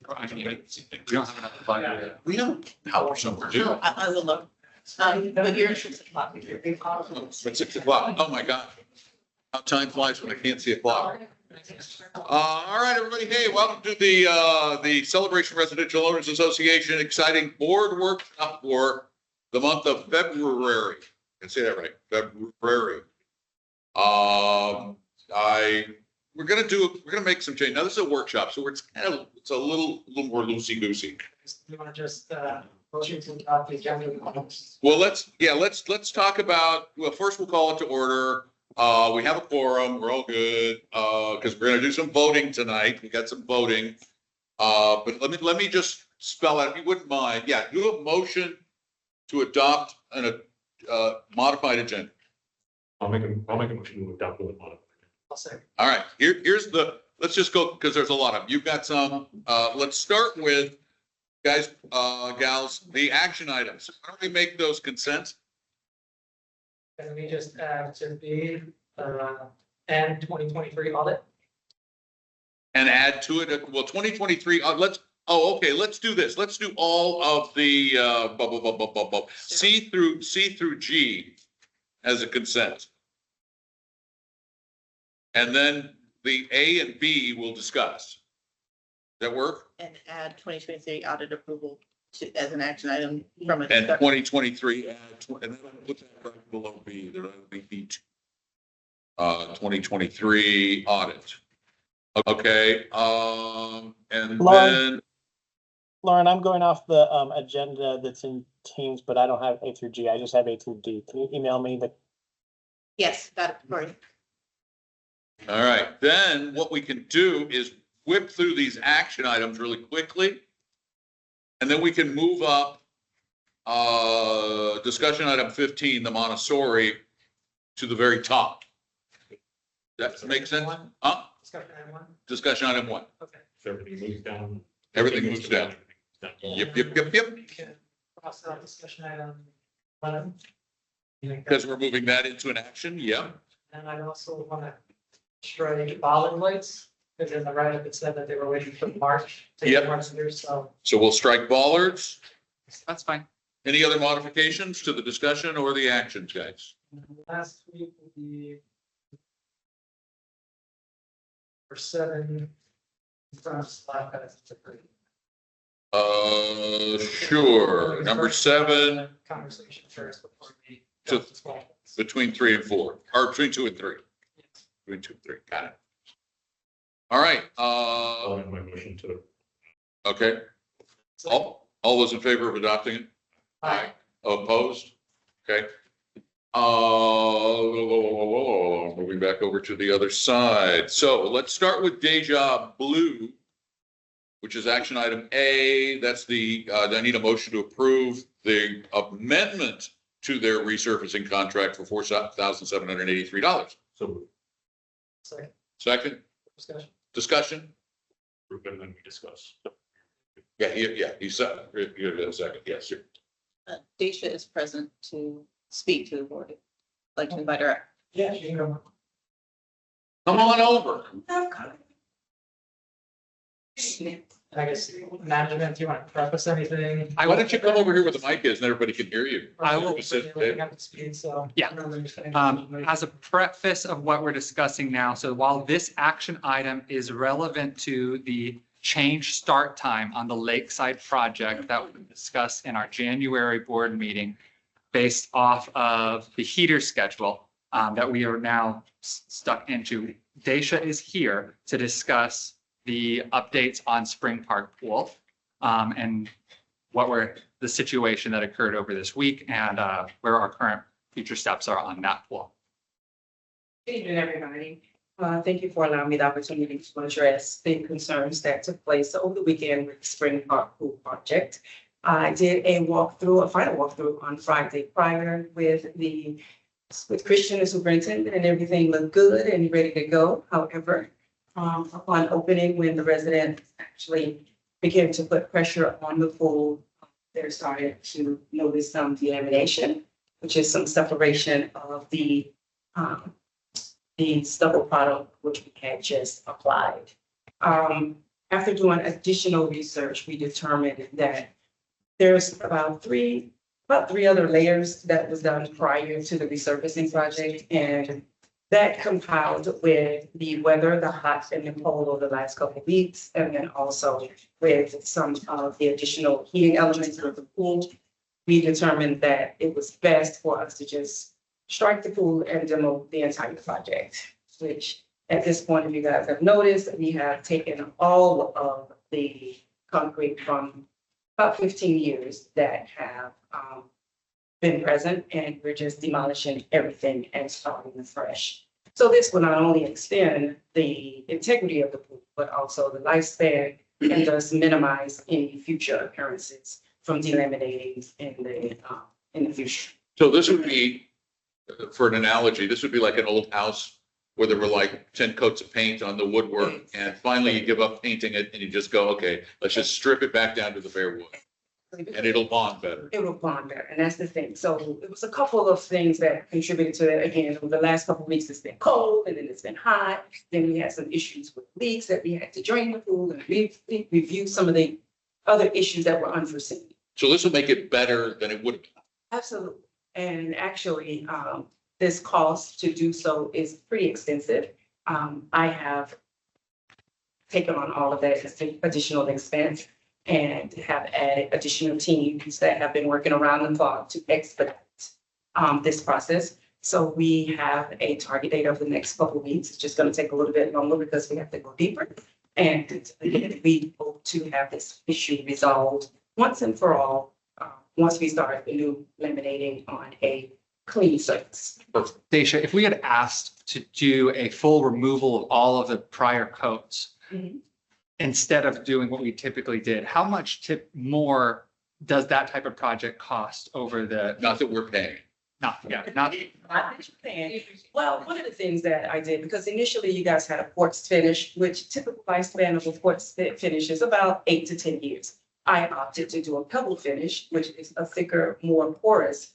I mean, we don't have enough budget. We don't help somewhere, do we? I will look. But you're 6 o'clock. It's 6 o'clock. Oh, my God. How time flies when I can't see a clock. All right, everybody. Hey, welcome to the Celebration Residential Owners Association exciting board workshop for the month of February. I can say that right, February. We're gonna make some change. Now, this is a workshop, so it's a little more loosey-goosey. You want to just, motion to adopt the agenda? Well, let's talk about, well, first we'll call it to order. We have a quorum, we're all good, because we're gonna do some voting tonight. We got some voting. But let me just spell out, if you wouldn't mind, do a motion to adopt a modified agenda. I'll make a motion to adopt the modified. I'll say. All right, here's let's just go, because there's a lot of them. You've got some, let's start with, guys, gals, the action items. Why don't we make those consent? Can we just add to B, and 2023 audit? And add to it, well, 2023, let's do this. Let's do all of the, C through G as a consent. And then the A and B we'll discuss. Does that work? And add 2023 audit approval as an action item from a. And 2023, and then I'll put that right below B, that'll be B2. 2023 audit. Okay, and then. Lauren, I'm going off the agenda that's in Teams, but I don't have A through G. I just have A through D. Can you email me the? Yes, got it. Sorry. All right, then what we can do is whip through these action items really quickly. And then we can move up discussion item 15, the Montessori, to the very top. That makes sense? Huh? Discussion item 1? Discussion item 1. Okay. So everything moves down. Everything moves down. Yep. We can cross out discussion item 11. Because we're moving that into an action, yeah. And I also want to strike bollard lights, because in the write-up it said that they were waiting for March. to Yep. get March here, so. So we'll strike bollards. That's fine. Any other modifications to the discussion or the actions, guys? Last week will be for 7. Sure. Number 7, Conversation first before we. So- between 3 and 4, or between 2 and 3. Between 2 and 3, got it. All right, I'll add my motion to. okay. All those in favor of adopting it? Aye. Opposed? Okay. Moving back over to the other side. So let's start with Deja Blue, which is action item A. That's I need a motion to approve the amendment to their resurfacing contract for $4,783. So Second, Second, discussion? group and then we discuss. He said, you're a second, yes, sir. Daisha is present to speak to the board. I'd like to invite her. yeah, you can go. Come on over. I guess management, do you want to preface anything? Why don't you come over here where the mic is and everybody can hear you? I will. Looking up to speed, so. Yeah. As a preface of what we're discussing now, so while this action item is relevant to the change start time on the Lakeside project that we discussed in our January board meeting, based off of the heater schedule that we are now stuck into, Daisha is here to discuss the updates on Spring Park Pool and the situation that occurred over this week and where our current future steps are on that pool. Good evening, everybody. Thank you for allowing me the opportunity to address the concerns that took place over the weekend with the Spring Park Pool project. I did a final walkthrough on Friday prior with Christian, the superintendent, and everything looked good and ready to go. However, upon opening, when the residents actually began to put pressure on the pool, they started to notice some delamination, which is some separation of the stubble product which we had just applied. after doing additional research, we determined that there's about three other layers that was done prior to the resurfacing project. And that compiled with the weather, the hot and the cold over the last couple of weeks, and then also with some of the additional heating elements of the pool. We determined that it was best for us to just strike the pool and demo the entire project, which at this point, if you guys have noticed, we have taken all of the concrete from about 15 years that have been present, and we're just demolishing everything and starting fresh. So this will not only extend the integrity of the pool, but also the lifespan, and thus minimize any future occurrences from delaminating in the future. So this would be, for an analogy, this would be like an old house where there were like 10 coats of paint on the woodwork, and finally you give up painting it and you just go, okay, let's just strip it back down to the bare wood, and it'll bond better. It will bond better, and that's the thing. So it was a couple of things that contributed to that. Again, over the last couple of weeks, it's been cold, and then it's been hot. Then we had some issues with leaks that we had to drain the pool, and review some of the other issues that were unforeseen. So this will make it better than it would have been. Absolutely. And actually, this cost to do so is pretty extensive. I have taken on all of that as additional expense and have added additional teams that have been working around the clock to expedite this process. So we have a target date of the next couple of weeks. It's just going to take a little bit longer because we have to go deeper. And we hope to have this issue resolved once and for all, once we start the new laminating on a clean surface. Dacia, if we had asked to do a full removal of all of the prior coats, Mhm. instead of doing what we typically did, how much more does that type of project cost over the, Not that we're paying. not. Well, one of the things that I did, because initially you guys had a quartz finish, which typical lifespan of a quartz finish is about 8 to 10 years. I opted to do a pebble finish, which is a thicker, more porous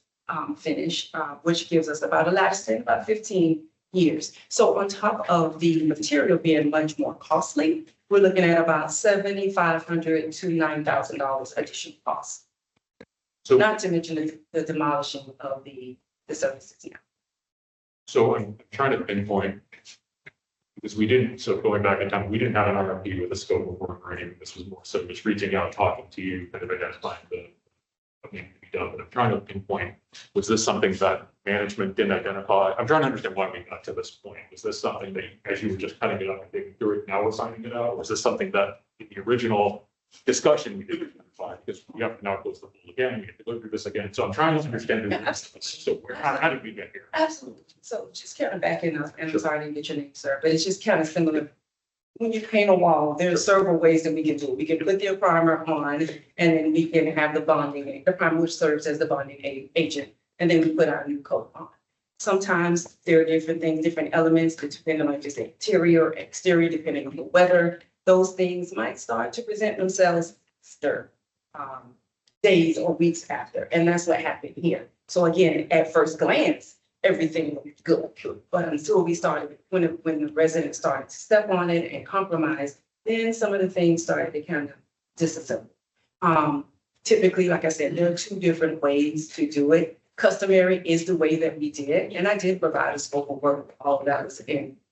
finish, which gives us about a lifespan, about 15 years. So on top of the material being much more costly, we're looking at about $7,500 to $9,000 additional costs. So, Not to mention the demolishing of the surfaces now. so I'm trying to pinpoint, because so going back in time, we didn't have an RFP with a scope of work or anything. This was more so just reaching out, talking to you, kind of identifying what needed to be done. But I'm trying to pinpoint, was this something that management didn't identify? I'm trying to understand why we got to this point. Was this something that, as you were just cutting it up and digging through it, now we're signing it out? Or was this something that in the original discussion we didn't identify? Because we have to now close the pool again, we have to go through this again. So I'm trying to understand. So how did we get here? Absolutely. So just kind of back in, and I'm sorry to get your name, sir, but it's just kind of similar. When you paint a wall, there's several ways that we can do it. We can put the primer on, and then we can have the bonding, the primer which serves as the bonding agent, and then we put our new coat on. Sometimes there are different things, different elements, depending on just interior or exterior, depending on the weather. Those things might start to present themselves after days or weeks after, and that's what happened here. So again, at first glance, everything looked good, but until we started, when the residents started to step on it and compromise, then some of the things started to kind of disassemble. Typically, like I said, there are two different ways to do it. Customary is the way that we did it, and I did provide a scope of work. All of that was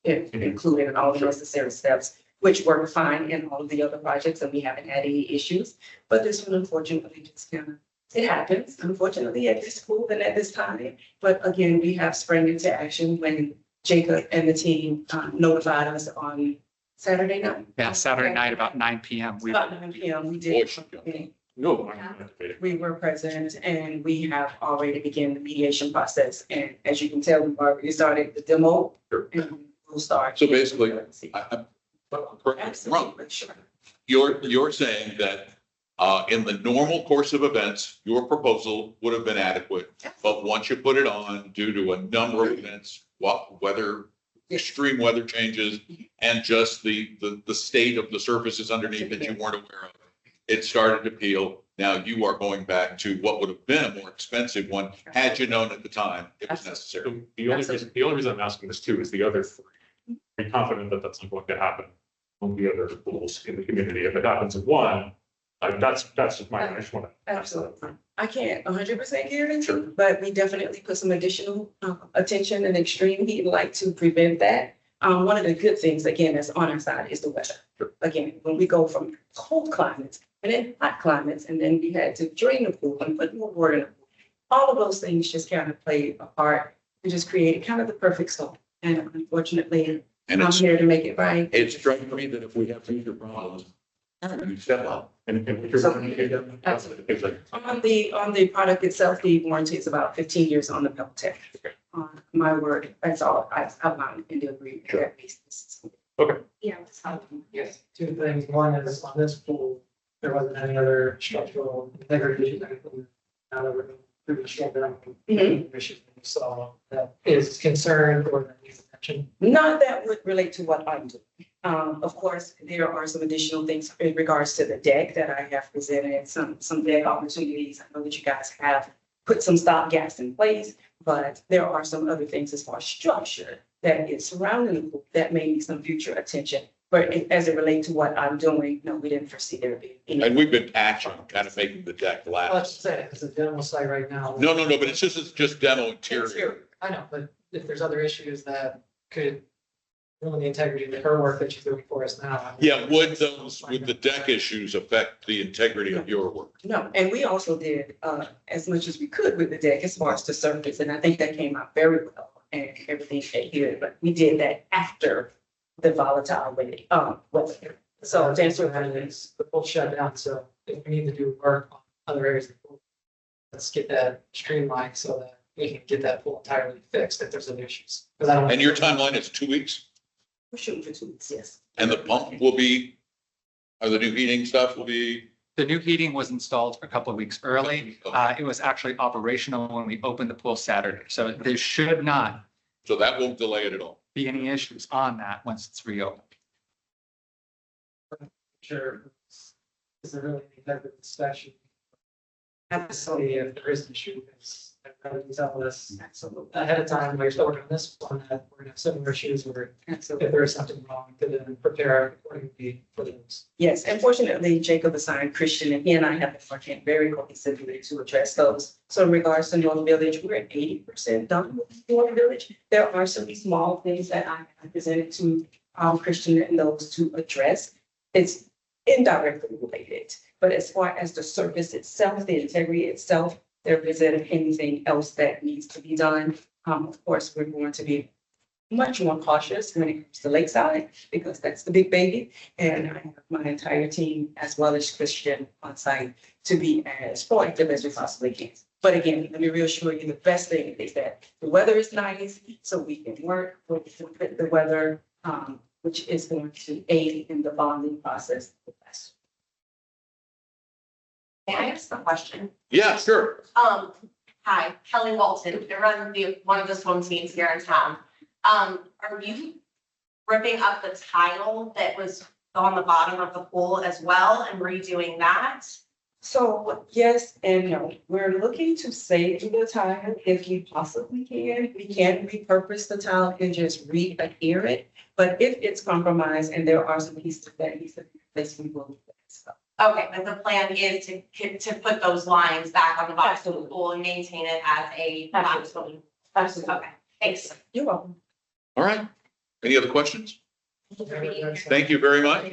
included in all the necessary steps, which worked fine in all of the other projects, and we haven't had any issues. But this one, unfortunately, just kind of, it happens, unfortunately, at this school and at this time. But again, we have sprang into action when Jacob and the team notified us on Saturday night. Yeah, Saturday night about 9 PM. About 9 PM, we did. No, I'm not. We were present, and we have already begun the mediation process. And as you can tell, we've already started the demo. Sure. And we'll start. So basically, correct me if I'm wrong. Absolutely, sure. You're saying that in the normal course of events, your proposal would have been adequate. But once you put it on, due to a number of events, extreme weather changes, and just the state of the surfaces underneath that you weren't aware of, it started to peel. Now you are going back to what would have been a more expensive one had you known at the time it was necessary. So the only reason I'm asking this too is the other three. Are you confident that that's not going to happen on the other pools in the community. If it happens in one, that's just my, I just want to. Absolutely. I can't 100% guarantee, but we definitely put some additional attention and extreme heat and light to prevent that. One of the good things, again, that's on our side is the weather. Sure. Again, when we go from cold climates and then hot climates, and then we had to drain the pool and put more water in the pool. All of those things just kind of played a part and just created kind of the perfect storm. And unfortunately, And I'm it's, here to make it right. it's striking me that if we have future problems, you step up. And what you're trying to get at, it's like, On the product itself, the warranty is about 15 years on the belt tech. Okay. My word, that's all I've outlined in the agreement. Sure. At least. Yeah. that's how- Yes, two things. One is on this pool, there wasn't any other structural integrity issues. Now that we're through the shutdown. Mhm. Issues that we saw that is concerned or that needs attention. Not that would relate to what I'm doing. Of course, there are some additional things in regards to the deck that I have presented, some deck opportunities. I know that you guys have put some stop gaps in place, but there are some other things as far as structure that is surrounding the pool that may need some future attention. But as it relates to what I'm doing, no, we didn't foresee there being any. And we've been patching, kind of making the deck Let's last. say it's a demo site right now. No, but it's just demo interior. I know, but if there's other issues that could ruin the integrity of her work that she's doing for us now. Yeah, would the deck issues affect the integrity of your work? No, and we also did as much as we could with the deck as far as the surface, and I think that came out very well and everything adhered, but we did that after the volatile weather. So to answer your question, The pool shut down, so if we need to do work on other areas of the pool, let's get that streamlined so that we can get that pool entirely fixed if there's any issues. 'Cause I don't- And your timeline is 2 weeks? we're shooting for 2 weeks, yes. And the pump will be, or the new heating stuff will be? The new heating was installed a couple of weeks early. It was actually operational when we opened the pool Saturday. So there should not So that won't delay it at all. be any issues on that once it's reopened. Sure. Is there really any type of inspection? Absolutely, If there is an issue, it's, everybody tell us absolutely, ahead of time, we're still working on this one, that we're gonna have similar issues where absolutely. if there is something wrong, to then prepare accordingly for those. Yes, and fortunately, Jacob assigned Christian, and he and I have been working very cohesively to address those. So in regards to North Village, we're at 80% done with North Village. There are some small things that I have presented to Christian and those to address. It's indirectly related, but as far as the surface itself, the integrity itself, there isn't anything else that needs to be done. Of course, we're going to be much more cautious when it comes to Lakeside, because that's the big baby. And I have my entire team, as well as Christian, on site to be as proactive as we possibly can. But again, let me reassure you, the best thing is that the weather is nice, so we can work with the weather, which is going to aid in the bonding process. May I ask a question? Yeah, sure. Hi, Kelly Walton. I run one of the swim teams here in town. Are you ripping up the tile that was on the bottom of the pool as well and redoing that? So yes and no, we're looking to save the tile if we possibly can. We can repurpose the tile and just re-adhere it. But if it's compromised and there are some pieces that needs to be replaced, we will do that. So Okay, but the plan is to put those lines back on the bottom of the Absolutely. pool and maintain it as a. Absolutely. Absolutely. Okay, thanks. You're welcome. All right. Any other questions? Thank you very much.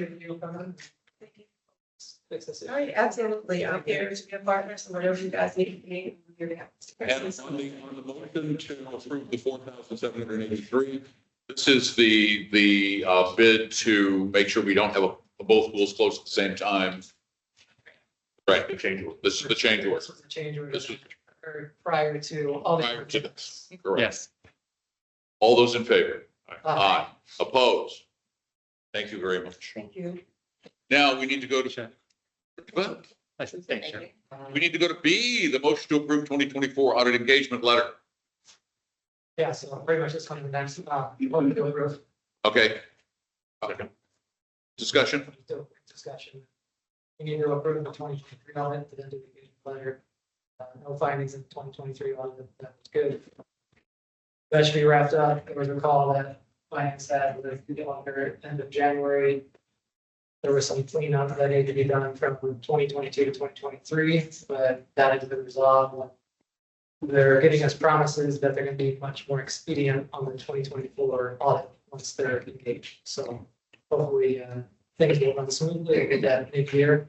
Fix this issue. All right, absolutely. I'm here to be a partner, so whatever you guys need from me, I'm here to help. And on the motion to approve the 4,783, this is the bid to make sure we don't have both pools closed at the same time. Right, the change order. this is the change order. This was the change order This is or prior to all the. prior to this. Correct. Yes. All those in favor? Aye. Opposed? Thank you very much. Thank you. Now we need to go to, Sure. well, I said, thanks, sure. we need to go to B, the motion to approve 2024 audit engagement letter. Yeah, so pretty much this one, the next, one to approve. Okay. Discussion? Do a quick discussion. We need to approve the 2023 audit, the indication letter. No findings in 2023 audit, that was good. That should be wrapped up. There was a call that finance had with the auditor at end of January. There was some cleanup that needed to be done from 2022 to 2023, but that has been resolved. They're giving us promises that they're gonna be much more expedient on the 2024 audit once they're engaged. So hopefully, things will run smoothly with that mid-year.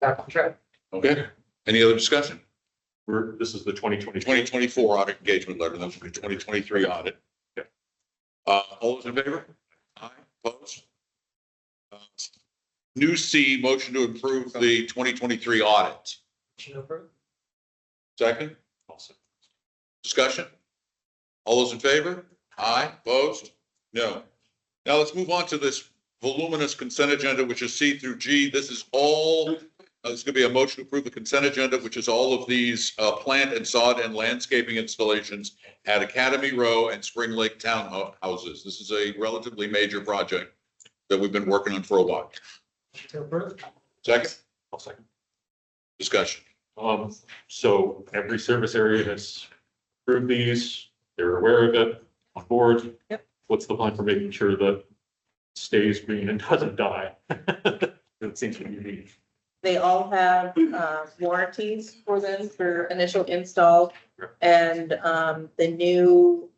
Back on track. Okay, any other discussion? This is the 2020. 2024 audit engagement letter, that's the 2023 audit. Yeah. All those in favor? Aye, opposed? New C, motion to approve the 2023 audit. Motion approved. Second, Also. discussion? All those in favor? Aye, opposed? No. Now let's move on to this voluminous consent agenda, which is C through G. This is all, there's going to be a motion to approve the consent agenda, which is all of these plant and sod and landscaping installations at Academy Row and Spring Lake townhouses. This is a relatively major project that we've been working on for a while. Motion to approve. Second, I'll second. discussion. So every service area has approved these, they're aware of it, on board. Yep. What's the plan for making sure that stays green and doesn't die? It seems to be. They all have warranties for them for initial install. And the new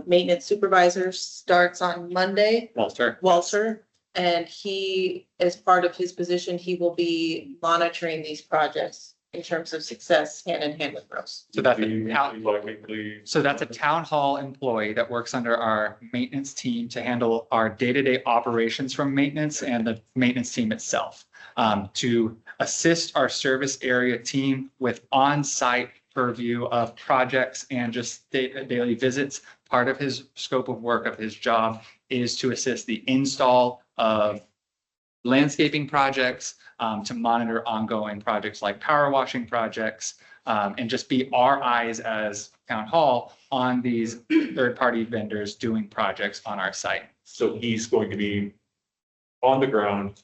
maintenance supervisor starts on Monday, Walter. And he, as part of his position, he will be monitoring these projects in terms of success hand in hand with Rose. So that's Weekly, a town, bi-weekly. so that's a town hall employee that works under our maintenance team to handle our day-to-day operations from maintenance and the maintenance team itself. To assist our service area team with on-site purview of projects and just daily visits. Part of his scope of work of his job is to assist the install of landscaping projects, to monitor ongoing projects like power washing projects, and just be our eyes as town hall on these third-party vendors doing projects on our site. So he's going to be on the ground,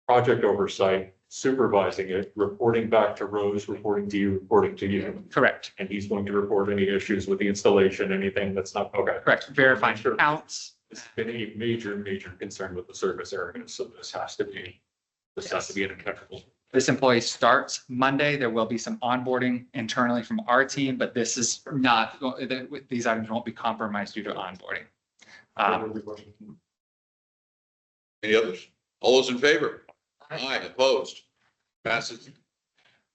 project oversight, supervising it, reporting back to Rose, reporting to you, reporting to you. Correct, And he's going to report any issues with the installation, anything that's not, okay. correct. Verifying Sure. counts. It's been a major, major concern with the service area, so this has to be impeccable. This employee starts Monday. There will be some onboarding internally from our team, but this is not, these items won't be compromised due to onboarding. Any others? All those in favor? Aye, opposed? Passes.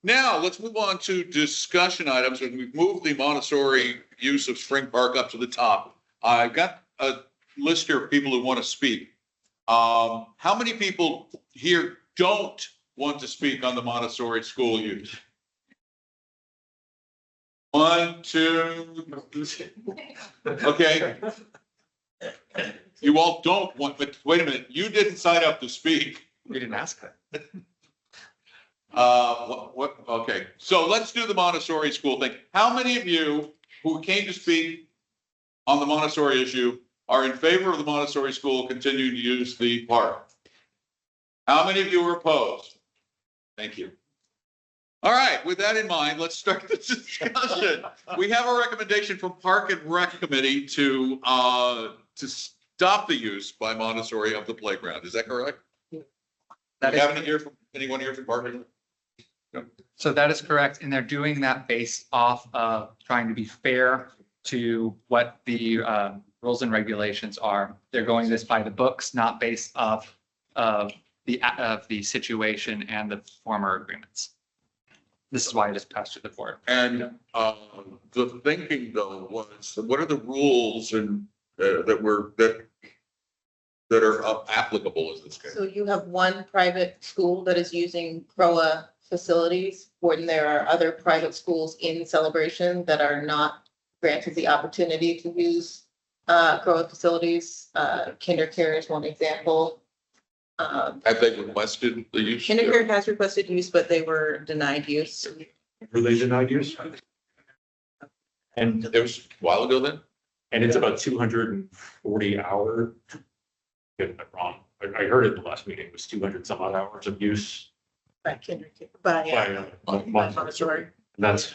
Now, let's move on to discussion items, and we've moved the Montessori use of Spring Park up to the top. I've got a list here of people who want to speak. How many people here don't want to speak on the Montessori school use? 1, 2. Okay. You all don't want, but wait a minute, you didn't sign up to speak. We didn't ask that. Okay, so let's do the Montessori school thing. How many of you who came to speak on the Montessori issue are in favor of the Montessori school continuing to use the park? How many of you are opposed? Thank you. All right, with that in mind, let's start the discussion. We have a recommendation from Park and Rec Committee to stop the use by Montessori of the playground. Is that correct? Do That you have is, anyone here from Park and Rec? so that is correct. And they're doing that based off of trying to be fair to what the rules and regulations are. They're going this by the books, not based off of the situation and the former agreements. This is why it is passed through the board. And the thinking though was, what are the rules and that are applicable in this case? So you have one private school that is using CROA facilities, when there are other private schools in Celebration that are not granted the opportunity to use CROA facilities. KinderCare is one example. Have they requested the use? KinderCare has requested use, but they were denied use. Were they denied use? And, It was a while ago then? and it's about 240 hour. Get that wrong. I heard it in the last meeting, it was 200 some odd hours of use. By KinderCare, by By Montessori. And that's,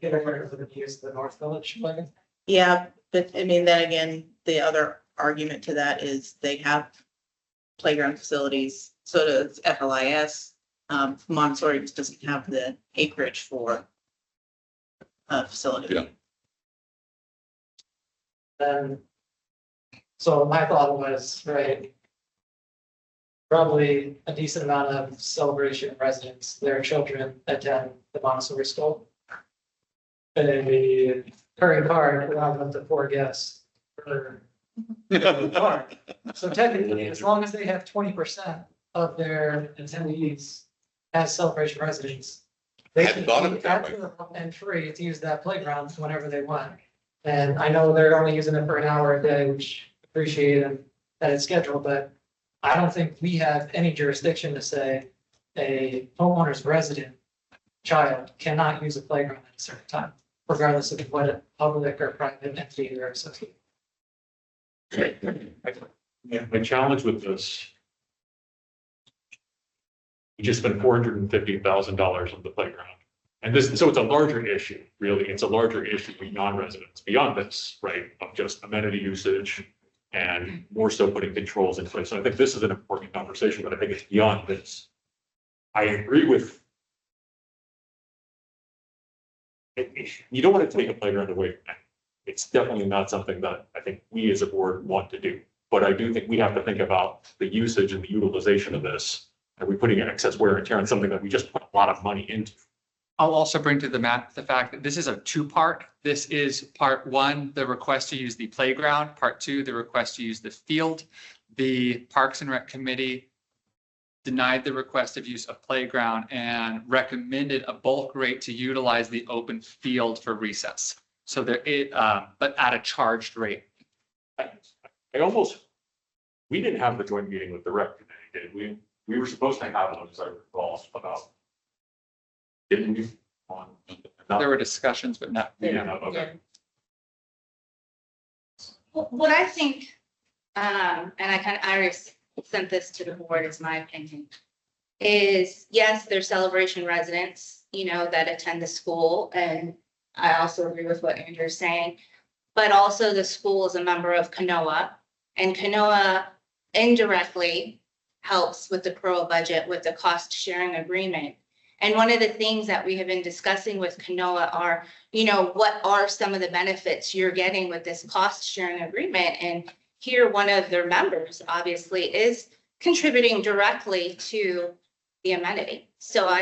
Get aware of the use of the North Village plan. Yeah, but I mean, then again, the other argument to that is they have playground facilities, so does FLIS. Montessori just doesn't have the acreage for a facility. Yeah. So my thought was, right, probably a decent amount of Celebration residents, their children attend the Montessori school. A current card allowed up to 4 guests per card. So technically, as long as they have 20% of their attendees as Celebration residents, they Hadn't can thought of be it that at the and free to use that playground whenever they want. And I know they're only using it for an hour a day, which appreciate it, that it's scheduled, but I don't think we have any jurisdiction to say a homeowner's resident child cannot use a playground at a certain time, regardless of what public or private entity they're associated. My challenge with this. We just spent $450,000 on the playground. And this, so it's a larger issue, really. It's a larger issue with non-residents beyond this, right? Of just amenity usage and more so putting controls in place. So I think this is an important conversation, but I think it's beyond this. I agree with. You don't want to take a playground away from them. It's definitely not something that I think we as a board want to do. But I do think we have to think about the usage and the utilization of this. Are we putting excess wear and tear on something that we just put a lot of money into? I'll also bring to the map the fact that this is a 2-part. This is part 1, the request to use the playground. Part 2, the request to use the field. The Parks and Rec Committee denied the request of use of playground and recommended a bulk rate to utilize the open field for recess. So there is, but at a charged rate. I almost, we didn't have the joint meeting with the rec committee, did we? We were supposed to have one, as I recall, about. Didn't we? On. There were discussions, but not. Yeah, okay. What I think, and I already sent this to the board, is my opinion, is yes, there's Celebration residents, that attend the school, and I also agree with what Andrew's saying, but also the school is a member of CROA, and CROA indirectly helps with the CROA budget with the cost sharing agreement. And one of the things that we have been discussing with CROA are, what are some of the benefits you're getting with this cost sharing agreement? And here, one of their members obviously is contributing directly to the amenity. So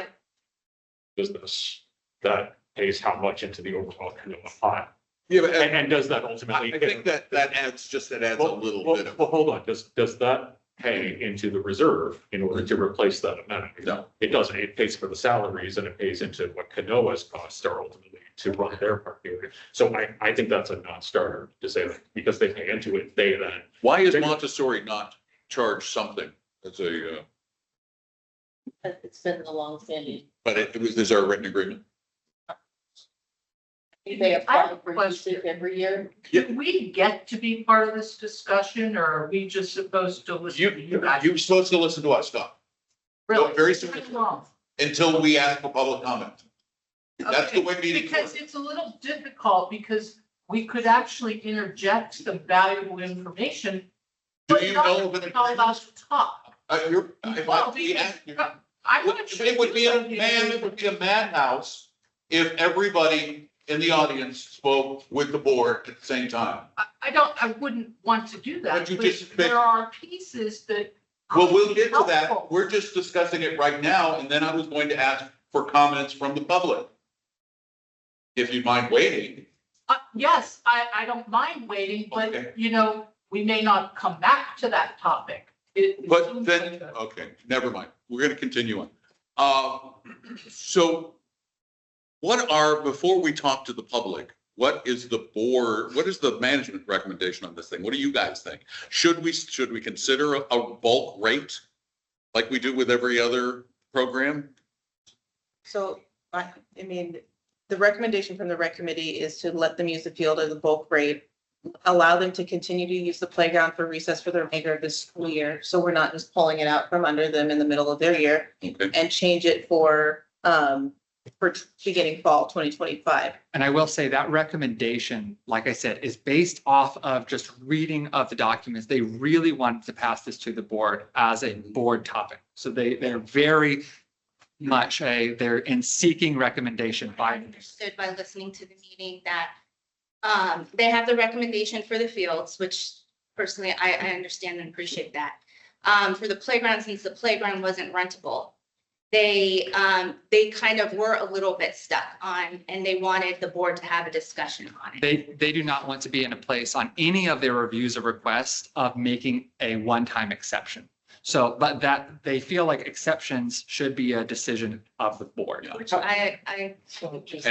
Business that pays how much into the overall CROA pot. Yeah, but And does that ultimately? I think that adds a little bit of. Well, hold on, does that pay into the reserve in order to replace that amenity? No. It doesn't. It pays for the salaries and it pays into what CROA's costs are ultimately to run their park area. So I think that's a non-starter to say that because they pay into it, they then. Why is Montessori not charged something as a, It's been a long standing. but is there a written agreement? They I have apply a for question. usage every year. Do we get to be part of this discussion, or are we just supposed to listen to you guys? You're supposed to listen to us, Scott, Really? very How serious. long? until we ask for public comment. That's the Okay, way meetings work. Because it's a little difficult, because we could actually interject some valuable information. Do but you not know of an Tell us to talk. If Well, we because- ask you- I want to. It would be it would be a madhouse if everybody in the audience spoke with the board at the same time. I wouldn't want to do that, But you but just- there are pieces that. Well, we'll get to that. Helpful. We're just discussing it right now, and then I was going to ask for comments from the public. If you mind waiting. Yes, I don't mind waiting, Okay. but, we may not come back to that topic. It But seems then, like a- okay, never mind. We're gonna continue on. So before we talk to the public, what is the management recommendation on this thing? What do you guys think? Should we consider a bulk rate like we do with every other program? So, the recommendation from the rec committee is to let them use the field as a bulk rate. Allow them to continue to use the playground for recess for the remainder of this school year. So we're not just pulling it out from under them in the middle of their year. Okay. And change it for for beginning fall 2025. And I will say that recommendation, like I said, is based off of just reading of the documents. They really wanted to pass this to the board as a board topic. So they're very much they're in seeking recommendation by. Understood by listening to the meeting that they have the recommendation for the fields, which personally I understand and appreciate that. For the playground, since the playground wasn't rentable, they kind of were a little bit stuck on, and they wanted the board to have a discussion on it. They do not want to be in a place on any of their reviews or requests of making a one-time exception. So, but that they feel like exceptions should be a decision of the board. Which I, And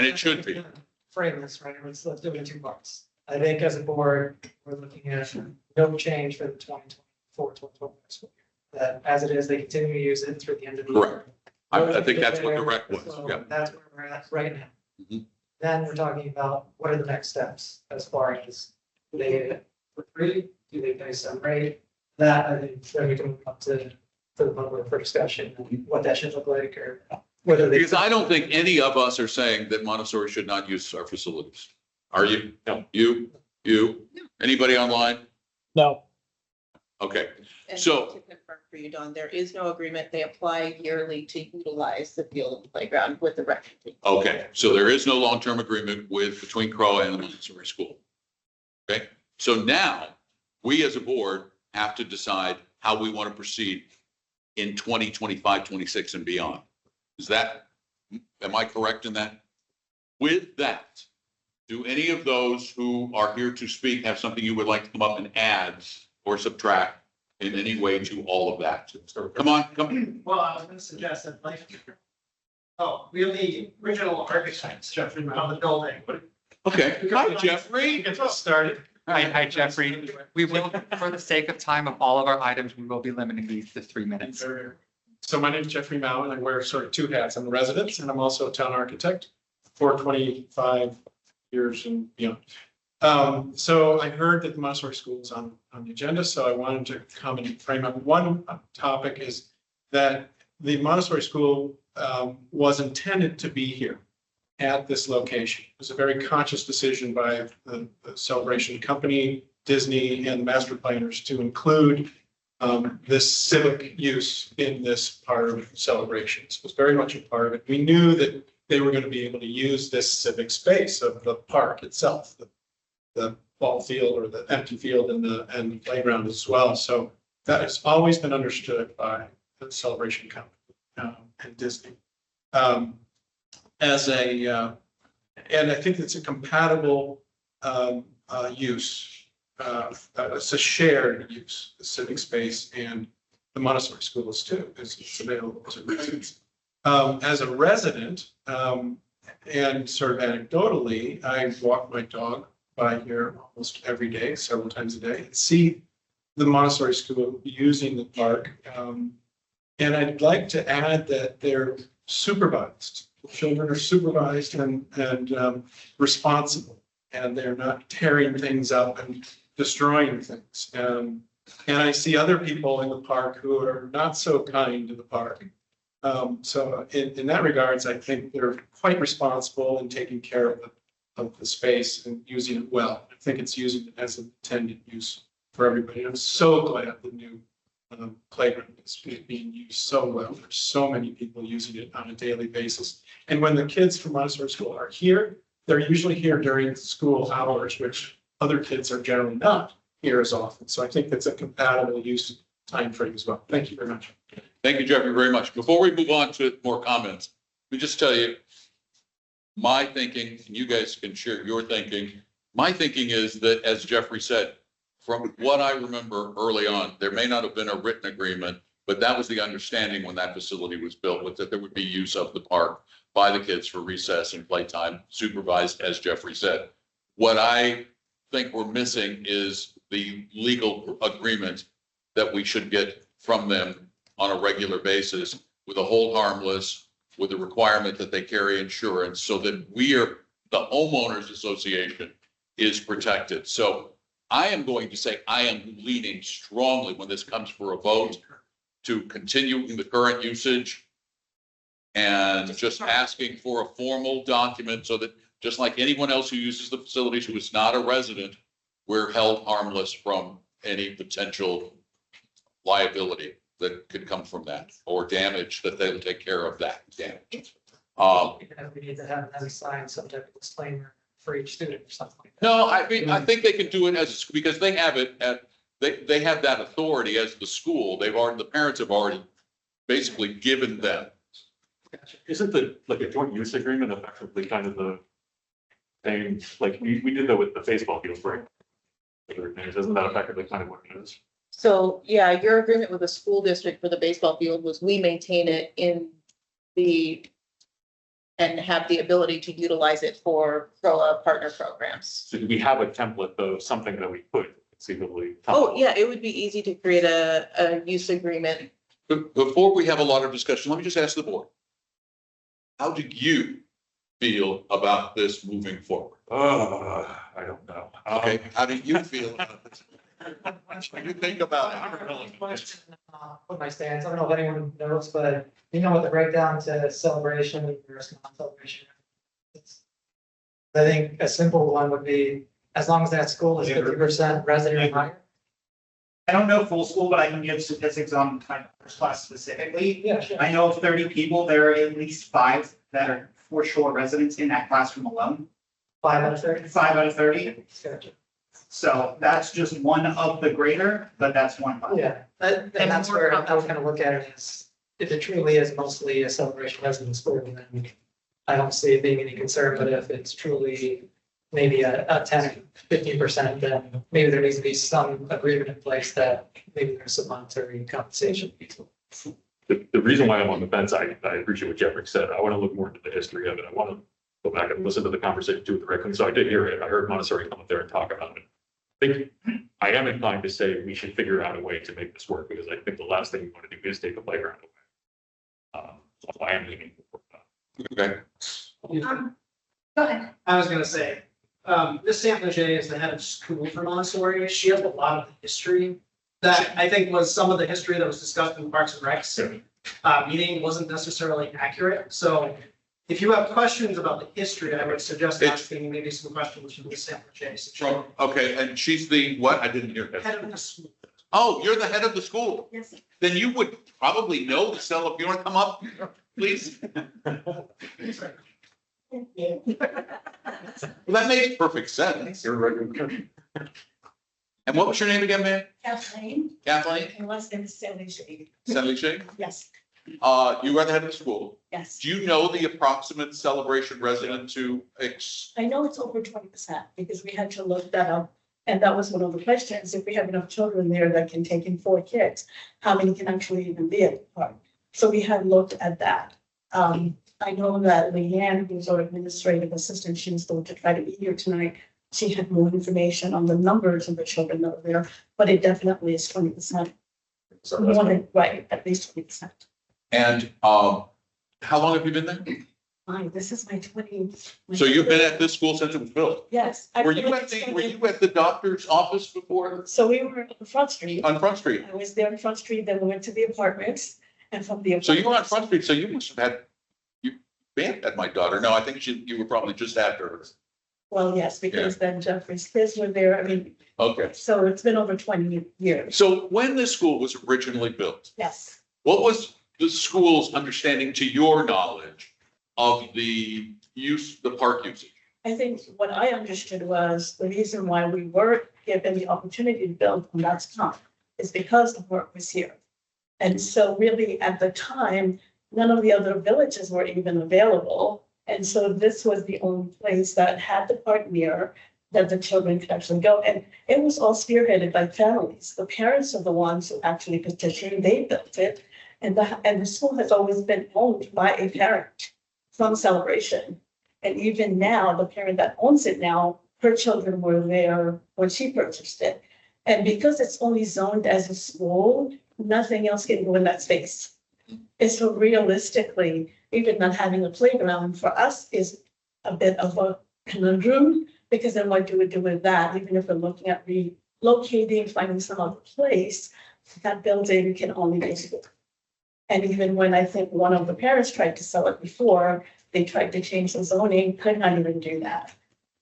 it should be. Frame this, right, let's do it in two parts. I think as a board, we're looking at no change for the 2024-2025 school year. That as it is, they continue to use it through the end of the year. Correct. I think that's what the rec was, So yeah. That's where we're at right now. Mhm. Then we're talking about what are the next steps as far as, do they get it for free? Do they pay some rate? That, I think, then we can move up to the public for discussion, and what that should look like, or whether they. Because I don't think any of us are saying that Montessori should not use our facilities. Are you? No. You? Anybody online? No, Okay, And So- to confirm for you, Dawn, there is no agreement. They apply yearly to utilize the field and playground with the rec team. okay. So there is no long-term agreement between CROA and the Montessori school. Okay, so now we as a board have to decide how we want to proceed in 2025, 26 and beyond. Am I correct in that? With that, do any of those who are here to speak have something you would like to come up and add or subtract in any way to all of that? Come on, come. Well, I was gonna suggest that like, we have the original architects, Jeffrey, on the building. Okay, hi Jeffrey. Get us started. Hi, Jeffrey. We will, for the sake of time of all of our items, we will be limiting these to 3 minutes. So my name is Jeffrey Mao, and I wear sort of two hats. I'm a resident and I'm also a town architect for 25 years and beyond. So I heard that the Montessori school is on the agenda, so I wanted to come and frame up. One topic is that the Montessori school was intended to be here at this location. It was a very conscious decision by the celebration company, Disney, and the master planners to include this civic use in this part of celebrations. It was very much a part of it. We knew that they were going to be able to use this civic space of the park itself, the ball field or the empty field and the playground as well. So that has always been understood by the celebration company and Disney. And I think it's a compatible use. It's a shared use, the civic space and the Montessori schools too, because it's available to residents. As a resident, and sort of anecdotally, I walk my dog by here almost every day, several times a day, and see the Montessori school using the park. And I'd like to add that they're supervised. Children are supervised and responsible, and they're not tearing things up and destroying things. And I see other people in the park who are not so kind to the park. So in that regards, I think they're quite responsible in taking care of the space and using it well. I think it's using it as an intended use for everybody. I'm so glad the new playground is being used so well. There's so many people using it on a daily basis. And when the kids from Montessori school are here, they're usually here during school hours, which other kids are generally not here as often. So I think that's a compatible use time frame as well. Thank you very much. Thank you, Jeffrey, very much. Before we move on to more comments, let me just tell you my thinking, and you guys can share your thinking. My thinking is that, as Jeffrey said, from what I remember early on, there may not have been a written agreement, but that was the understanding when that facility was built, was that there would be use of the park by the kids for recess and playtime, supervised, as Jeffrey said. What I think we're missing is the legal agreement that we should get from them on a regular basis with a hold harmless, with the requirement that they carry insurance so that the homeowners association is protected. So I am going to say I am leaning strongly when this comes for a vote to continue in the current usage and just asking for a formal document so that just like anyone else who uses the facilities who is not a resident, we're held harmless from any potential liability that could come from that or damage, that they'll take care of that damage. We need to have them sign some type of disclaimer for each student or something like that. No, I mean, I think they can do it as, because they have it at, they have that authority as the school. They've already, the parents have already basically given them. Isn't the, like a joint use agreement effectively kind of the same, like we did that with the baseball field, right? Isn't that effectively kind of what it is? So, yeah, your agreement with the school district for the baseball field was we maintain it in the, and have the ability to utilize it for CROA partner programs. So do we have a template though, something that we could conceivably? Oh, yeah, it would be easy to create a use agreement. Before we have a lot of discussion, let me just ask the board. How do you feel about this moving forward? I don't know. Okay, how do you feel about this? What do you think about it? Put my stance, I don't know if anyone knows, but you know what the breakdown to celebration versus non-celebration. is? I think a simple one would be, as long as that school is 50% resident or higher. I don't know full school, but I can give statistics on my first class specifically. Yeah, sure. I know of 30 people, there are at least 5 that are for sure residents in that classroom alone. 5 out of 30. 5 out of 30. Gotcha. So that's just one of the greater, but that's one. Yeah, and that's where I was gonna look at it as, if it truly is mostly a celebration resident school, then I don't see it being any concern, but if it's truly maybe a 10, 15%, then maybe there needs to be some agreement in place that maybe there's some monetary compensation. The reason why I'm on the fence, I appreciate what Jeffrey said. I want to look more into the history of it. I want to go back and listen to the conversation too with the rec. So I did hear it. I heard Montessori come up there and talk about it. I am inclined to say we should figure out a way to make this work because I think the last thing we want to do is take a playground away. So I am leaning for that. Okay, Go ahead. I was gonna say, Ms. Saint Leger is the head of school for Montessori. She has a lot of the history that I think was some of the history that was discussed in Parks and Recs. Meeting wasn't necessarily accurate. So if you have questions about the history, I would suggest asking maybe some questions from Ms. Saint Leger. from, okay, and she's the, what? I didn't hear Head that. of the school. Oh, you're the head of the school. Yes. Then you would probably know the cell. If you want to come up, please. Well, that makes perfect sense. You're right. And what was your name again, man? Kathleen, Kathleen? and last name is Sally Shade. Sally Shea? Yes, You are the head of the school. yes. Do you know the approximate celebration resident to I know it's over 20% because we had to look that up. And that was one of the questions. If we have enough children there that can take in 4 kids, how many can actually even be at the park? So we had looked at that. I know that Leanne, who's our administrative assistant, she was told to try to be here tonight. She had more information on the numbers of the children that are there, but it definitely is 20%. So More that's than, right, at least 20%. And how long have you been there? This is my 20th. So you've been at this school since it was built? Yes. Were you at the doctor's office before So we were on Front Street. on Front Street? I was there on Front Street, then we went to the apartments and from the. So you were on apartments- Front Street, so you must have had, you had my daughter. No, I think you were probably just after her. Well, yes, because then Jeffrey's kids were there. I mean, Okay. so it's been over 20 years. So when this school was originally built, Yes. what was the school's understanding, to your knowledge, of the use, the park usage? I think what I understood was the reason why we were given the opportunity to build on that spot is because the park was here. And so really at the time, none of the other villages were even available. And so this was the only place that had the park near that the children could actually go. And it was all spearheaded by families. The parents are the ones who actually petitioned, they built it. And the school has always been owned by a parent from Celebration. And even now, the parent that owns it now, her children were there when she purchased it. And because it's only zoned as a school, nothing else can go in that space. And so realistically, even not having a playground for us is a bit of a conundrum, because then what do we do with that? Even if we're looking at relocating, finding some other place, that building can only be school. And even when I think one of the parents tried to sell it before, they tried to change the zoning, could not even do that.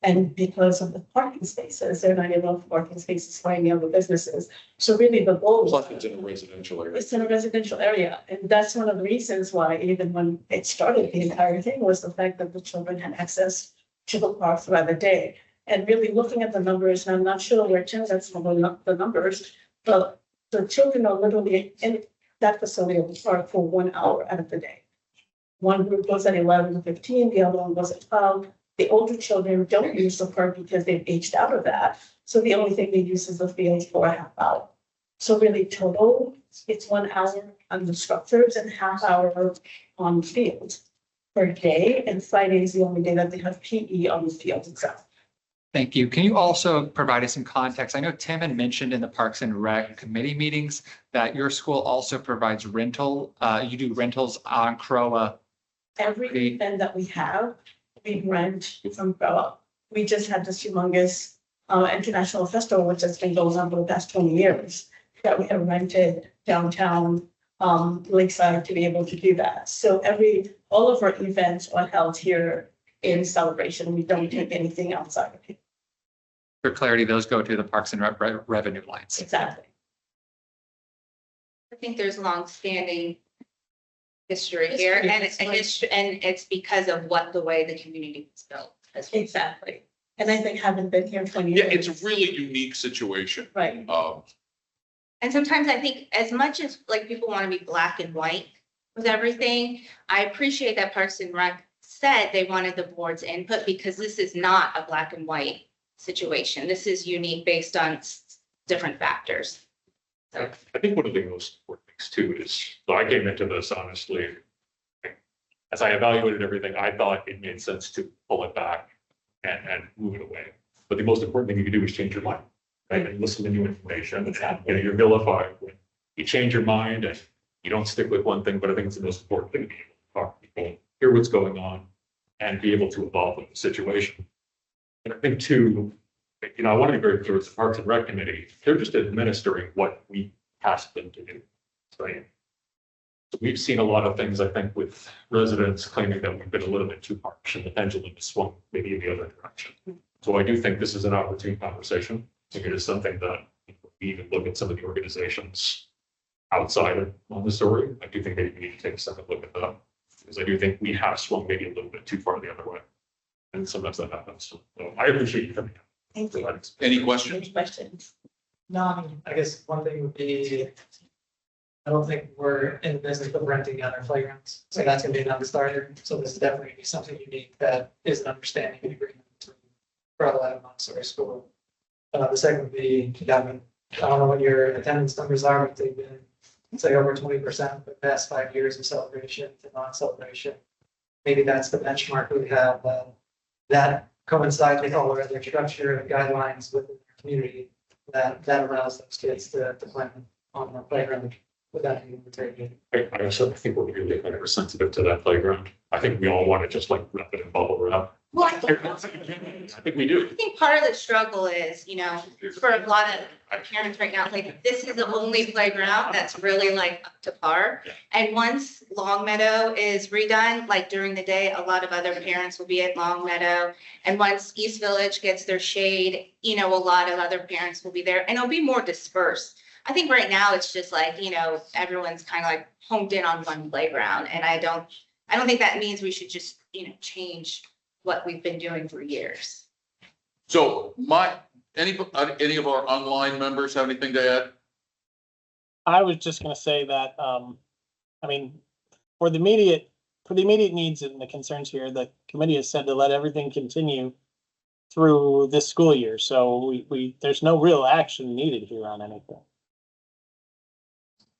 And because of the parking spaces, they're not enough parking spaces for any other businesses. So really the goal. Plus it's in a residential area. It's in a residential area, and that's one of the reasons why even when it started, the entire thing was the fact that the children had access to the park throughout the day. And really looking at the numbers, and I'm not sure where Tim gets from the numbers, but the children are literally in that facility of the park for 1 hour out of the day. One group goes at 11:15, the other one goes at 12. The older children don't use the park because they've aged out of that. So the only thing they use is the fields for a half hour. So really total, it's 1 hour on the structures and half hour on fields per day. And Friday is the only day that they have PE on the field itself. Thank you. Can you also provide us some context? I know Tim had mentioned in the Parks and Rec committee meetings that your school also provides rental. You do rentals on CROA. Every event that we have, we rent from CROA. We just had this humongous international festival, which has been going on for the past 20 years, that we have rented downtown Lakeside to be able to do that. So all of our events are held here in Celebration. We don't take anything outside of it. For clarity, those go to the Parks and Rec revenue lines. Exactly. I think there's longstanding history here, and it's because of the way the community was built as well. Exactly. And I think having been here 20 Yeah, years. it's a really unique situation. Right. And sometimes I think as much as like people want to be black and white with everything, I appreciate that Parks and Rec said they wanted the board's input because this is not a black and white situation. This is unique based on different factors. So I think one of the most important things too is, so I came into this honestly, as I evaluated everything, I thought it made sense to pull it back and move it away. But the most important thing you can do is change your mind, right? And listen to new information and you're vilified when you change your mind and you don't stick with one thing, but I think it's the most important thing to be able to talk to people, hear what's going on and be able to evolve with the situation. And I think too, I want to be very clear with the Parks and Rec Committee, they're just administering what we tasked them to do. Right? So we've seen a lot of things, I think, with residents claiming that we've been a little bit too harsh and the pendulum has swung maybe in the other direction. So I do think this is an opportune conversation. I think it is something that we even look at some of the organizations outside of Montessori. I do think maybe we need to take a second look at that because I do think we have swung maybe a little bit too far the other way. And sometimes that happens. So I appreciate you coming. Thank you. Any questions? Any questions? No, I mean, I guess one thing would be, I don't think we're in the business of renting out our playgrounds. So that's gonna be a non-starter. So this is definitely gonna be something unique that is an understanding and agreement between CROA and Montessori School. The second would be, I don't know what your attendance numbers are, but they've been, say, over 20% for the past 5 years of celebration to non-celebration. Maybe that's the benchmark we have, that coincides with all our other structure and guidelines within the community that allows those kids to play on the playground without any limitation. I also think we're really kind of sensitive to that playground. I think we all want to just like wrap it in bubble wrap. well, I think we do. I think part of the struggle is, for a lot of parents right now, like, this is the only playground that's really like up to par. Yeah. And once Long Meadow is redone, like during the day, a lot of other parents will be at Long Meadow. And once East Village gets their shade, a lot of other parents will be there and it'll be more dispersed. I think right now it's just like, everyone's kind of like homed in on one playground. And I don't think that means we should just, change what we've been doing for years. So any of our online members have anything to add? I was just gonna say that, for the immediate needs and the concerns here, the committee has said to let everything continue through this school year. So there's no real action needed here on anything.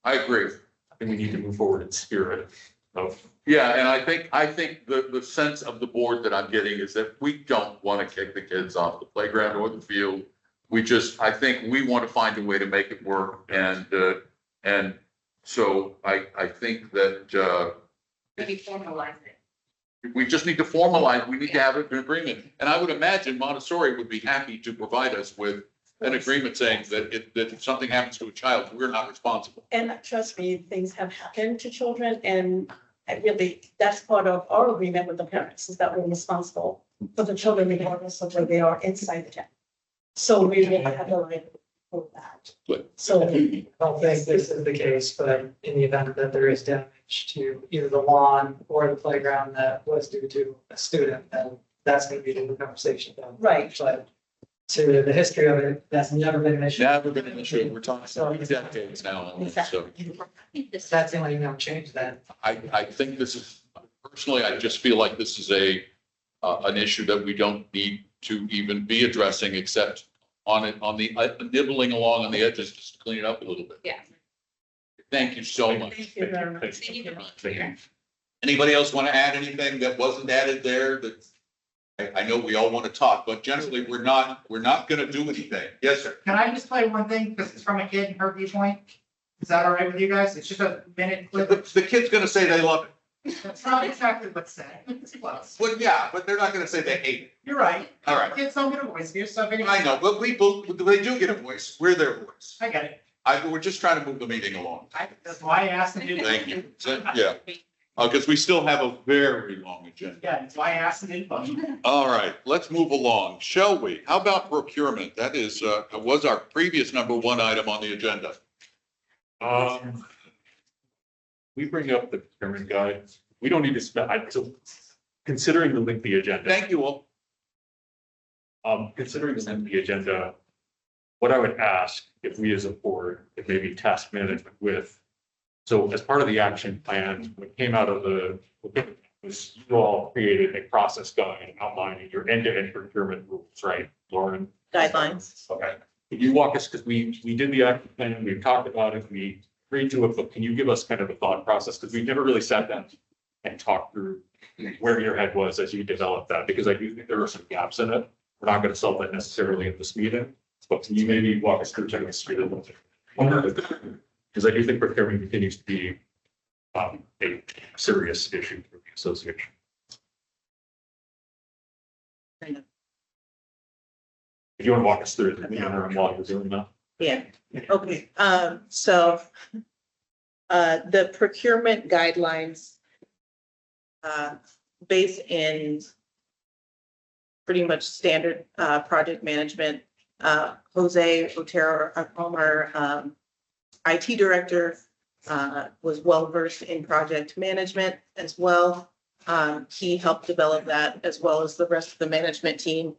I agree. I think we need to move forward in spirit of. Yeah, and I think the sense of the board that I'm getting is that we don't want to kick the kids off the playground or the field. I think we want to find a way to make it work. And so I think that, Maybe formalize it. we just need to formalize, we need to have an agreement. And I would imagine Montessori would be happy to provide us with an agreement saying that if something happens to a child, we're not responsible. And trust me, things have happened to children and that's part of our agreement with the parents is that we're responsible for the children regardless of where they are inside the town. So we really have the right for that. Good. So. I don't think this is the case, but in the event that there is damage to either the lawn or the playground that was due to a student, then that's gonna be the conversation then. Right. But to the history of it, that's never been an issue. Never been an issue. We're talking 3 decades now. on this, So That's the only thing that would change that. I think this is, personally, I just feel like this is an issue that we don't need to even be addressing except on the nibbling along on the edges, just to clean it up a little bit. Yeah. Thank you so much. Thank you very much. Thank you. Thank you. Anybody else want to add anything that wasn't added there that I know we all want to talk, but generally we're not going to do anything. Yes, sir. Can I just play one thing, because it's from a kid in her viewpoint? Is that all right with you guys? It's just a minute clip. The kid's going to say they love it. That's not exactly what's said. It's close. Well, yeah, but they're not going to say they hate it. You're right. All right. Kids don't get a voice here, so. I know, but they do get a voice. We're their voice. I get it. We're just trying to move the meeting along. That's why I asked them to do. Thank you. Yeah, because we still have a very long agenda. Yeah, that's why I asked them to do. All right, let's move along, shall we? How about procurement? That is, was our previous number 1 item on the agenda. We bring up the procurement guide. We don't need to spend, so considering the lengthy agenda. Thank you all. Considering the lengthy agenda, what I would ask if we as a board, if maybe task management with, so as part of the action plan, what came out of was you all created a process guide outlining your end-to-end procurement rules, right, Lauren? Guidelines. Okay. Can you walk us, because we did the action plan, we've talked about it, we agreed to it, but can you give us kind of a thought process? Because we've never really sat down and talked through where your head was as you developed that, because I do think there are some gaps in it. We're not going to solve that necessarily in this meeting, but can you maybe walk us through kind of the speed of it? Because I do think procurement continues to be a serious issue for the association. If you want to walk us through the interim while you're doing that. Yeah, okay, so the procurement guidelines based in pretty much standard project management. Jose Otero, our former IT director, was well versed in project management as well. He helped develop that as well as the rest of the management team.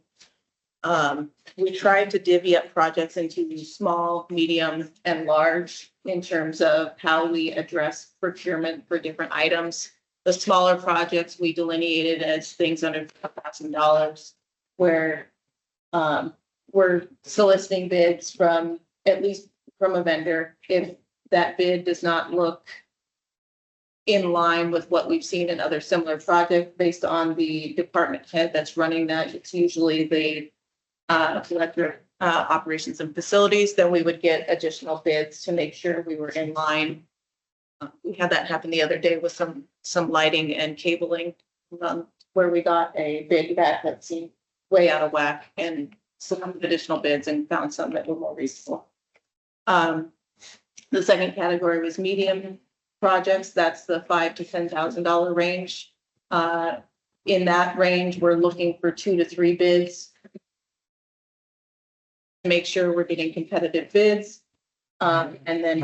We tried to divvy up projects into small, medium, and large in terms of how we address procurement for different items. The smaller projects we delineated as things under $1,000, where we're soliciting bids from at least from a vendor. If that bid does not look in line with what we've seen in other similar projects based on the department head that's running that, it's usually the director operations and facilities, then we would get additional bids to make sure we were in line. We had that happen the other day with some lighting and cabling, where we got a bid that seemed way out of whack and some additional bids and found some that were more reasonable. The second category was medium projects. That's the $5,000 to $10,000 range. In that range, we're looking for 2 to 3 bids. Make sure we're getting competitive bids, and then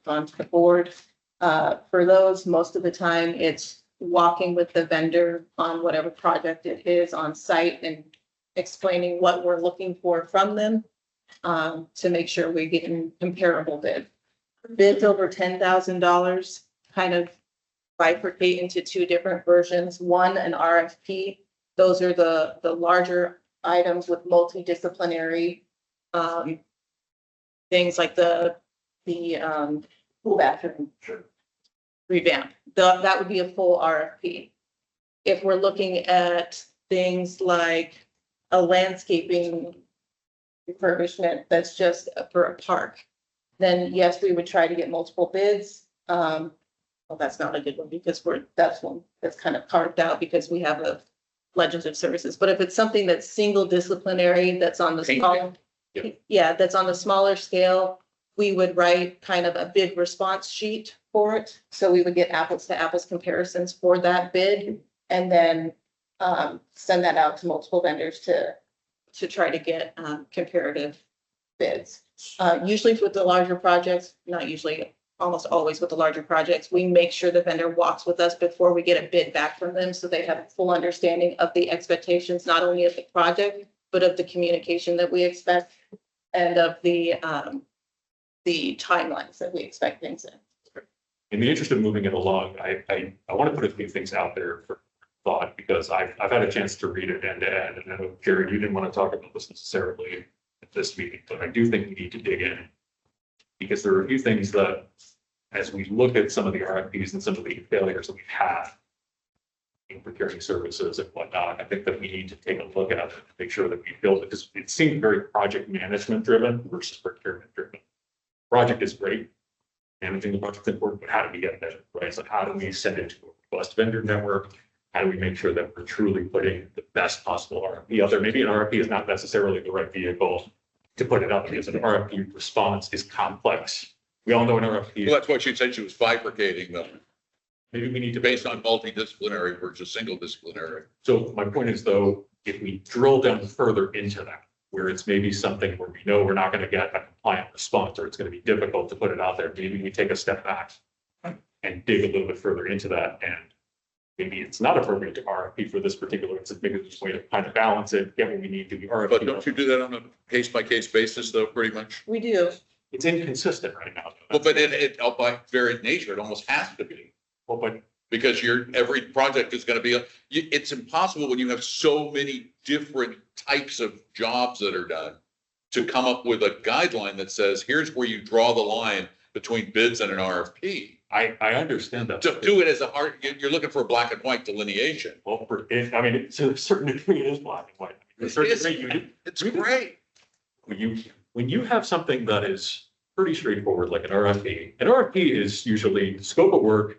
onto the board. For those, most of the time, it's walking with the vendor on whatever project it is on site and explaining what we're looking for from them to make sure we're getting comparable bids. Bids over $10,000 kind of bifurcate into 2 different versions. One, an RFP. Those are the larger items with multidisciplinary things like the pool bathroom revamp. That would be a full RFP. If we're looking at things like a landscaping refurbishment that's just for a park, then yes, we would try to get multiple bids. Well, that's not a good one because that's one that's kind of carved out because we have a legislative services. But if it's something that's single disciplinary, that's on the small, Yeah, that's on the smaller scale. We would write kind of a bid response sheet for it. So we would get apples to apples comparisons for that bid and then send that out to multiple vendors to try to get comparative bids. Usually with the larger projects, not usually, almost always with the larger projects, we make sure the vendor walks with us before we get a bid back from them, so they have a full understanding of the expectations, not only of the project, but of the communication that we expect and of the timelines that we expect things in. In the interest of moving it along, I want to put a few things out there for thought, because I've had a chance to read it end to end, and I know, Jared, you didn't want to talk about this necessarily at this meeting, but I do think we need to dig in. Because there are a few things that, as we look at some of the RFPs and some of the failures that we've had in procuring services and whatnot, I think that we need to take a look at it and make sure that we build it, because it seemed very project management driven versus procurement driven. Project is great. Managing the project is important, but how do we get there, right? So how do we send it to a robust vendor network? How do we make sure that we're truly putting the best possible RFP out there? Maybe an RFP is not necessarily the right vehicle to put it out, because an RFP response is complex. We all know an RFP. Well, that's what she said. She was bifurcating them Maybe we need to based on multidisciplinary versus single disciplinary. So my point is, though, if we drill down further into that, where it's maybe something where we know we're not going to get a compliant response, or it's going to be difficult to put it out there, maybe we take a step back and dig a little bit further into that. And maybe it's not appropriate to RFP for this particular instance, maybe there's a way to kind of balance it, get what we need to be RFP. But don't you do that on a case by case basis though, pretty much? We do. It's inconsistent right now. Well, but it by very nature, it almost has to be. Well, but Because every project is going to be, it's impossible when you have so many different types of jobs that are done to come up with a guideline that says, here's where you draw the line between bids and an RFP. I understand that. To do it as a hard, you're looking for a black and white delineation. Well, I mean, to a certain degree, it is black and white. To a certain degree, It's great. when you have something that is pretty straightforward, like an RFP is usually scope of work,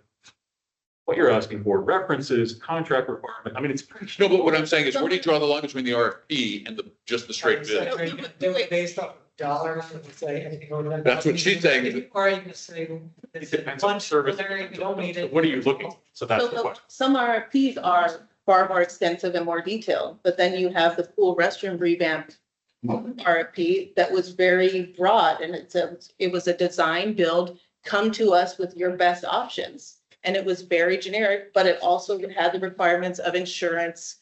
what you're asking for, references, contract requirement. I mean, it's pretty. No, but what I'm saying is, where do you draw the line between the RFP and just the straight bid? Do it based off dollars, and say anything over that. That's what she's saying. Or you can say. It depends on service. You don't need it. What are you looking for? So that's the question. Some RFPs are far more extensive and more detailed, but then you have the pool restroom revamp RFP that was very broad, and it was a design build, come to us with your best options. And it was very generic, but it also had the requirements of insurance,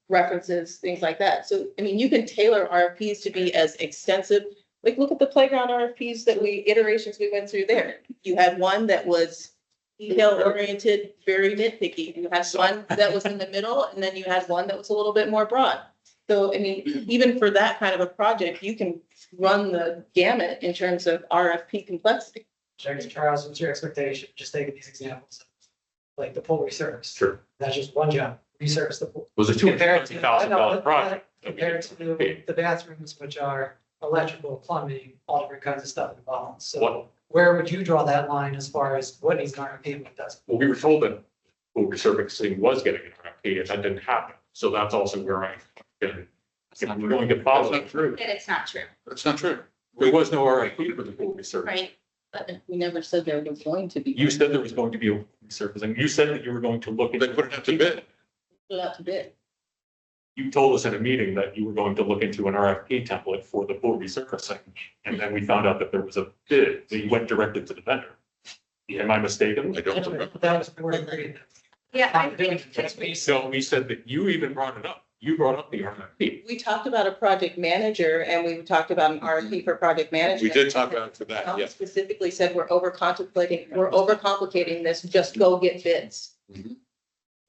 references, things like that. So, I mean, you can tailor RFPs to be as extensive. Like, look at the playground RFPs iterations we went through there. You had one that was detail oriented, very nitpicky. You had one that was in the middle, and then you had one that was a little bit more broad. So, I mean, even for that kind of a project, you can run the gamut in terms of RFP complexity. Charles, what's your expectation? Just taking these examples, like the pool resurface. Sure. That's just one job, resurface the pool. It was a $250,000 project. Compared to the bathrooms, which are electrical, plumbing, all different kinds of stuff involved. So What, where would you draw that line as far as what needs an RFP and what doesn't? well, we were told that pool resurfacing was getting an RFP, and that didn't happen. So that's also where if we're going to follow it through. That it's not true, That's not true. There was no RFP for the pool resurfacing. right? But we never said there was going to be. You said there was going to be a resurfacing. You said that you were going to look. They put it out to bid. Put it out to bid. You told us in a meeting that you were going to look into an RFP template for the pool resurfacing. And then we found out that there was a bid, that you went directly to the vendor. Am I mistaken? I don't remember. That was board agreed. Yeah, I think That's based. So we said that you even brought it up. You brought up the RFP. We talked about a project manager and we talked about an RFP for project management. We did talk about it for that, Tom yes. Specifically said we're overcomplicating this, just go get bids.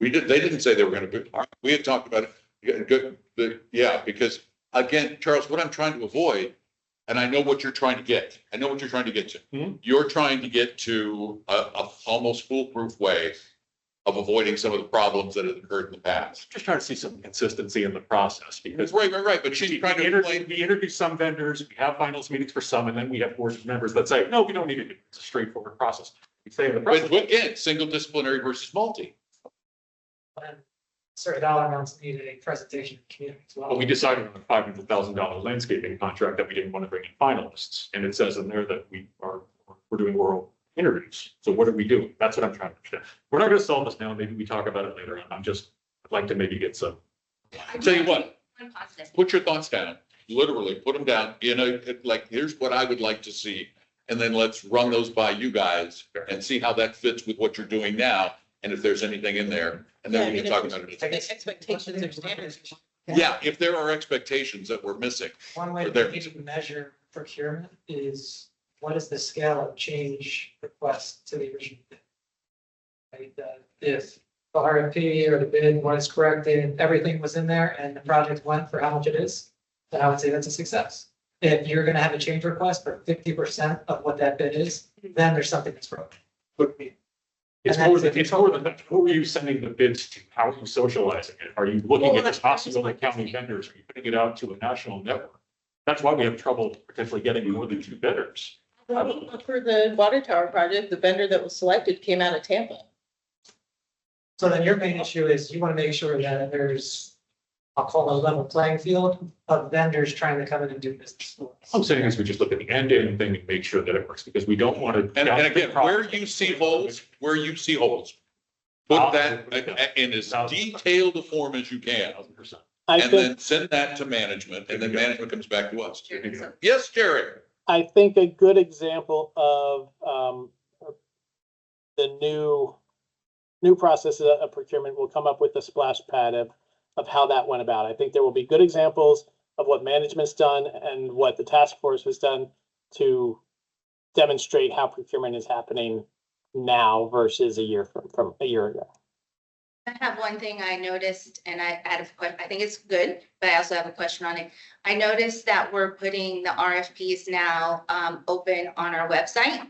They didn't say they were gonna be, we had talked about it. Yeah, because again, Charles, what I'm trying to avoid, and I know what you're trying to get. I know what you're trying to get to. You're trying to get to a almost foolproof way of avoiding some of the problems that have occurred in the past. Just trying to see some consistency in the process, because Right, but she's trying to explain. we interview some vendors, we have finals meetings for some, and then we have board members that say, no, we don't need it. It's a straightforward process. We say in the process. But again, single disciplinary versus multi. certain dollar amounts need a presentation to the community as well. But we decided on a $500,000 landscaping contract that we didn't want to bring in finalists. And it says in there that we're doing oral interviews. So what are we doing? That's what I'm trying to understand. We're not going to solve this now. Maybe we talk about it later on. I'd like to maybe get some. Tell you what, One positive. put your thoughts down, literally, put them down, like, here's what I would like to see. And then let's run those by you guys and see how that fits with what you're doing now. And if there's anything in there, and then we can talk about it. The expectations or standards. Yeah, if there are expectations that we're missing. One way Or there- to measure procurement is what is the scale of change request to the original bid? Right, if the RFP or the bid was corrected, everything was in there and the project went for how much it is, then I would say that's a success. If you're gonna have a change request for 50% of what that bid is, then there's something that's broken. It's And more that's- than, it's more than that. Who are you sending the bids to? How are you socializing it? Are you looking Well, at the that's Osceola my County vendors? Are you putting it out to a national network? That's why we have trouble potentially getting more than 2 bidders. Well, for the water tower project, the vendor that was selected came out of Tampa. So then your main issue is you want to make sure that there's, I'll call it a level playing field of vendors trying to come in and do business. for us. I'm saying is we just look at the end-to-end thing and make sure that it works because we don't want to. And again, where you see holes, put that in as detailed a form as you can. 1,000%. I And think, then send that to management, and then management comes back to us. Yes, Jerry? I think a good example of, the new process of procurement will come up with a splash pad of how that went about. I think there will be good examples of what management's done and what the task force has done to demonstrate how procurement is happening now versus a year from a year ago. I have one thing I noticed, and I had a question, I think it's good, but I also have a question on it. I noticed that we're putting the RFPs now open on our website.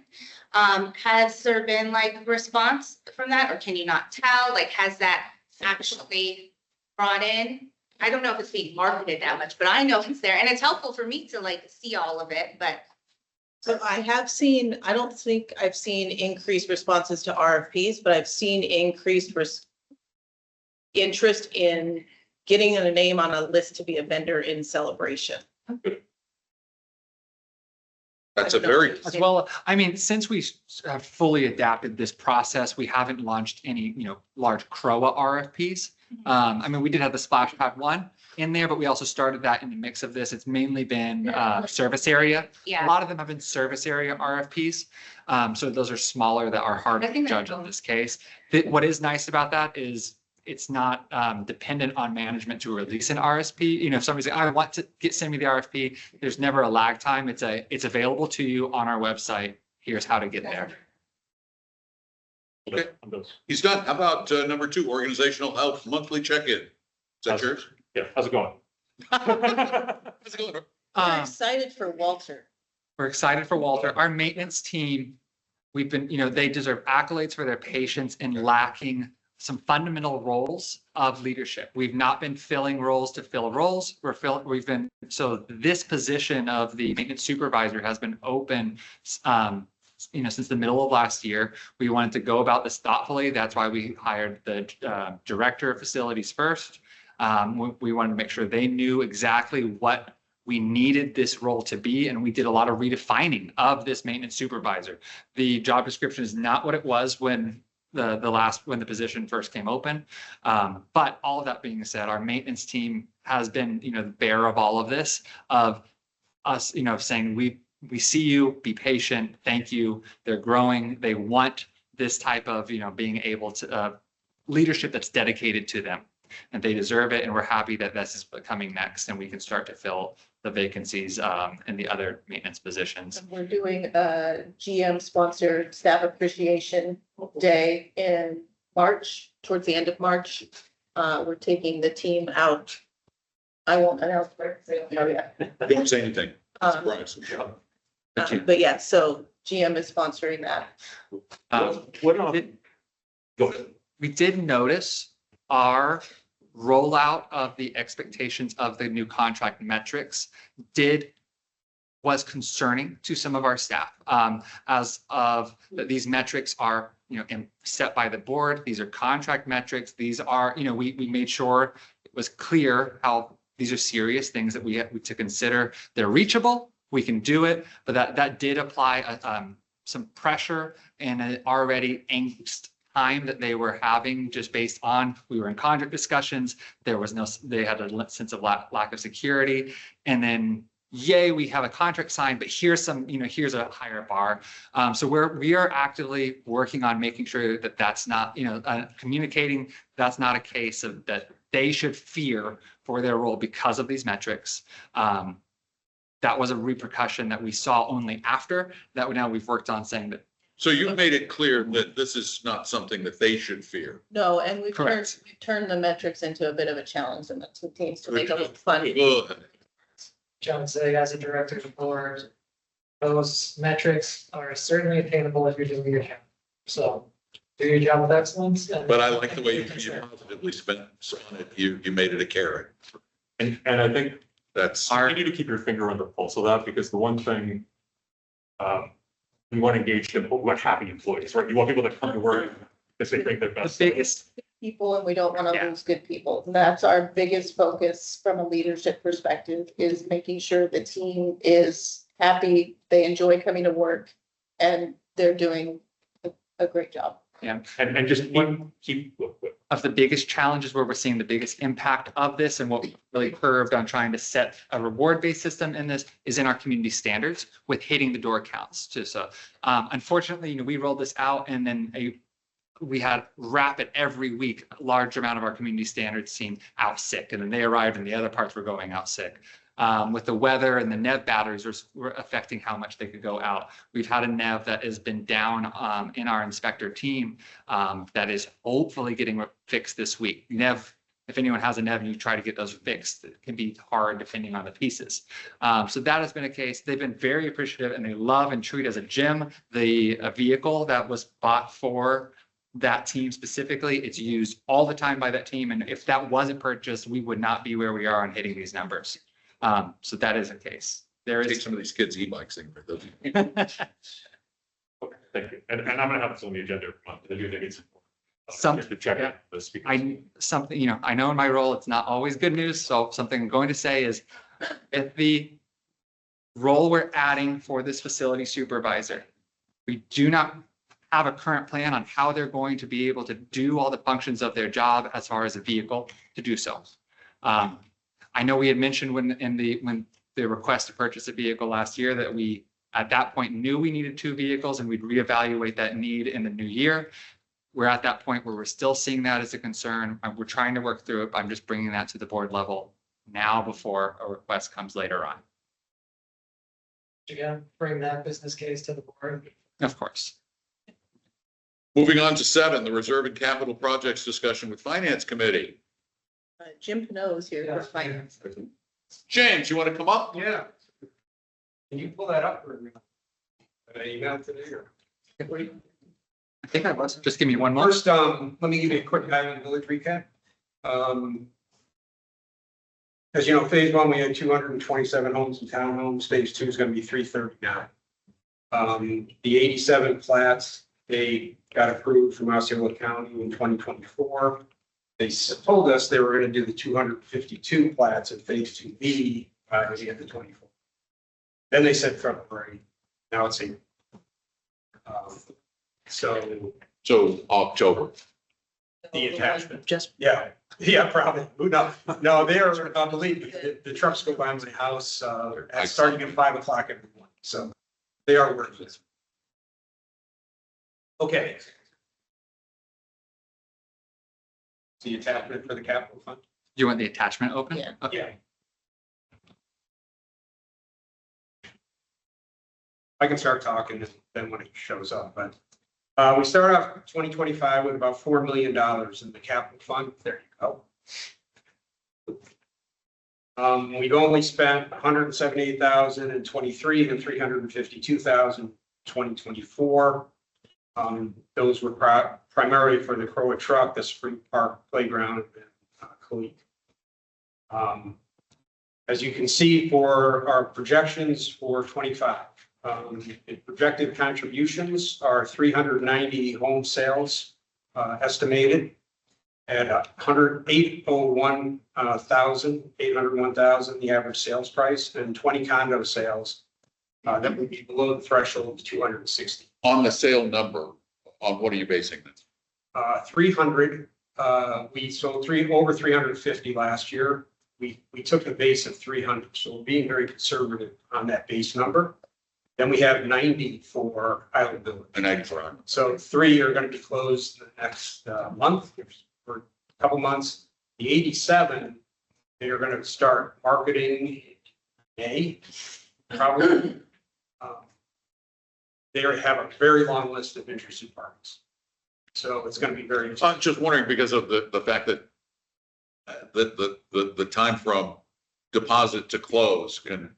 Has there been like a response from that, or can you not tell? Like, has that actually brought in? I don't know if it's being marketed that much, but I know it's there, and it's helpful for me to like see all of it, but. So I have seen, I don't think I've seen increased responses to RFPs, but I've seen increased interest in getting a name on a list to be a vendor in Celebration. That's a very, As well, I mean, since we have fully adapted this process, we haven't launched any, large CROA RFPs. I mean, we did have the splash pad one in there, but we also started that in the mix of this. It's mainly been service area. A Yeah, lot of them have been service area RFPs. So those are smaller that are hard I to think that's judge in cool. this case. What is nice about that is it's not dependent on management to release an RSP. If somebody's like, I want to send me the RFP, there's never a lag time. It's available to you on our website. Here's how to get there. Okay. On those. he's done. How about number 2, organizational health monthly check-in? Is that yours? Yeah, how's it going? How's it going? I'm Um, excited for Walter. We're excited for Walter. Our maintenance team, we've been, they deserve accolades for their patience in lacking some fundamental roles of leadership. We've not been filling roles to fill roles. So this position of the maintenance supervisor has been open, since the middle of last year. We wanted to go about this thoughtfully. That's why we hired the director of facilities first. We wanted to make sure they knew exactly what we needed this role to be, and we did a lot of redefining of this maintenance supervisor. The job description is not what it was when when the position first came open. But all of that being said, our maintenance team has been, the bearer of all of this, of us, saying, we see you, be patient, thank you. They're growing. They want this type of, being able to, leadership that's dedicated to them. And they deserve it. And we're happy that this is coming next and we can start to fill the vacancies in the other maintenance positions. We're doing a GM sponsored staff appreciation day in March, towards the end of March. We're taking the team out. I won't announce where, because I don't know yet. Don't say anything. Surprise. But yeah, so GM is sponsoring that. Go ahead. We did notice our rollout of the expectations of the new contract metrics was concerning to some of our staff. As of these metrics are set by the board. These are contract metrics. These are, we made sure it was clear how these are serious things that we have to consider. They're reachable. We can do it, but that did apply some pressure and an already angst time that they were having just based on, we were in contract discussions. There was they had a sense of lack of security. And then, yay, we have a contract signed, but here's here's a higher bar. So we are actively working on making sure that that's not, communicating, that's not a case of that they should fear for their role because of these metrics. That was a repercussion that we saw only after that. Now we've worked on saying that. So you've made it clear that this is not something that they should fear. No, and we've Correct. turned the metrics into a bit of a challenge and the teams to make it look fun. Ugh. John say as a director of the board, those metrics are certainly attainable if you're doing your job. So do your job with excellence. But I like the way you positively spun it. You made it a carrot. And I think That's, you need to keep your finger on the pulse of that, because the one thing, you want to engage them, you want happy employees, right? You want people to come to work because they think they're The best. biggest, People, and we don't want to Yeah. lose good people. And that's our biggest focus from a leadership perspective, is making sure the team is happy, they enjoy coming to work, and they're doing a great job. yeah, And just keep. of the biggest challenges where we're seeing the biggest impact of this and what we really curved on trying to set a reward-based system in this is in our community standards with hitting the door counts too. So unfortunately, we rolled this out and then we had rapid every week, a large amount of our community standards team out sick, and then they arrived and the other parts were going out sick. With the weather and the NEV batteries were affecting how much they could go out. We've had a NEV that has been down in our inspector team that is hopefully getting fixed this week. NEV, if anyone has a NEV and you try to get those fixed, it can be hard depending on the pieces. So that has been a case. They've been very appreciative and they love and treat as a gym the vehicle that was bought for that team specifically. It's used all the time by that team. And if that wasn't purchased, we would not be where we are on hitting these numbers. So that is a case. There take is. some of these kids' e-bikes in for those. Okay, thank you. And I'm gonna have this on the agenda every month. I do think it's important. Just to check out this. because- I know in my role, it's not always good news. So something I'm going to say is if the role we're adding for this facility supervisor, we do not have a current plan on how they're going to be able to do all the functions of their job as far as a vehicle to do so. I know we had mentioned when the request to purchase a vehicle last year that we at that point knew we needed 2 vehicles and we'd reevaluate that need in the new year. We're at that point where we're still seeing that as a concern. We're trying to work through it. But I'm just bringing that to the board level now before a request comes later on. Again, bring that business case to the board. Of course. Moving on to 7, the Reserve and Capital Projects discussion with Finance Committee. Jim Pinot is here for finance. James, you want to come up? Yeah. Can you pull that up for me? An email today or? I think I was. Just give me one more. First, let me give you a quick Highland Village recap. As you know, phase 1, we had 227 homes and townhomes. Phase 2 is going to be 339. The 87 plats, they got approved from Osceola County in 2024. They told us they were going to do the 252 plats in phase 2B by the end of 24. Then they said February. Now it's April. So October. The attachment. Just Yeah, probably. Who knows? No, they are, believe me, the trucks go by my house, starting at 5 o'clock every morning. So they are working. Okay. The attachment for the capital fund? You want the attachment open? Yeah. Okay. Yeah. I can start talking then when it shows up, but we start off 2025 with about $4 million in the capital fund. There you go. We've only spent 178,000 in 23 and 352,000 in 2024. Those were primarily for the CROA truck, the spring park playground, and Colleague. As you can see for our projections for 25, The projected contributions are 390 home sales estimated at 801,000, the average sales price, and 20 condo sales that would be below the threshold of 260. On the sale number, on what are you basing that? 300, we sold over 350 last year. We took the base of 300, so we're being very conservative on that base number. Then we have 90 for Island Village. An egg for Island. So 3 are going to be closed the next month for a couple months. The 87, they are going to start marketing in May, probably. They have a very long list of interested parties. So it's going to be very. I'm just wondering because of the fact that the time from deposit to close can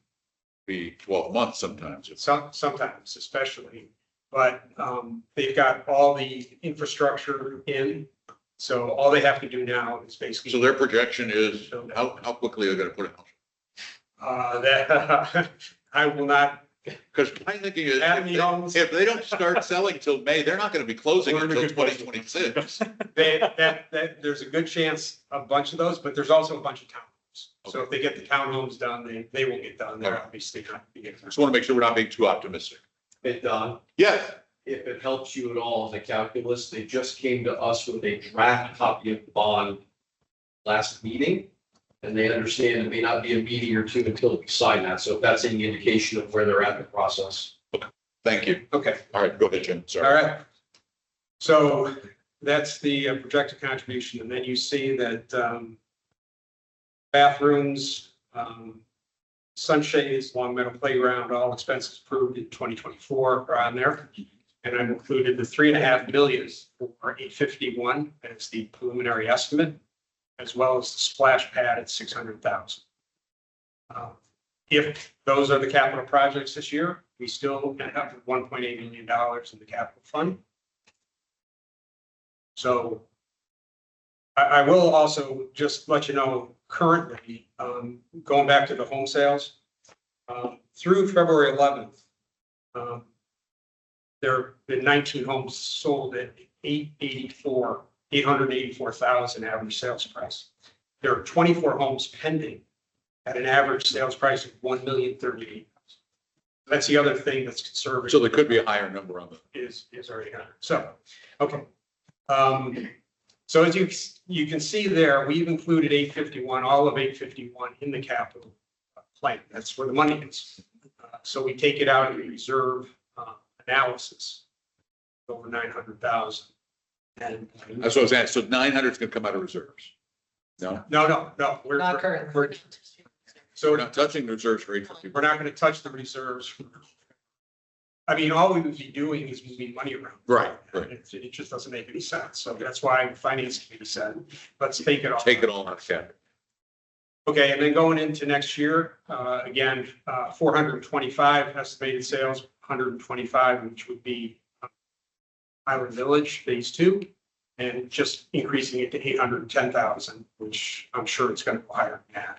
be 12 months sometimes. Sometimes, especially, but they've got all the infrastructure in. So all they have to do now is basically. So their projection is how quickly are they going to put it out? That I will not. Because my thinking is if they don't start selling till May, they're not going to be closing until 2026. There's a good chance a bunch of those, but there's also a bunch of townhomes. So if they get the townhomes done, they will get done. They're obviously not. Just want to make sure we're not being too optimistic. Hey, Don, Yes. if it helps you at all in the calculus, they just came to us with a draft copy of the bond last meeting. And they understand it may not be a meeting or two until we sign that. So if that's any indication of where they're at in the process. Thank you. Okay. All right, go ahead, Jim. Sorry. All right. So that's the projected contribution. And then you see that bathrooms, sunshades, Long Meadow Playground, all expenses approved in 2024 are on there. And I've included the 3.5 million for 851 as the preliminary estimate, as well as the splash pad at 600,000. If those are the capital projects this year, we still end up with $1.8 million in the capital fund. So I will also just let you know currently, going back to the home sales, through February 11th, there have been 19 homes sold at 884,000 average sales price. There are 24 homes pending at an average sales price of $1,038,000. That's the other thing that's conservative. So there could be a higher number on the. Is already on. So, okay. So as you can see there, we've included 851, all of 851 in the capital plan. That's where the money is. So we take it out of the reserve analysis, over 900,000. And That's what I was asking. So 900 is going to come out of reserves. No, no. We're Not currently. So we're not touching the reserves for 850. we're not going to touch the reserves. I mean, all we would be doing is moving money around. Right. It just doesn't make any sense. So that's why the finance committee said, let's take it all. Take it all out of capital. Okay, and then going into next year, again, 425 estimated sales, 125, which would be Island Village Phase 2, and just increasing it to 810,000, which I'm sure it's going to go higher than that.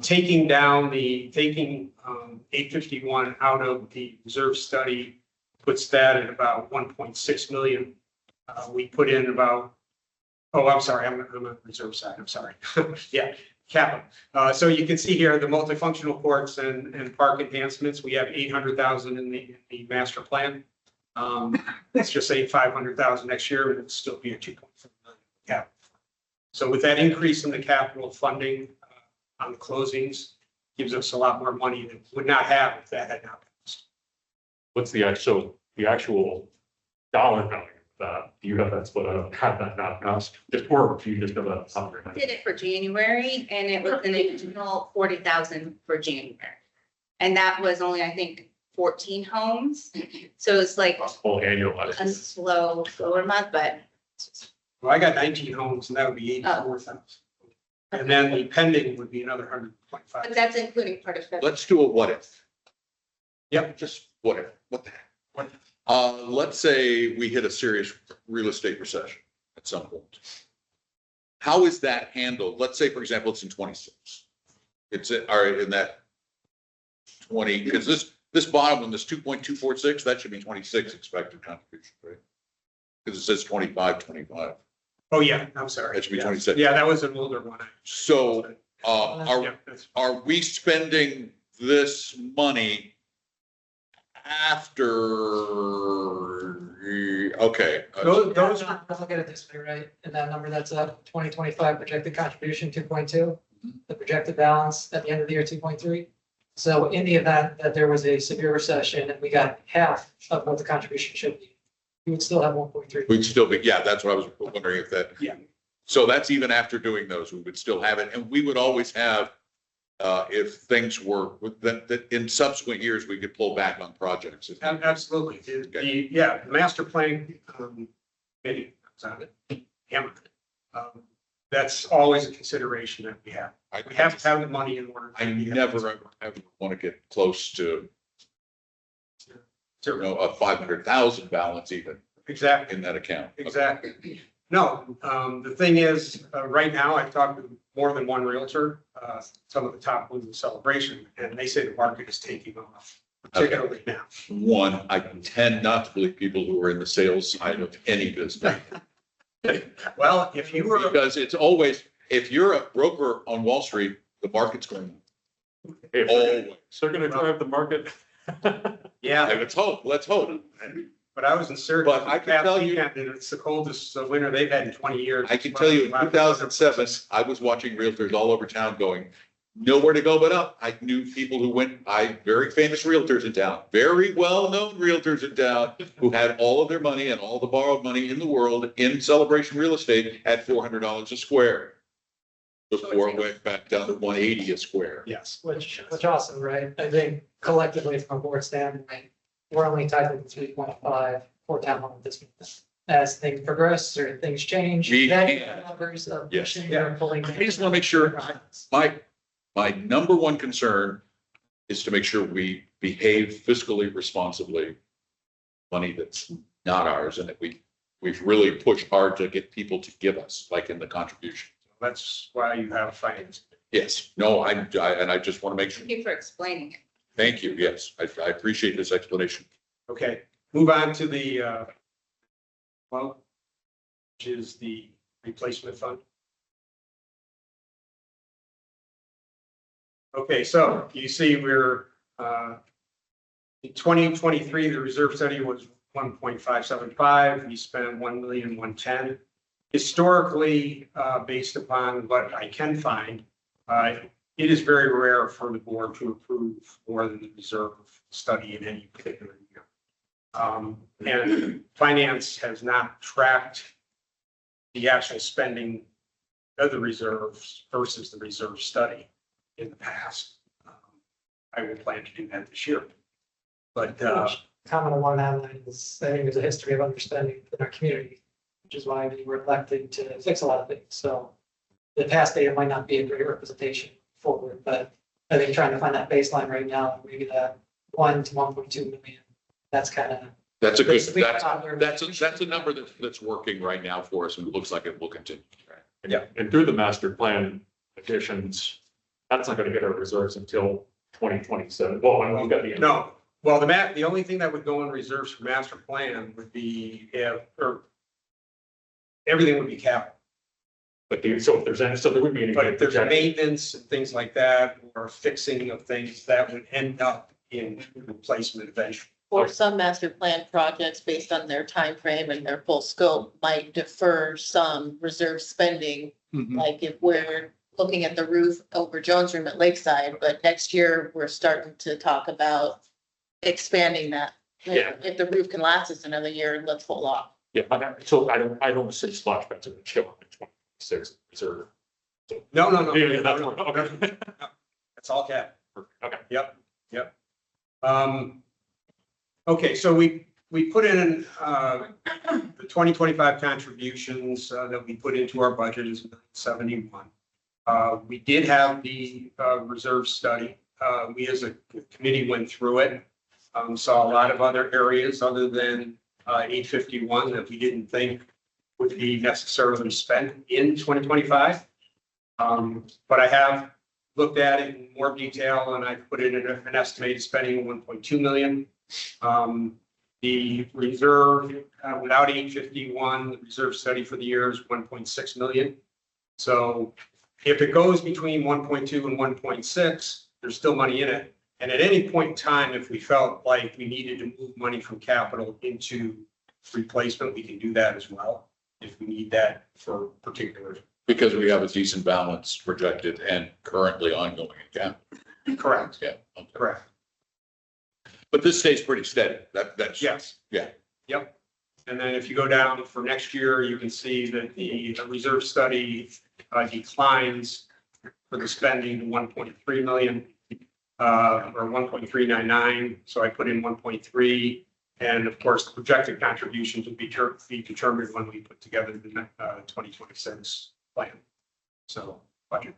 Taking 851 out of the reserve study puts that at about 1.6 million. We put in about, I'm sorry, I'm on the reserve side, I'm sorry. Yeah, capital. So you can see here the multifunctional courts and park enhancements. We have 800,000 in the master plan. Let's just say 500,000 next year, and it'll still be a 2.4 million capital. So with that increase in the capital funding on the closings, gives us a lot more money than we would not have if that had not passed. What's the actual dollar value of that? Do you have that split? I don't have that now. Just or you just have that. Did it for January and it was an additional 40,000 for January. And that was only, I think, 14 homes. So it's like Whole annualized. a slower month, but Well, I got 19 homes and that would be 84,000. And then the pending would be another 125. but that's including part of February. Let's do a what if. Yep. Just what if, what the heck? Let's say we hit a serious real estate recession at some point. How is that handled? Let's say, for example, it's in 26. It's in that 20, because this This bottom one, this 2.246, that should be 26 expected contribution, right? Because it says 25. Oh, yeah, I'm sorry. That should be Yeah. 26. Yeah, that was an older one. So, Yeah, that's- are we spending this money after, okay. Those, Let's look at it this way, right? And that number that's up, 2025 projected contribution, 2.2. The projected balance at the end of the year, 2.3. So in the event that there was a severe recession and we got half of what the contribution should be, we would still have 1.3. We'd still be, yeah, that's what I was wondering if that. Yeah. So that's even after doing those, we would still have it, and we would always have, if things were, that in subsequent years, we could pull back on projects. absolutely. The master plan, committee, is on it. Hammer. That's always a consideration that we have. We have to have the money in order. I never, ever want to get close to, you know, a 500,000 balance even Exactly. in that account. Exactly. No, the thing is, right now, I've talked to more than one realtor, some of the top ones in Celebration, and they say the market is taking off, particularly now. One, I tend not to believe people who are in the sales side of any business. Well, if you were, Because it's always, if you're a broker on Wall Street, the market's going always. So they're gonna drive the market. yeah, And let's hope. but I was in Syracuse. But I can last tell you- weekend, and it's the coldest winter they've had in 20 years. I can tell you, in 2007, I was watching realtors all over town going, nowhere to go but up. I knew people who went, very famous realtors in town, very well-known realtors in town, who had all of their money and all the borrowed money in the world in Celebration real estate at $400 a square. Before it went back down to 180 a square. Yes. Which also, right? I think collectively from a board standpoint, we're only tied to the 3.5 for town hall at this point. As things progress or things change. We then can. numbers of Yes. pushing or pulling. I just want to make sure, my number one concern is to make sure we behave fiscally responsibly. Money that's not ours, and that we've really pushed hard to get people to give us, like in the contribution. That's why you have finance. Yes, no, and I just want to make sure, Thank you for explaining it. thank you, yes, I appreciate this explanation. Okay, move on to the, well, which is the replacement fund. Okay, so you see we're, in 2023, the reserve study was 1.575. We spent 1,110,000. Historically, based upon what I can find, it is very rare for the board to approve more than the reserve study in any particular year. And finance has not tracked the actual spending of the reserves versus the reserve study in the past. I will plan to do that this year. But, Comment on one hand is, I think there's a history of underspending in our community, which is why we were elected to fix a lot of things. So the past data might not be a great representation forward, but I think trying to find that baseline right now, maybe that 1 to 1.2 million, that's kind of. That's a good, Sweet that's spot where a number that's working right now for us, and it looks like it will continue. Yeah, and through the master plan additions, that's not gonna get our reserves until 2027. Well, when we've got the. no, well, the only thing that would go in reserves for master plan would be or everything would be capital. But so if there's any, so there would be any. But if there's maintenance and things like that, or fixing of things, that would end up in replacement eventually. Or some master plan projects based on their time frame and their full scope might defer some reserve spending. Like if we're looking at the roof over Jones Room at Lakeside, but next year we're starting to talk about expanding that. Yeah. If the roof can last us another year, let's hold off. Yeah, so I don't say splash pads are gonna show up in 2026 reserve. No. Yeah, that's what, okay. That's all cap. Okay. Yep. Okay, so we put in, the 2025 contributions, that we put into our budget is 71. We did have the, reserve study. We as a committee went through it. Saw a lot of other areas other than, 851 that we didn't think would be necessarily spent in 2025. But I have looked at it in more detail and I put in an estimated spending of 1.2 million. The reserve, without 851, the reserve study for the year is 1.6 million. So if it goes between 1.2 and 1.6, there's still money in it. And at any point in time, if we felt like we needed to move money from capital into replacement, we can do that as well, if we need that for particular. Because we have a decent balance projected and currently ongoing account. Correct. Yeah. Okay. Correct. But this stays pretty steady. That's. Yes. Yeah. Yep. And then if you go down for next year, you can see that the reserve study declines for the spending to 1.3 million or 1.399. So I put in 1.3. And of course, the projected contributions will be determined when we put together the 2026 plan. So budget.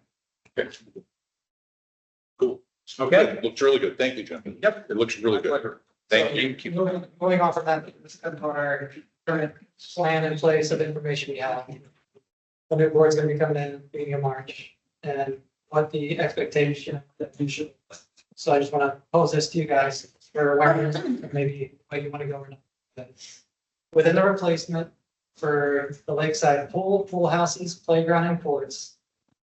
Okay. Cool. Okay. Looks really good. Thank you, Jim. Yep. It looks really good. Thank you. Moving off of that, this is our current plan in place of information we have. The new board's gonna be coming in beginning of March and what the expectation that we should. So I just want to pose this to you guys for awareness, maybe what you want to go or not. Within the replacement for the lakeside pool houses, playground and courts,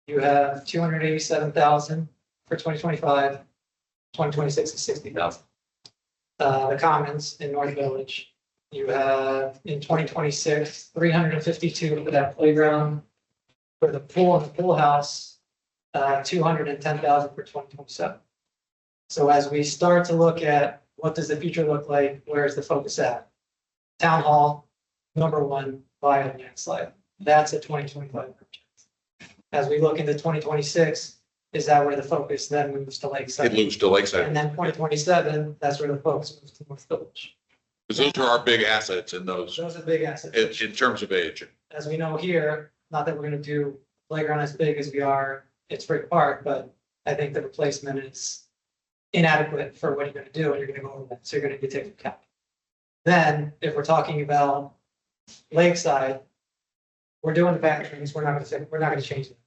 you have 287,000 for 2025, 2026 is 60,000. The commons in North Village, you have in 2026, 352 for that playground. For the pool and the pool house, 210,000 for 2027. So as we start to look at what does the future look like, where's the focus at? Town hall, number one, by the next slide. That's a 2025 project. As we look into 2026, is that where the focus then moves to Lakeside? It moves to Lakeside. And then 2027, that's where the focus moves to North Village. Because those are our big assets in those, Those are big assets. in terms of age. As we know here, not that we're gonna do playground as big as we are at Spring Park, but I think the replacement is inadequate for what you're gonna do, and you're gonna go over that, so you're gonna be taking cap. Then, if we're talking about Lakeside, we're doing the back things, we're not gonna change it.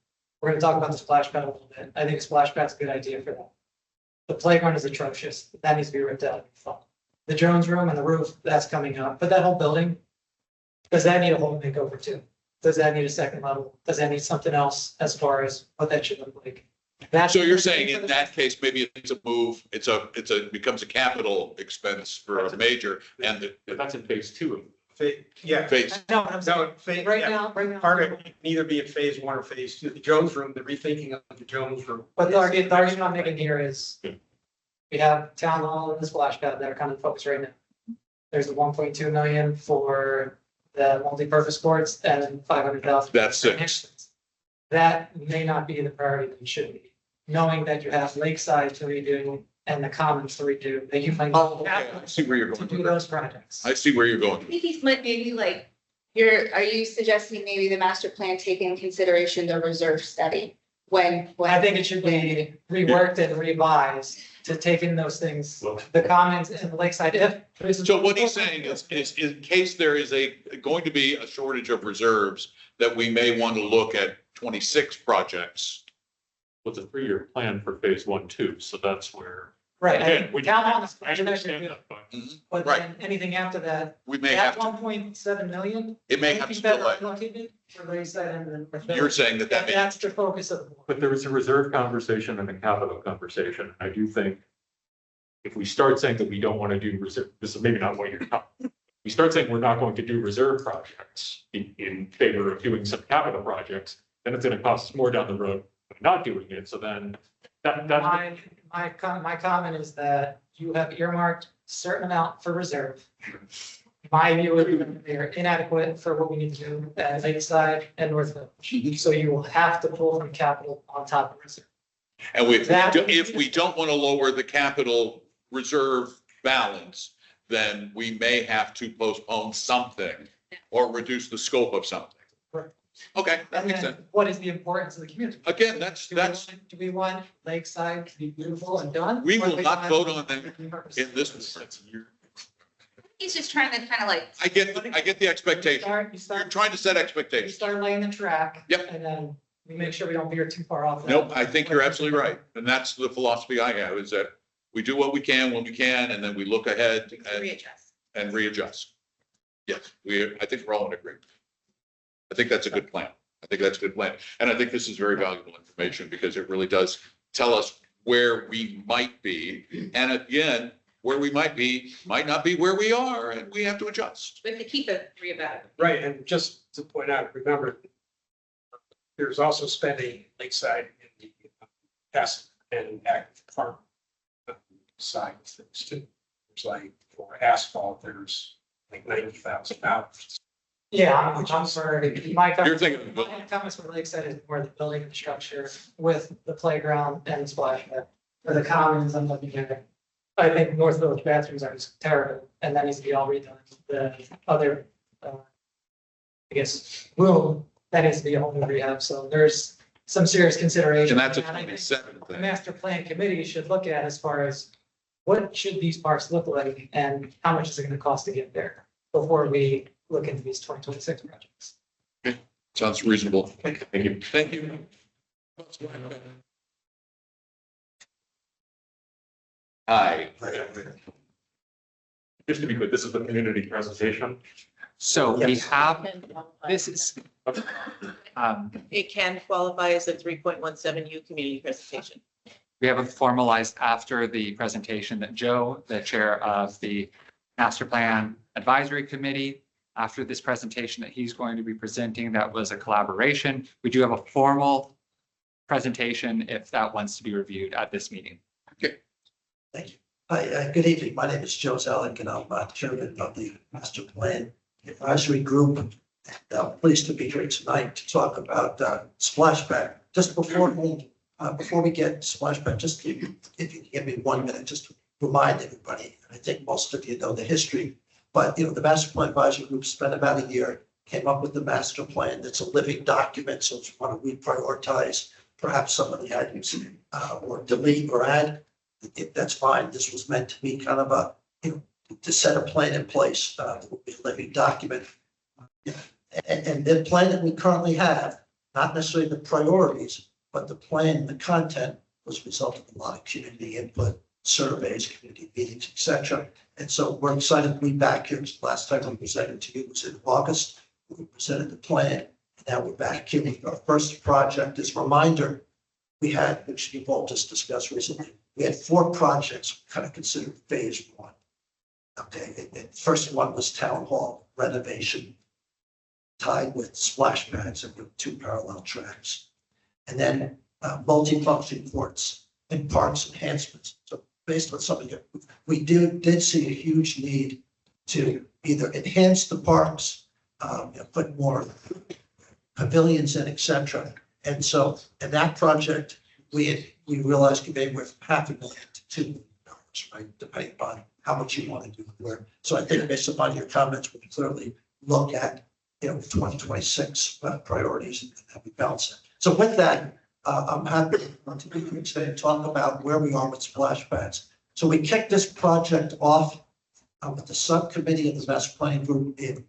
We're gonna talk about the splash pad a little bit. I think a splash pad's a good idea for that. The playground is atrocious. That needs to be ripped out. The Jones room and the roof, that's coming up, but that whole building, does that need a whole makeover too? Does that need a second level? Does that need something else as far as what that should look like? That's. So you're saying in that case, maybe it's a move, becomes a capital expense for a major and But that's in phase 2. Yeah. phase. No, I'm saying, No, phase, right yeah. now. Part of it can either be in phase 1 or phase 2. The Jones room, the rethinking of the Jones room. But the argument I'm making here is we have town hall and the splash pad that are kind of focused right now. There's the 1.2 million for the multi-purpose courts and 500,000. That's six. That may not be the priority that it should be, knowing that you have Lakeside to redo and the commons to redo, that you might. I see where you're To going. do those projects. I see where you're going. Maybe like, are you suggesting maybe the master plan take in consideration the reserve study? When I think it should be reworked and revised to take in those things, the commons and the Lakeside. So what he's saying is in case there is going to be a shortage of reserves, that we may want to look at 26 projects. With a 3-year plan for phase 1, 2. So that's where. Right, Again, we- town hall. I understand that, but But Right. then anything after that, We may that have to, 1.7 million. it may have to anything better delay. allocated for Lakeside and then. North You're Village. saying that And may, that's the focus of the board. But there was a reserve conversation and a capital conversation. I do think if we start saying that we don't want to do reserve, this is maybe not what you're talking. We start saying we're not going to do reserve projects in favor of doing some capital projects, then it's going to cost us more down the road by not doing it. So then that's. My comment is that you have earmarked certain amount for reserve. My view is that they are inadequate for what we need to do at Lakeside and North Village. So you will have to pull from capital on top of reserve. and if we don't want to lower the capital reserve balance, then we may have to postpone something or reduce the scope of something. Right. Okay, that And makes then sense. what is the importance of the community? Again, that's, Do we want Lakeside to be beautiful and done? we Or will do not want- vote on that in this. he's just trying to kind of like, I get the expectation. You You're start, trying to set you expectations. start laying the track. Yep. And then We make sure we don't veer too far off. that. Nope, I think you're absolutely right. And that's the philosophy I have, is that we do what we can when we can, and then we look ahead Readjust. and readjust. Yes, I think we're all in agreement. I think that's a good plan. I think that's a good plan. And I think this is very valuable information because it really does tell us where we might be. And again, where we might be, might not be where we are, and we have to adjust. We have to keep it reevaluating. Right, and just to point out, remember, there's also spending lakeside in the passive and active farm side of things too. There's like for asphalt, there's like $90,000. Yeah, I'm sorry. My You're comments, thinking, my comments for Lakeside is more the building and structure with the playground and the splash pad. For the commons, I'm looking at it. I think North Village bathrooms are just terrible, and that needs to be all redone. The other, I guess, room, that needs to be a whole new rehab, so there's some serious consideration. and that's a And I think 27 the thing. master plan committee should look at as far as what should these parks look like and how much is it gonna cost to get there before we look into these 2026 projects. Sounds reasonable. Thank you. Thank you. Hi. Just to be clear, this is the community presentation. So we Yes. have, this is, It can qualify as a 3.17U community presentation. we have it formalized after the presentation that Joe, the chair of the Master Plan Advisory Committee, after this presentation that he's going to be presenting, that was a collaboration. We do have a formal presentation if that wants to be reviewed at this meeting. Thank you. Hi, good evening. My name is Joe Zelick, and I'm chairman of the Master Plan Advisory Group. And I'm pleased to be here tonight to talk about splash pad. Just before we get splash pad, just if you give me 1 minute, just to remind everybody. I think most of you know the history, but the Master Plan Advisory Group spent about a year, came up with the master plan. It's a living document, so if you want to reprioritize perhaps some of the items or delete or add, that's fine. This was meant to be kind of a, to set a plan in place, that will be a living document. And the plan that we currently have, not necessarily the priorities, but the plan, the content was a result of a lot of community input, surveys, community meetings, et cetera. And so we're excited to be back here. Last time we presented to you was in August. We presented the plan, and now we're back here. Our first project is a reminder we had, which you've all just discussed recently. We had 4 projects kind of considered phase 1. Okay, the first one was town hall renovation, tied with splash pads and with 2 parallel tracks. And then multi-function courts and parks enhancements. So based on some of it, we did see a huge need to either enhance the parks, put more pavilions in, et cetera. And so in that project, we realized could be worth $500,000 to $2 million, right? Depending upon how much you want to do where. So I think based upon your comments, we can clearly look at, 2026 priorities and how we balance it. So with that, I'm happy to be here today and talk about where we are with splash pads. So we kicked this project off with the subcommittee of the Master Planning Group in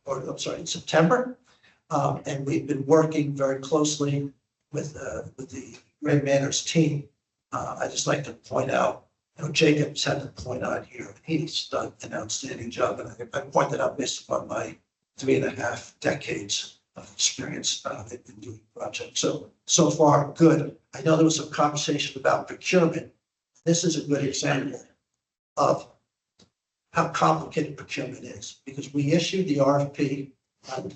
in September. And we've been working very closely with the Ray Manners team. I just like to point out, Jacob's had to point out here, he's done an outstanding job. And I pointed out based upon my 3.5 decades of experience in doing projects. So far, good. I know there was some conversation about procurement. This is a good example of how complicated procurement is, because we issued the RFP on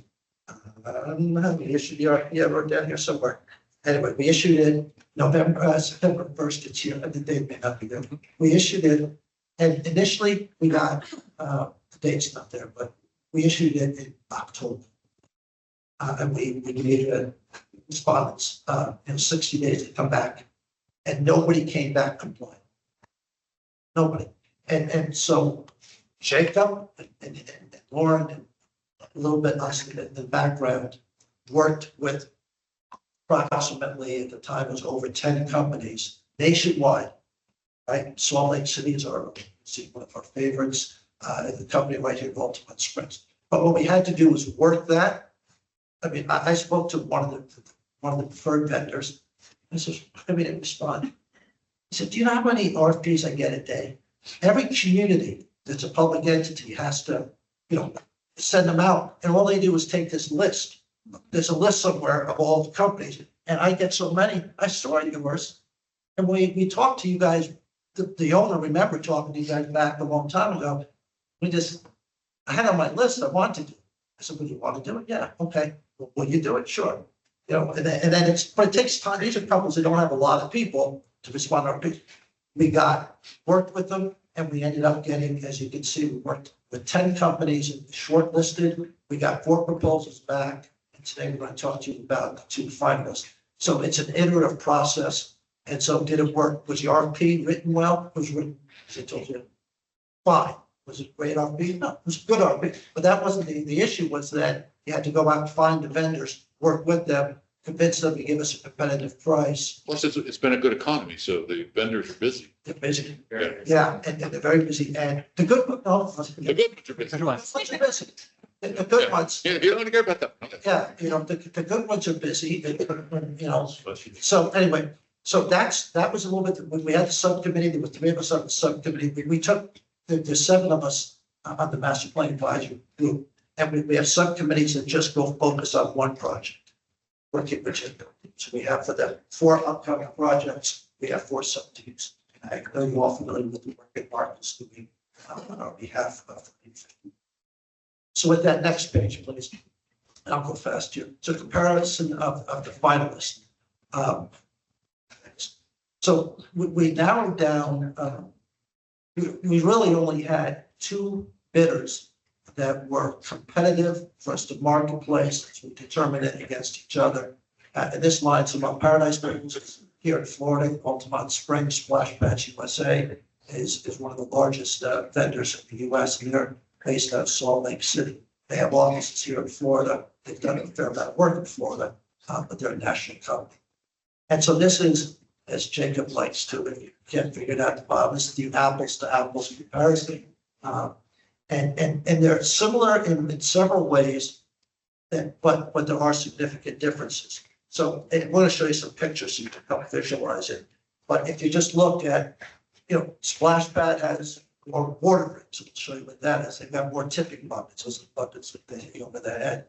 we issued the RFP, I wrote down here somewhere. Anyway, we issued it September 1st, it's here, and the date may not be there. We issued it, and initially we got, the date's not there, but we issued it in October. And we needed a response, 60 days to come back, and nobody came back compliant. Nobody. And so Jacob and Lauren and a little bit us in the background worked with approximately, at the time, it was over 10 companies nationwide, right? Salt Lake City is one of our favorites, the company right here in Baltimore Springs. But what we had to do was work that. I mean, I spoke to one of the one of the preferred vendors. I said, I didn't respond. He said, do you know how many RFPs I get a day? Every community that's a public entity has to, send them out. And all they do is take this list. There's a list somewhere of all the companies, and I get so many. I saw yours. And we talked to you guys, the owner, remember talking to you guys back a long time ago. I had on my list, I wanted to do. I said, well, you want to do it? Yeah, okay. Well, will you do it? Sure. And then but it takes time. These are couples that don't have a lot of people to respond to our pitch. We worked with them, and we ended up getting, as you can see, we worked with 10 companies and shortlisted. We got 4 proposals back. And today we're going to talk to you about the 2 finalists. So it's an iterative process. And so did it work? Was the RFP written well? It was written, as I told you, fine. Was it great RFP? No, it was a good RFP. But that wasn't the issue, was that you had to go out and find the vendors, work with them, convince them to give us a competitive price. Plus, it's been a good economy, so the vendors are busy. They're busy. Yeah, and they're very busy. And the good, no, The good ones are busy. the ones are busy. The good ones, You don't want to care about that. yeah, the good ones are busy, so anyway, so that was a little bit, when we had the subcommittee, there was 3 of us on the subcommittee, we took, there's 7 of us on the master plan advisory group, and we have subcommittees that just go focus on one project. Working with it. So we have for the 4 upcoming projects, we have 4 sub-teams. I know you all familiar with the work that Mark is doing on our behalf of. So with that next page, please, and I'll go fast here. So comparison of the finalists. So we narrowed down, we really only had 2 bidders that were competitive for us to marketplace, so we determine it against each other. And this line's about Paradise Gardens here in Florida, Altamont Springs, Splash Pads USA is one of the largest vendors in the US, and they're based out of Salt Lake City. They have offices here in Florida. They've done a fair amount of work in Florida, but they're a national company. And so this is, as Jacob likes to, if you can't figure it out at the bottom, this is the apples to apples comparison. And they're similar in several ways, but there are significant differences. So I want to show you some pictures so you can help visualize it. But if you just look at, Splash Pad has more water rigs. So I'll show you what that is. They've got more tipping buckets, those buckets that they hit over the head.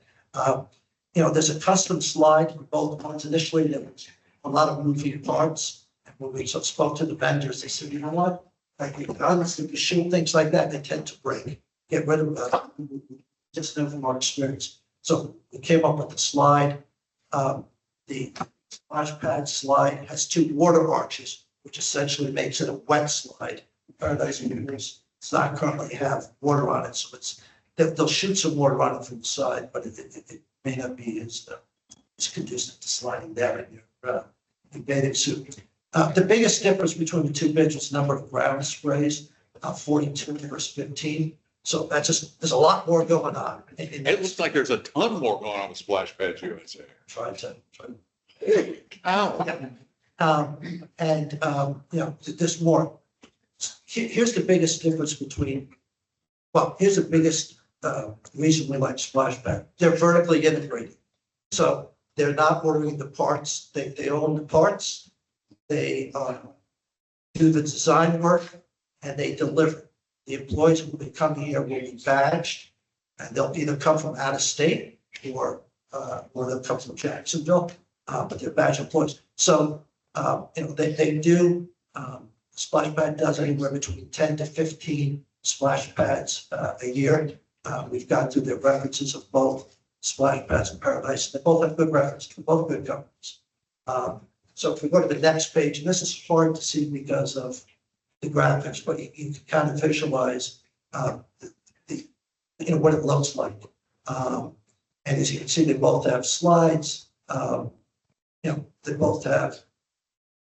There's a custom slide for both ones. Initially, there was a lot of moving parts. And when we spoke to the vendors, they said, you know what? Like the guns, if you shoot things like that, they tend to break. Get rid of them. Just know from our experience. So we came up with the slide. The Splash Pad slide has 2 water arches, which essentially makes it a wet slide. Paradise Gardens does not currently have water on it, so they'll shoot some water on it from the side, but it may not be as conducive to sliding down in your bathing suit. The biggest difference between the 2 bids was the number of ground sprays, 42 versus 15. So there's a lot more going on. It looks like there's a ton more going on with Splash Pads USA. Try to. Ow. There's more. Here's the biggest difference here's the biggest reason we like Splash Pad. They're vertically integrated. So they're not ordering the parts. They own the parts. They do the design work and they deliver. The employees who will be coming here will be badged, and they'll either come from out of state or they'll come from Jacksonville, but they're badged employees. So, they do, Splash Pad does anywhere between 10 to 15 splash pads a year. We've gone through the references of both Splash Pads and Paradise. They both have good references, both good companies. So if we go to the next page, and this is hard to see because of the graphics, but you can kind of visualize what it looks like. And as you can see, they both have slides. They both have,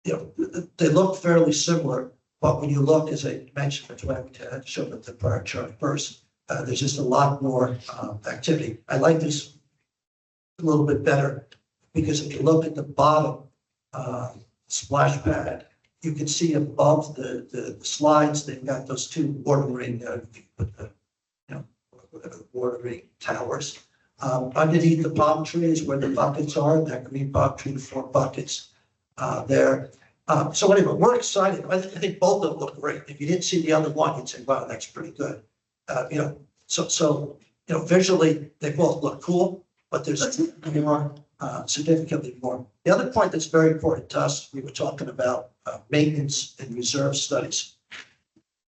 they look fairly similar, but when you look, as I mentioned, that's why I had to show the prior chart first. There's just a lot more activity. I like this a little bit better because if you look at the bottom splash pad, you can see above the slides, they've got those 2 watering, watering towers. Underneath the palm trees where the buckets are, that green palm tree, the 4 buckets there. So anyway, we're excited. I think both of them look great. If you didn't see the other one, you'd say, wow, that's pretty good. Visually, they both look cool, but there's more, significantly more. The other point that's very important to us, we were talking about maintenance and reserve studies.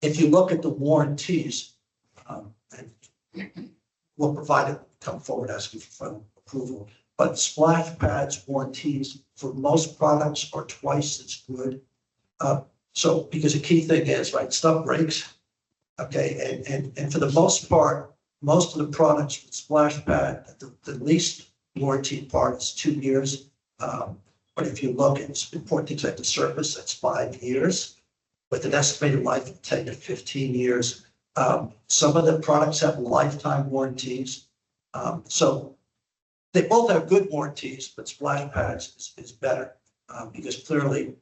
If you look at the warranties, and we'll provide it, come forward asking for final approval, but splash pads warranties for most products are twice as good. So because the key thing is, right, stuff breaks. Okay, and for the most part, most of the products with splash pad, the least warranty part is 2 years. But if you look, it's important things like the surface, that's 5 years, with an estimated life of 10 to 15 years. Some of the products have lifetime warranties. So they both have good warranties, but splash pads is better because clearly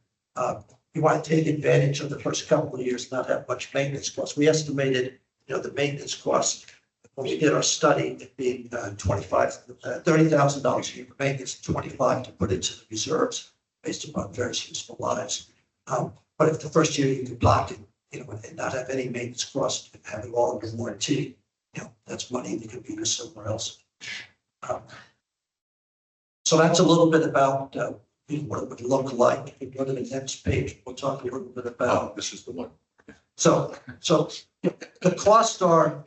you want to take advantage of the first couple of years, not have much maintenance costs. We estimated, the maintenance costs when we did our study, it being $30,000 a year for maintenance, 25 to put into the reserves based upon various useful lives. But if the first year you can block it, and not have any maintenance costs, have it all under warranty, that's money that could be used somewhere else. So that's a little bit about what it would look like. If we go to the next page, we'll talk a little bit about. This is the one. So the costs are,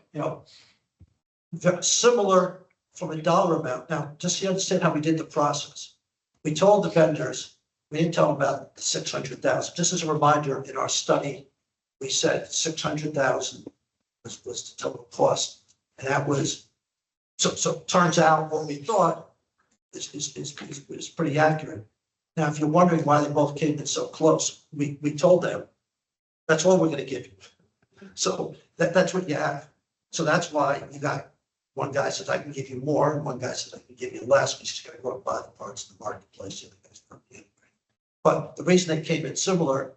very similar from a dollar amount. Now, just to understand how we did the process, we told the vendors, we didn't tell them about the 600,000. Just as a reminder, in our study, we said 600,000 was the total cost, and that was so. Turns out what we thought is pretty accurate. Now, if you're wondering why they both came in so close, we told them that's all we're going to give you. So that's what you have. So that's why you got one guy says I can give you more, and one guy says I can give you less. We just got to go and buy the parts in the marketplace. But the reason they came in similar,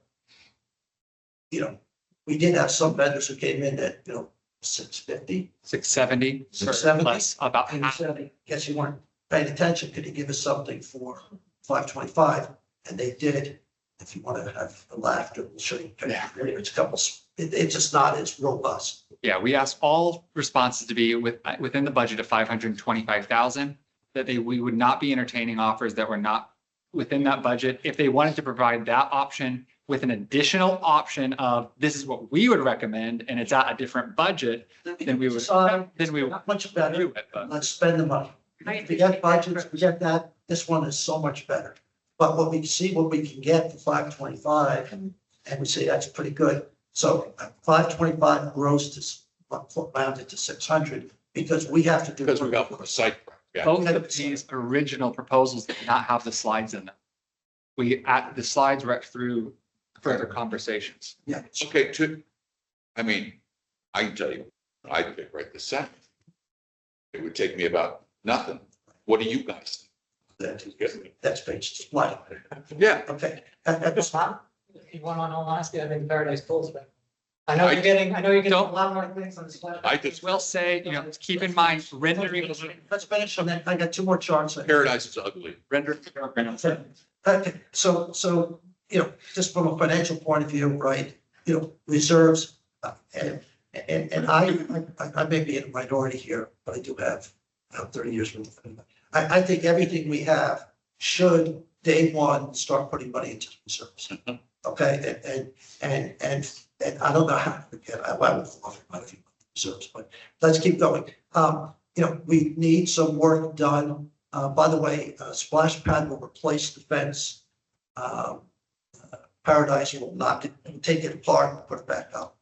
we did have some vendors who came in at 650, 670. 670. Less, about and you half. said, guess you weren't paying attention. Could you give us something for 525? And they did. If you want to have a laughter, we'll show you. It's a couple. It's just not as robust. Yeah, we asked all responses to be within the budget of 525,000, that we would not be entertaining offers that were not within that budget. If they wanted to provide that option with an additional option of this is what we would recommend, and it's at a different budget, then we would. Not much better. Let's spend the money. If we get budgets, we get that. This one is so much better. But what we see, what we can get for 525, and we say that's pretty good. So 525 grows to rounded to 600 because we have to do. Because we got a site. Yeah. Both of these original proposals did not have the slides in them. The slides were through further conversations. Yeah. Okay, I can tell you, I'd pick right this second. It would take me about nothing. What do you guys think? That's page split. Yeah. Okay. If you want, on all honesty, I think Paradise Pool's better. I know you're getting a lot more things on the splash. I just will say, keep in mind rendering. Let's finish on that. I got 2 more charts. Paradise is ugly. Rendering. Okay, so, just from a financial point of view, right, reserves, and I may be in a minority here, but I do have 30 years. I think everything we have should day one start putting money into the reserves. Okay, and I don't know how, again, I won't offer quite a few reserves, but let's keep going. We need some work done. By the way, splash pad will replace the fence. Paradise will knock it, take it apart and put it back up.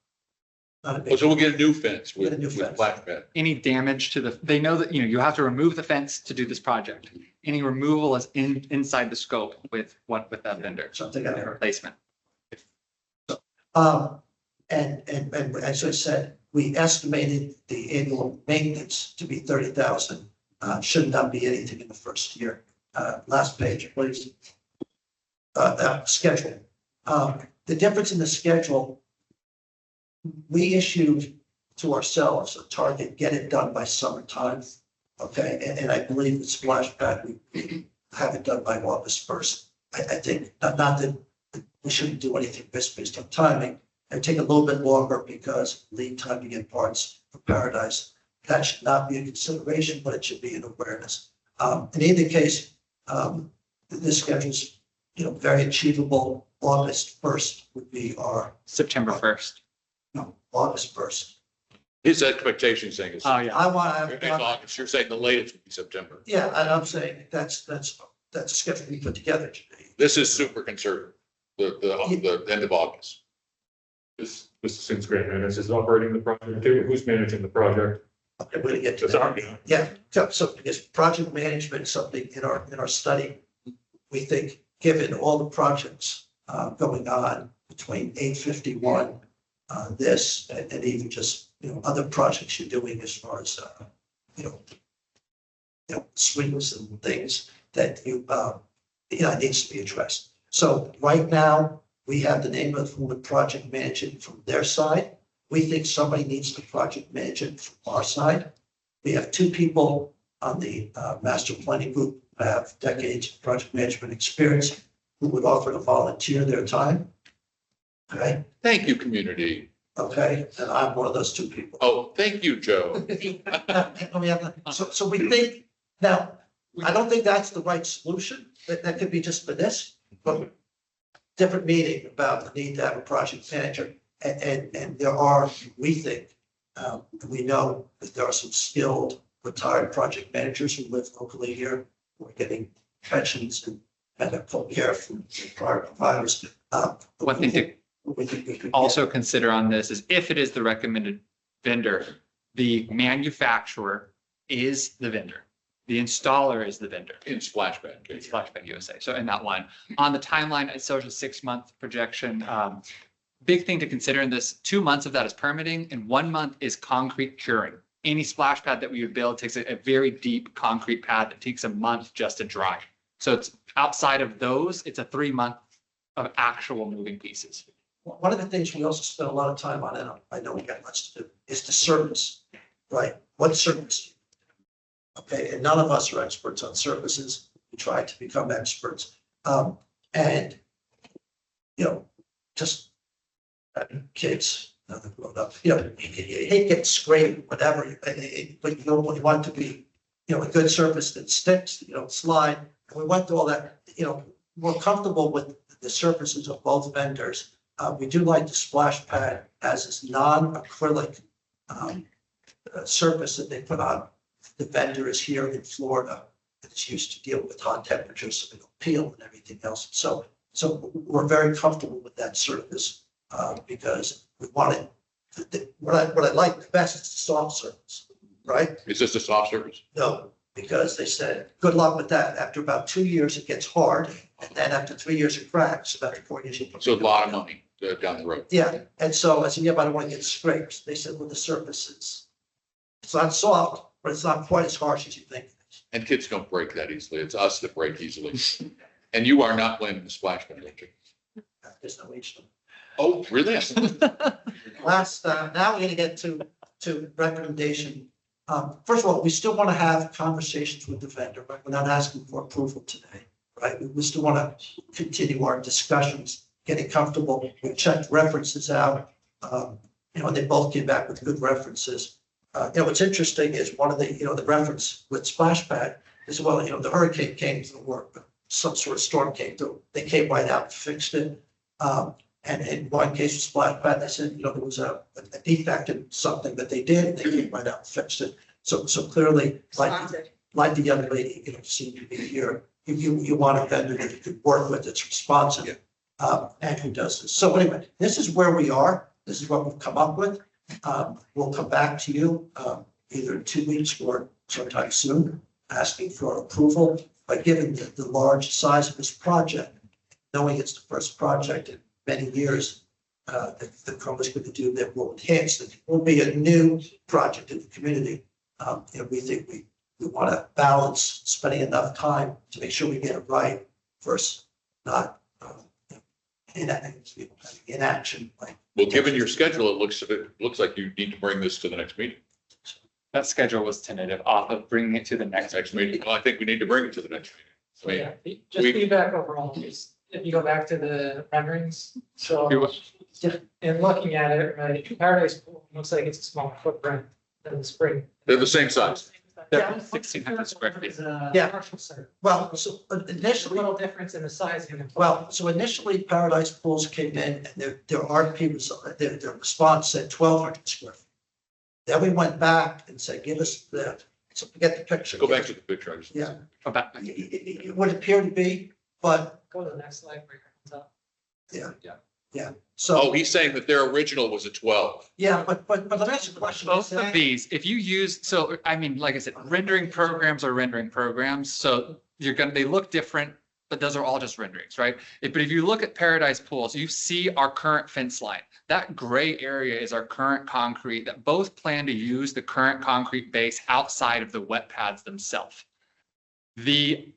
Not a big. So we'll get a new fence Get a new fence. black bed. Any damage to they know that, you have to remove the fence to do this project. Any removal is inside the scope with that vendor. Something I heard. Replacement. And as I said, we estimated the annual maintenance to be 30,000. Should not be anything in the first year. Last page, please. Schedule. The difference in the schedule, we issued to ourselves a target, get it done by summertime. Okay, and I believe the splash pad, we have it done by August first. I think, not that we shouldn't do anything based on timing, and take a little bit longer because lead time to get parts for Paradise. That should not be a consideration, but it should be an awareness. In either case, this schedule's, very achievable. August first would be our, September 1st. no, August first. His expectation saying is. Oh, yeah. I want It's to, August, you're saying the latest would be September. yeah, and I'm saying that's a schedule we put together. This is super conservative, the end of August. This since Grant Manus is operating the project too, who's managing the project? Okay, we're gonna get to It's our, that. Yeah, so because project management is something in our study, we think, given all the projects going on between 851, this, and even just, other projects you're doing as far as, swings and things that needs to be addressed. So right now, we have the name of the project management from their side. We think somebody needs to project manage it from our side. We have two people on the master planning group who have decades of project management experience who would offer to volunteer their time. Okay, Thank you, community. okay, and I'm one of those two people. Oh, thank you, Joe. So we think, now, I don't think that's the right solution. That could be just for this, but different meeting about the need to have a project manager. And there are, we think, we know that there are some skilled retired project managers who live locally here, who are getting pensions and medical care from prior providers. One thing to we think we could also consider on this is if it is the recommended vendor, the manufacturer is the vendor. The installer is the vendor. In Splashback. It's Flashback USA. So in that one, on the timeline, it shows a 6-month projection. Big thing to consider in this, 2 months of that is permitting and 1 month is concrete curing. Any splash pad that we would build takes a very deep concrete pad that takes a month just to dry. So it's outside of those, it's a 3 month of actual moving pieces. One of the things we also spend a lot of time on, and I know we got much to do, is the service, right? What service? Okay, and none of us are experts on services. We try to become experts. And, just kids, grown up, you hate getting scraped, whatever, but you want to be, a good surface that sticks, slide. And we went through all that, we're comfortable with the surfaces of both vendors. We do like the splash pad as this non-acrylic surface that they put on. The vendor is here in Florida. It's used to deal with hot temperatures, so they don't peel and everything else. So we're very comfortable with that surface because we want it. What I like the best is the soft surface, right? Is this a soft surface? No, because they said, good luck with that. After about 2 years, it gets hard. And then after 3 years, it cracks. After 4 years, you So a lot of money down the road. Yeah, and so I said, yeah, but I don't want to get scrapes. They said, well, the surface is, it's not soft, but it's not quite as harsh as you think. And kids don't break that easily. It's us that break easily. And you are not blaming the splash pad, don't you? There's no age limit. Oh, really? Last, now we're gonna get to recommendation. First of all, we still want to have conversations with the vendor, but we're not asking for approval today, right? We still want to continue our discussions, getting comfortable. We checked references out, and they both came back with good references. What's interesting is one of the, the reference with splash pad is, well, the hurricane came through, or some sort of storm came through. They came right out and fixed it. And in one case with splash pad, they said, there was a defect in something that they did, and they came right out and fixed it. So clearly, like the young lady, seemed to be here, you want a vendor that you could work with that's responsive, and who does this. So anyway, this is where we are. This is what we've come up with. We'll come back to you either in 2 weeks or sometime soon, asking for approval. But given the large size of this project, knowing it's the first project in many years that the CROA is going to do that will enhance it, will be a new project in the community. We think we want to balance spending enough time to make sure we get it right versus not inaction. Well, given your schedule, it looks like you need to bring this to the next meeting. That schedule was tentative off of bringing it to the next. Next meeting, well, I think we need to bring it to the next meeting. I mean, Just we- feedback overall, is if you go back to the renderings, so in looking at it, right, Paradise Pool looks like it's a smaller footprint than the spring. They're the same size. They're Yeah. 1,600 square feet. It's a Yeah. commercial center. Well, so There's a initially, little difference in the size. well, so initially Paradise Pools came in and their RP was, their response said 1,200 square feet. Then we went back and said, give us the, so forget the picture. Go back to the picture. I just- Yeah. About, It would appear to be, but Go to the next slide. where it comes up. so, Oh, he's saying that their original was a 12. yeah, but let me ask you a question. both of these, if you use, so I mean, like I said, rendering programs are rendering programs. So they look different, but those are all just renderings, right? But if you look at Paradise Pools, you see our current fence line. That gray area is our current concrete that both plan to use the current concrete base outside of the wet pads themselves. The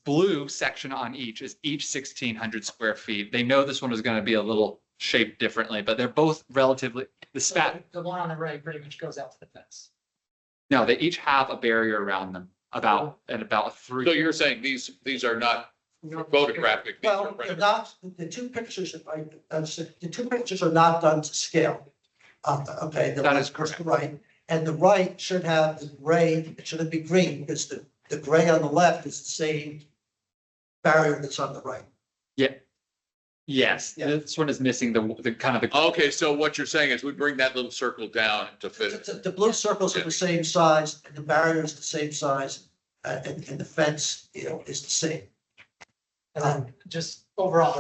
blue section on each is each 1,600 square feet. They know this one is going to be a little shaped differently, but they're both relatively, the spat, The one on the right pretty much goes out to the fence. no, they each have a barrier around them about 3. So you're saying these are not photographic? These are Well, they're rendered. not, the two pictures, the two pictures are not done to scale. Okay. the That is left versus correct. the right, and the right should have the gray, it shouldn't be green, because the gray on the left is the same barrier that's on the right. Yes, Yeah. this one is missing the kind of the. Okay, so what you're saying is we bring that little circle down to fit it. The blue circles are the same size, and the barrier is the same size, and the fence, is the same. And then just overall,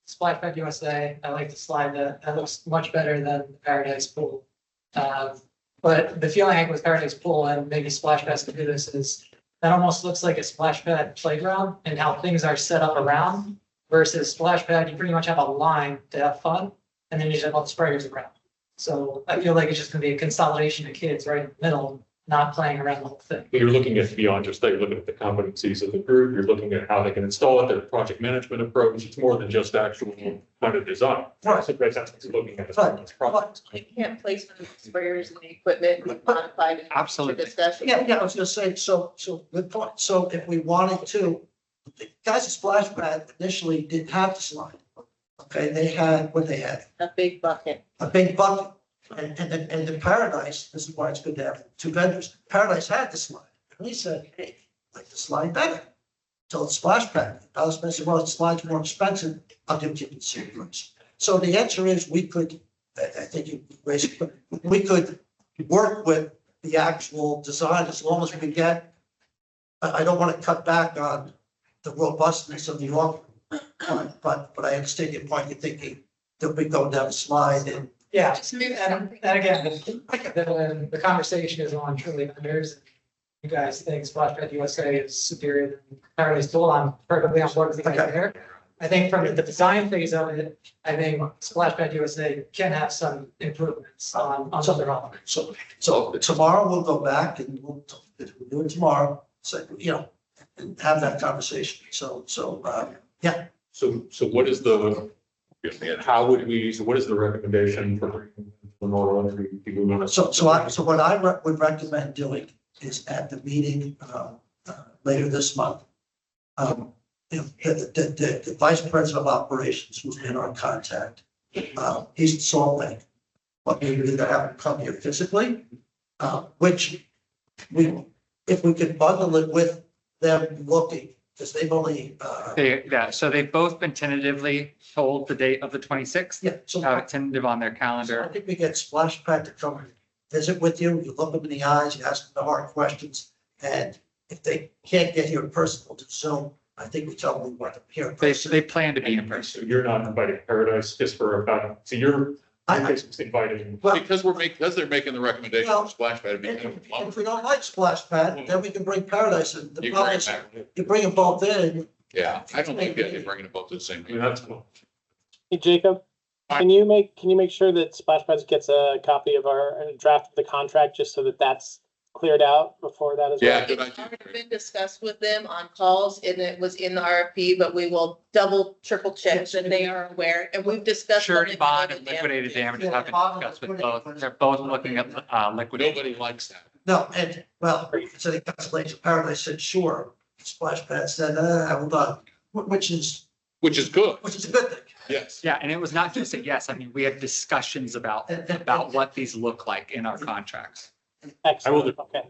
Splash Pad USA, I like the slide that looks much better than the Paradise Pool. But the feeling I have with Paradise Pool, and maybe Splash Pads could do this, is that almost looks like a splash pad playground and how things are set up around versus splash pad, you pretty much have a line to have fun, and then you just have all the sprayers around. So I feel like it's just gonna be a consolidation of kids right in the middle, not playing around the whole thing. You're looking at beyond just that, you're looking at the competencies of the group, you're looking at how they can install it, their project management approach, it's more than just actual kind of design. Right. So that's what you're looking at. But, You can't place the sprayers and the equipment modified. in Absolutely. Discussion. yeah, I was gonna say, so, good point. So if we wanted to, the guys at Splash Pad initially didn't have the slide. Okay, they had, what they had, A big bucket. a big bucket. And the Paradise, this is why it's good to have two vendors. Paradise had the slide. And he said, hey, I like the slide better. So it's Splash Pad. Paradise said, well, the slide's more expensive. I'll give you the same price. So the answer is we could, I think you raised, it, but we could work with the actual design as long as we get. I don't want to cut back on the robustness of the offer. But I understand your point. You're thinking that we go down the slide and Yeah, and again, the conversation is on truly vendors. You guys think Splash Pad USA is superior than Paradise Pool, I'm perfectly on board with you guys there. I think from the design phase of it, I think Splash Pad USA can have some improvements on some of their offerings. So tomorrow we'll go back and we'll do it tomorrow, so, and have that conversation. So, yeah. So what is the, how would we, so what is the recommendation for bringing the Northern Country people on? So what I would recommend doing is at the meeting, later this month. The vice president of operations who's in our contact, he's in Salt Lake. But we would either have him come here physically, which if we could bundle it with them looking, because they've only, So they've both been tentatively told the date of the 26th. yeah, so Have it tentative on their I calendar. think we get Splash Pad to come visit with you, you look them in the eyes, you ask them the hard questions, and if they can't get here in person, we'll do Zoom. I think we tell them we want them here in person. They plan to be in person. So you're not inviting Paradise just for about, so you're basically inviting. Well, Because they're making the recommendation for Splash Pad. it'd be if we don't like Splash Pad, then we can bring Paradise in. The You problem bring is, it back. you bring them both in, Yeah, I don't think that they're bringing them both to the same. I mean, that's cool. Hey, Jacob, can you make sure that Splash Pads gets a copy of our draft of the contract, just so that that's cleared out before that as well? Yeah, good It's idea. already been discussed with them on calls and it was in the RFP, but we will double, triple check that they are aware and we've discussed. Surety bond and liquidated liquidated damages Yeah, have been bond and discussed with liquidated, both. but- They're both looking at liquidated. Nobody likes that. No, and, well, so the Constellation Paradise said, sure. Splash Pad said, hold on, which is Which is good. a good thing. Yes. Yeah, and it was not just a yes. I mean, we had discussions about what these look like in our contracts. Excellent, okay.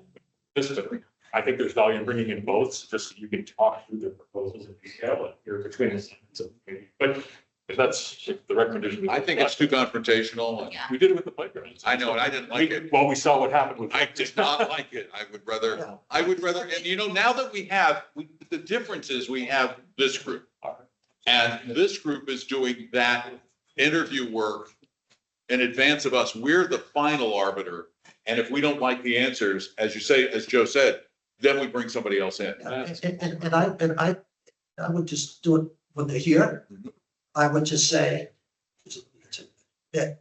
I think there's value in bringing in both, just so you can talk through the proposals in detail and hear between us. So, but if that's the recommendation. I think it's too confrontational. and We did it with the playground. I know, and I didn't like it. Well, we saw what happened with. I did not like it. I would rather, and you know, now that the difference is we have this group. And this group is doing that interview work in advance of us. We're the final arbiter. And if we don't like the answers, as you say, as Joe said, then we bring somebody else in. And I would just do it when they're here. I would just say, yeah.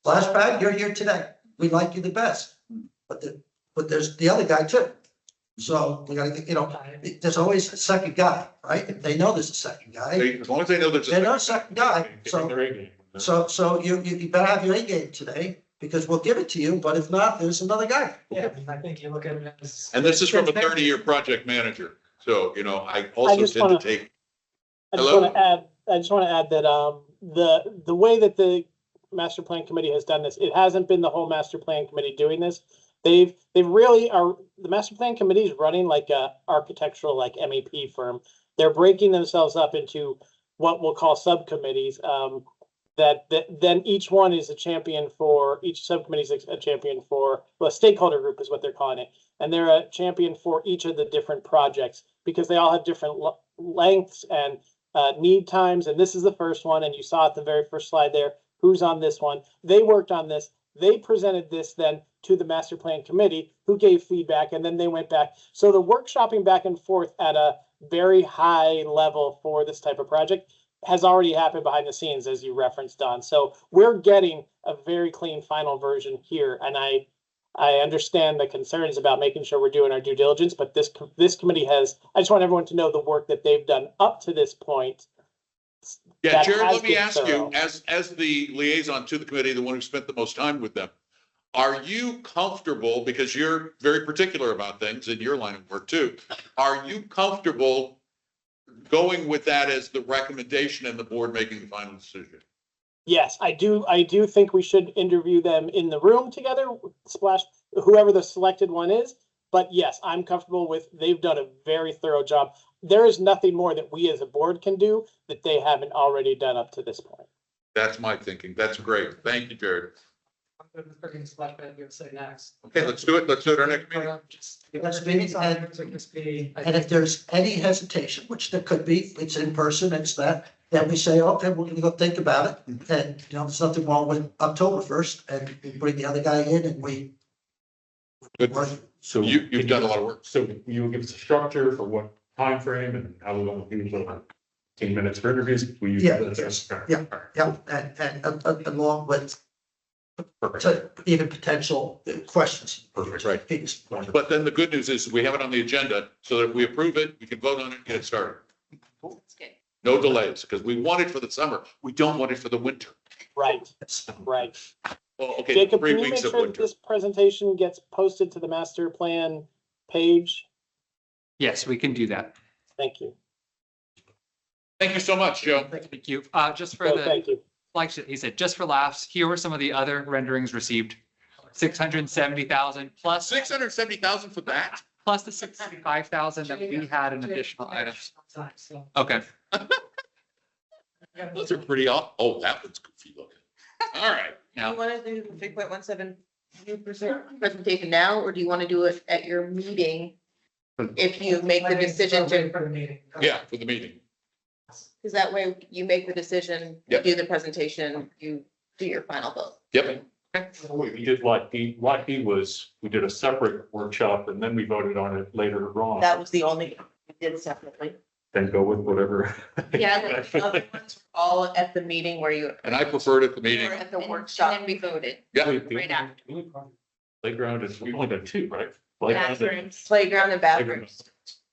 Flashback, you're here today. We like you the best. But there's the other guy too. So we gotta, there's always a second guy, right? They know there's a second guy. As long as they know there's They know a a second guy. So you better have your A game today because we'll give it to you. But if not, there's another guy. Yeah, I think you look at it as. and this is from a 30-year project manager. So, I also just tend to wanna- take, I just Hello? want to add, that, the way that the master plan committee has done this, it hasn't been the whole master plan committee doing this. They really are, the master plan committee is running like a architectural, like MEP firm. They're breaking themselves up into what we'll call subcommittees, that then each one is a champion for, each subcommittee is a champion for, well, a stakeholder group is what they're calling it. And they're a champion for each of the different projects because they all have different lengths and need times. And this is the first one. And you saw at the very first slide there, who's on this one. They worked on this. They presented this then to the master plan committee who gave feedback and then they went back. So the workshopping back and forth at a very high level for this type of project has already happened behind the scenes, as you referenced, Don. So we're getting a very clean final version here. And I understand the concerns about making sure we're doing our due diligence, but this committee has, I just want everyone to know the work that they've done up to this point. yeah, that Jared, has let me been ask thorough. you, as the liaison to the committee, the one who spent the most time with them, are you comfortable, because you're very particular about things in your line of work too, are you comfortable going with that as the recommendation and the board making the final decision? Yes, I do think we should interview them in the room together, whoever the selected one is. But yes, I'm comfortable with, they've done a very thorough job. There is nothing more that we as a board can do that they haven't already done up to this point. That's my thinking. That's great. Thank you, Jared. I'm good with bringing Splash Pad USA next. Okay, let's do it. Let's do it our next meeting. Next meeting, and if there's any hesitation, which there could be, it's in person, it's that, then we say, okay, we're gonna go think about it. And, there's nothing wrong with October 1st and we bring the other guy in and we. Good. So You've done a lot of work. So you will give us a structure for what time frame and how we want to do the 10 minutes for interviews? Will you? Yeah. Yeah. Yeah, and along with even potential questions. Perfect, right. But then the good news is we have it on the agenda, so that if we approve it, we can vote on it and get it started. That's good. No delays, because we want it for the summer. We don't want it for the winter. Right, right. Well, okay, Jacob, 3 can you make weeks of sure that winter. this presentation gets posted to the master plan page? Yes, we can do that. Thank you. Thank you so much, Joe. Thank you. Just for Oh, the, thank you. like he said, just for laughs, here were some of the other renderings received. 670,000 plus, 670,000 for that? plus the 65,000 that we had in additional items. Okay. Those are pretty, oh, that one's goofy looking. All right. Do you want to do the 3.17 presentation now, or do you want to do it at your meeting? If you make the decision to, Yeah, for the meeting. because that way you make the decision, you Yep. do the presentation, you do your final vote. Yep. We did Lot B. Lot B was, we did a separate workshop and then we voted on it later on. That was the only, we did separately. then go with whatever. Yeah, The other ones were all at the meeting where you. And I preferred at the you meeting. were at the and workshop. then we voted. Yeah. Right after. Playground is, we've only done two, right? Playground and- Bathrooms. Playground and bathrooms.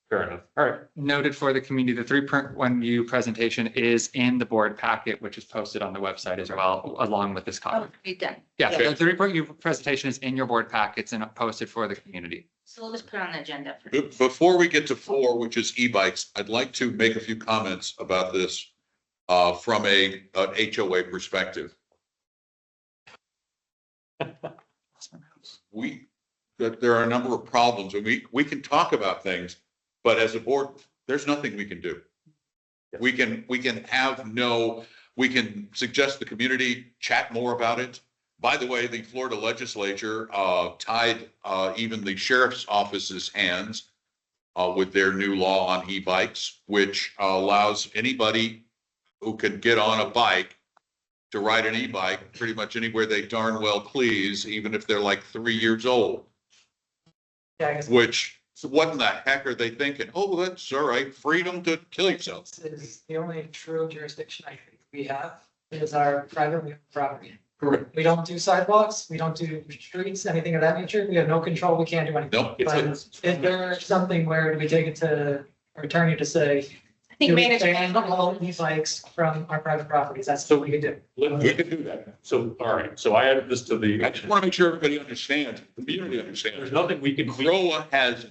Fair enough. All right. Noted for the community, the 3.1U presentation is in the board packet, which is posted on the website as well, along with this Oh, copy. we done. Yeah, Okay. the 3.1U presentation is in your board packets and posted for the community. So we'll just put it on the agenda for. Before we get to 4, which is e-bikes, I'd like to make a few comments about this from an HOA perspective. There are a number of problems, and we can talk about things, but as a board, there's nothing we can do. We can suggest the community chat more about it. By the way, the Florida legislature tied even the sheriff's office's hands with their new law on e-bikes, which allows anybody who can get on a bike to ride an e-bike pretty much anywhere they darn well please, even if they're like 3 years old. Yeah, I guess Which, so what in the heck are they thinking? Oh, that's all right, freedom to kill yourself. this is the only true jurisdiction I think we have is our privately owned property. Correct. We don't do sidewalks, we don't do streets, anything of that nature. We have no control, we can't do anything. Nope. But is there something where do we take it to our attorney to say, I think do we management. ban all e-bikes from our private properties? That's what we could do. We can do that. So, all right, so I added this to the. I just want to make sure everybody understands, the community understands. There's nothing we can. CROA has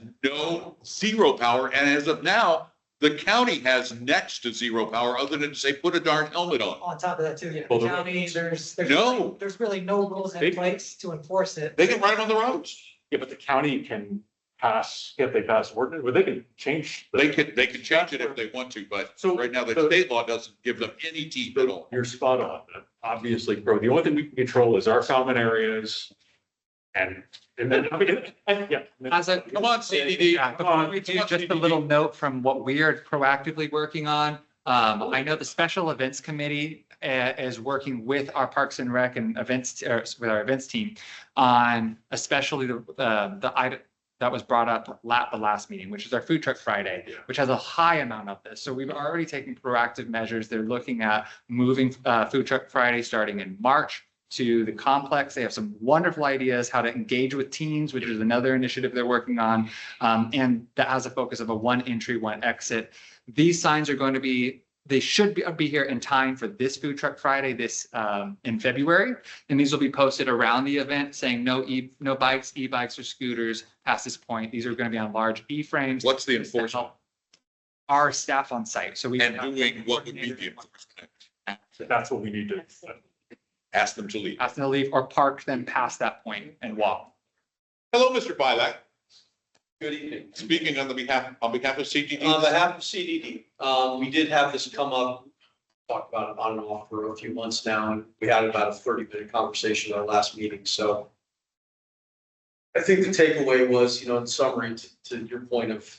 zero power, and as of now, the county has next to zero power, other than to say, put a darn helmet on. On top of that too, yeah, Well, the the- county, No. there's really no rules They- in place to enforce it. They can ride on the roads. Yeah, but the county can pass, if they pass ordinance, but they can change. They can change it if they want to, but So- right now, the state law doesn't give them any teeth at all. You're spot on. Obviously, bro, the only thing we can control is our common areas. And then, I mean, yeah. As a, Come on, CDD. yeah, before we do, just a little note from what we are proactively working on. I know the Special Events Committee is working with our Parks and Rec and events, with our events team on especially the item that was brought up at the last meeting, which is our Food Truck Friday, which has a high amount of this. So we've already taken proactive measures. They're looking at moving Food Truck Friday starting in March to the complex. They have some wonderful ideas how to engage with teens, which is another initiative they're working on. And that has a focus of a one entry, one exit. These signs are going to be, they should be here in time for this Food Truck Friday, this in February. And these will be posted around the event saying no bikes, e-bikes or scooters past this point. These are going to be on large E-frames. What's the enforcement? Our staff on site. So we. And doing what would be the enforcement? That's what we need to. Ask them to leave. Ask them to leave or park them past that point and walk. Hello, Mr. Bilak. Good evening. Speaking on behalf of CDD. On behalf of CDD, we did have this come up, talked about it on and off for a few months now, and we had about a 30-minute conversation at our last meeting, so. I think the takeaway was, in summary, to your point of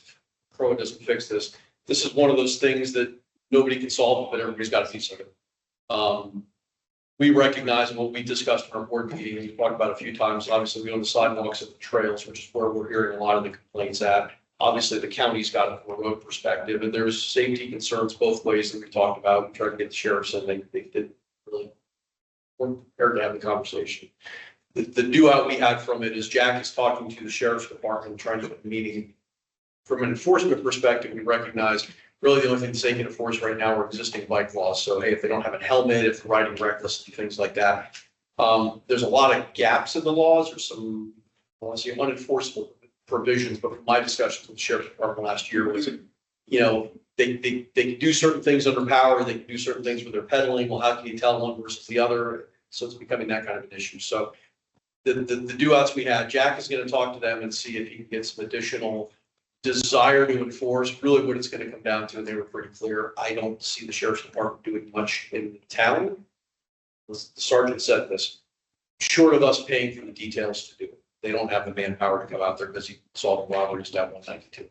CROA doesn't fix this. This is one of those things that nobody can solve, but everybody's got a piece of it. We recognize what we discussed in our board meeting, and we talked about a few times, obviously we own the sidewalks and the trails, which is where we're hearing a lot of the complaints at. Obviously, the county's got it from a road perspective, and there's safety concerns both ways that we talked about. We tried to get the sheriffs and they didn't really weren't prepared to have the conversation. The due out we had from it is Jack is talking to the sheriff's department, trying to have a meeting. From an enforcement perspective, we recognized really the only things they can enforce right now are existing bike laws. So, hey, if they don't have a helmet, if they're riding recklessly, things like that. There's a lot of gaps in the laws or some, I want to say unenforceable provisions, but from my discussions with the sheriff's department last year was, they can do certain things under power, they can do certain things with their pedaling. Well, how can you tell one versus the other? So it's becoming that kind of an issue. So the due outs we had, Jack is going to talk to them and see if he can get some additional desire to enforce. Really what it's going to come down to, and they were pretty clear, I don't see the sheriff's department doing much in the town. The sergeant said this, short of us paying for the details to do it. They don't have the manpower to go out there busy solving robberies down 192.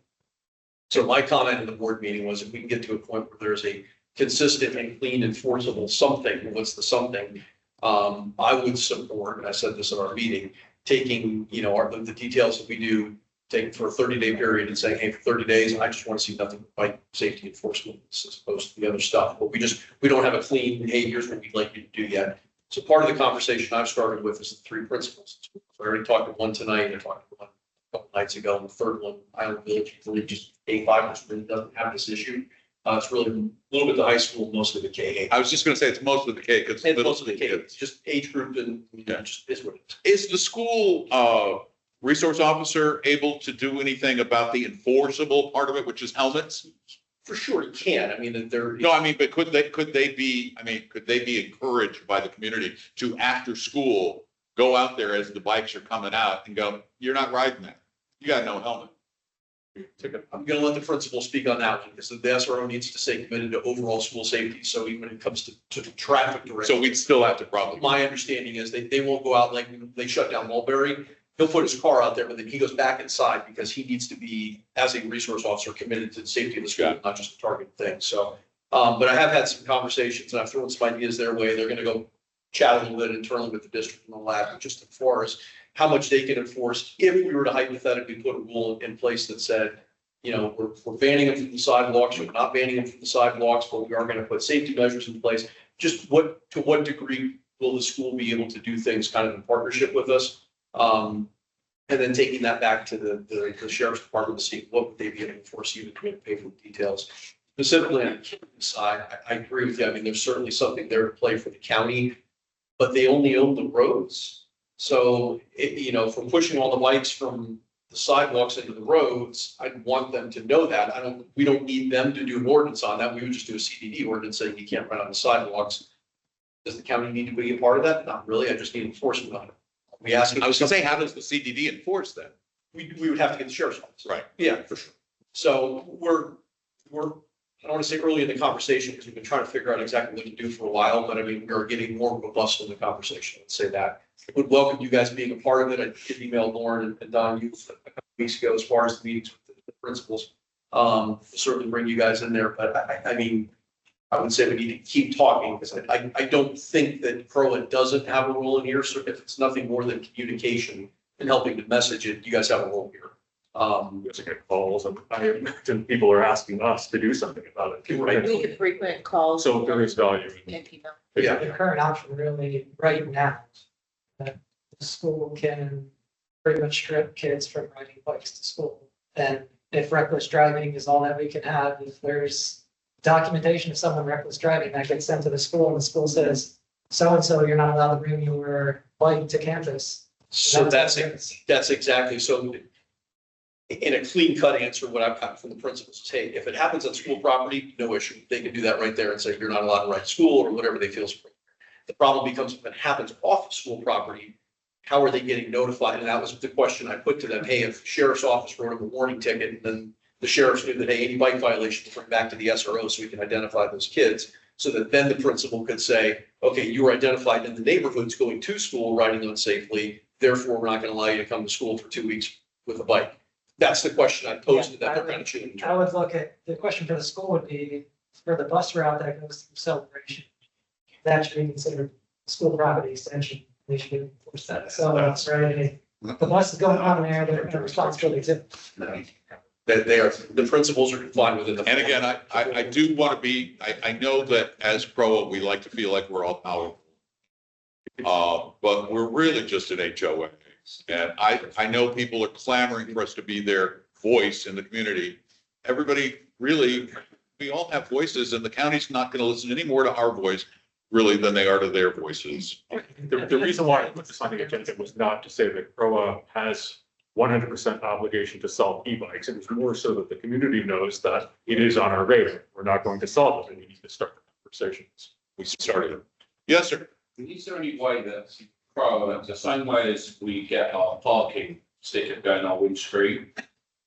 So my comment in the board meeting was if we can get to a point where there's a consistent and clean enforceable something, what's the something? I would support, and I said this at our meeting, taking, the details that we do taking for a 30-day period and saying, hey, for 30 days, I just want to see nothing but bike safety enforcement as opposed to the other stuff. But we don't have a clean, hey, here's what we'd like you to do yet. So part of the conversation I've started with is the 3 principles. So I already talked to one tonight, I talked to one a couple nights ago, and the third one, Island Village, I believe just A5, which really doesn't have this issue. It's really a little bit the high school, mostly the K8. I was just gonna say it's mostly the K, because It's mostly the K, it's just age group and just is what it is. Is the school resource officer able to do anything about the enforceable part of it, which is helmets? For sure, you can. I mean, they're. No, I mean, but could they be encouraged by the community to, after school, go out there as the bikes are coming out and go, you're not riding that. You got no helmet. I'm gonna let the principal speak on that one, because the SRO needs to stay committed to overall school safety, so even when it comes to traffic direction. So we'd still have to probably. My understanding is they won't go out like when they shut down Mulberry. He'll put his car out there, but then he goes back inside because he needs to be, as a resource officer, committed to the safety of the school, not just a target thing. So, but I have had some conversations and I've thrown some ideas their way. They're gonna go chat a little bit internally with the district and all that, just as far as how much they can enforce if we were to hypothetically put a rule in place that said, you know, we're banning them from the sidewalks, we're not banning them from the sidewalks, but we are gonna put safety measures in place. Just to what degree will the school be able to do things kind of in partnership with us? And then taking that back to the sheriff's department to see what would they be able to enforce, even to pay for the details. Specifically on the side, I agree with you. I mean, there's certainly something there to play for the county, but they only own the roads. So, you know, from pushing all the bikes from the sidewalks into the roads, I'd want them to know that. We don't need them to do an ordinance on that. We would just do a CDD ordinance saying you can't ride on the sidewalks. Does the county need to be a part of that? Not really. I just need enforcement on it. I was gonna say, how does the CDD enforce that? We would have to get the sheriff's office. Right. Yeah, for sure. So we're, I don't want to say early in the conversation because we've been trying to figure out exactly what to do for a while, but I mean, we are getting more robust in the conversation, let's say that. Would welcome you guys being a part of it. I did email Lauren and Don you a couple weeks ago as far as the meetings with the principals. Certainly bring you guys in there, but I mean, I would say we need to keep talking because I don't think that CROA doesn't have a role in here. So if it's nothing more than communication and helping to message it, you guys have a role here. Yes, I get calls and I imagine people are asking us to do something about it. People are- We get frequent calls. So there is value. in- And email. Yeah. The current option really right now, that the school can pretty much strip kids from riding bikes to school. And if reckless driving is all that we can have, if there's documentation of someone reckless driving that gets sent to the school and the school says, so-and-so, you're not allowed to bring your bike to campus. So that's exactly, so in a clean cut answer, what I've gotten from the principals is, hey, if it happens on school property, no issue. They can do that right there and say, you're not allowed to ride to school or whatever they feel is appropriate. The problem becomes if it happens off of school property, how are they getting notified? And that was the question I put to them. Hey, if the sheriff's office wrote them a warning ticket and then the sheriffs knew that, hey, any bike violation, bring back to the SRO so we can identify those kids. So that then the principal could say, okay, you were identified in the neighborhoods going to school riding unsafely. Therefore, we're not going to allow you to come to school for 2 weeks with a bike. That's the question I posed to them. They're kind of chewing. I would look at, the question for the school would be, for the bus route that goes through Celebration, that should be considered school property extension. They should enforce that. So that's right. The bus is going on there, they're responsibility too. That the principals are confined within the. And again, I do want to be, I know that as CROA, we like to feel like we're all powerful. But we're really just an HOA. And I know people are clamoring for us to be their voice in the community. Everybody really, we all have voices and the county's not going to listen any more to our voice really than they are to their voices. The reason why I put this on the agenda was not to say that CROA has 100% obligation to solve e-bikes. It was more so that the community knows that it is on our radar. We're not going to solve it and we need to start the conversations. We started. Yes, sir. Is there any way that CROA, the same way as we get our parking sticker going on windscreen,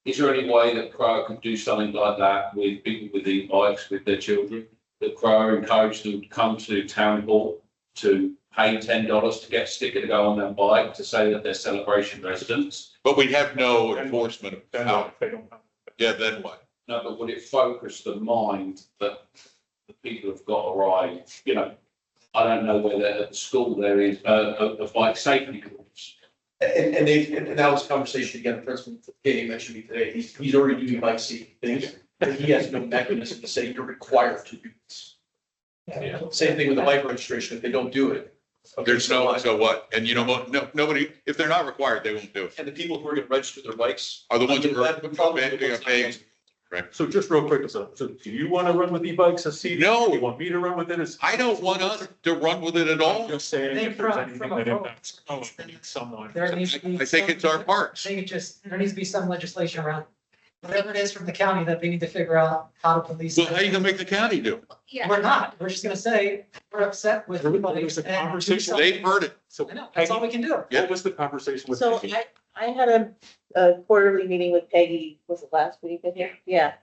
is there any way that CROA could do something like that with people with e-bikes with their children? That CROA encourage them to come to town hall to pay $10 to get a sticker to go on their bike to say that they're Celebration residents? But we have no enforcement. Then they don't have. Yeah, then what? No, but would it focus the mind that the people have got a ride? You know, I don't know whether at the school there is a bike safety course. And that was a conversation, again, the principal, Katie mentioned me today, he's already doing bike safety things, but he has no mechanism to say you're required to do this. Same thing with the bike registration, if they don't do it. okay, There's so what? And you know, nobody, if they're not required, they won't do it. And the people who are gonna register their bikes. Are the ones who are Probably the ones paying. So just real quick, so do you want to run with e-bikes as CD? No. Do you want me to run with it as? I don't want us to run with it at all. I'm just saying if there's anything From a that impacts someone. There needs to be. I think it's our parks. I think there needs to be some legislation around whatever it is from the county that we need to figure out how to police. Well, how are you gonna make the county do it? Yeah. We're not, we're just gonna say, we're upset with. There's a and do conversation. something. They've heard it. So I know, that's all we can do. what was the conversation with? So Peggy? I had a quarterly meeting with Peggy, was it last week, I think? Yeah.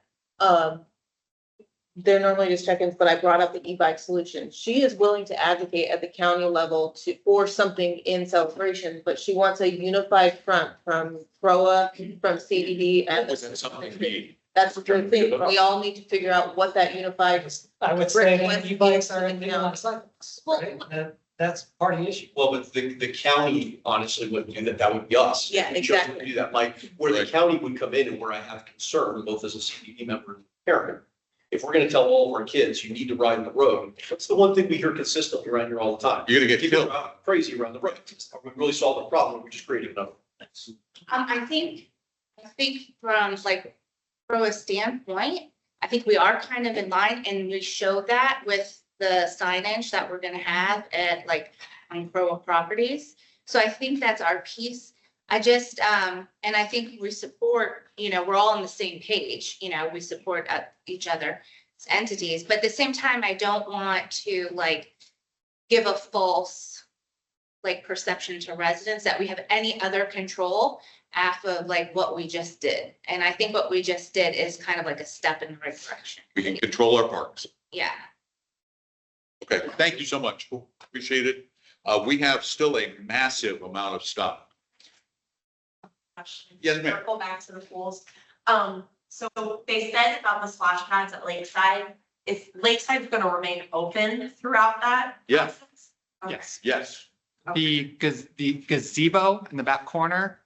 They're normally just check-ins, but I brought up the e-bike solution. She is willing to advocate at the county level for something in Celebration, but she wants a unified front from CROA, from CDD and. Was that something to be? That's the thing. We all need to figure out what that unified. I would say Request that e-bikes are the illegal on county. sidewalks, Well, right? That's part of the issue. Well, but the county honestly wouldn't do that, that would be us. Yeah, We chose to exactly. Do that, like, where the Right. county would come in and where I have concern, both as a CDD member and parent. If we're gonna tell all of our kids, you need to ride the road, what's the one thing we hear consistently around here all the time? You're gonna get People killed. are crazy around the road. Are we really solving the problem? We're just creating another. I think from like, from a standpoint, I think we are kind of in line and we show that with the signage that we're gonna have at like on CROA properties. So I think that's our piece. I just, and I think we support, we're all on the same page, we support each other's entities, but at the same time, I don't want to like give a false like perception to residents that we have any other control after like what we just did. And I think what we just did is kind of like a step in the right direction. We can control our parks. Yeah. Okay, thank you so much. Appreciate it. We have still a massive amount of stuff. Question. Yes, ma'am. Circle back to the pools. So they said about the splash pads at Lakeside, is Lakeside's gonna remain open throughout that? Yeah. process? Okay. Yes. Yes. The gazebo in the back corner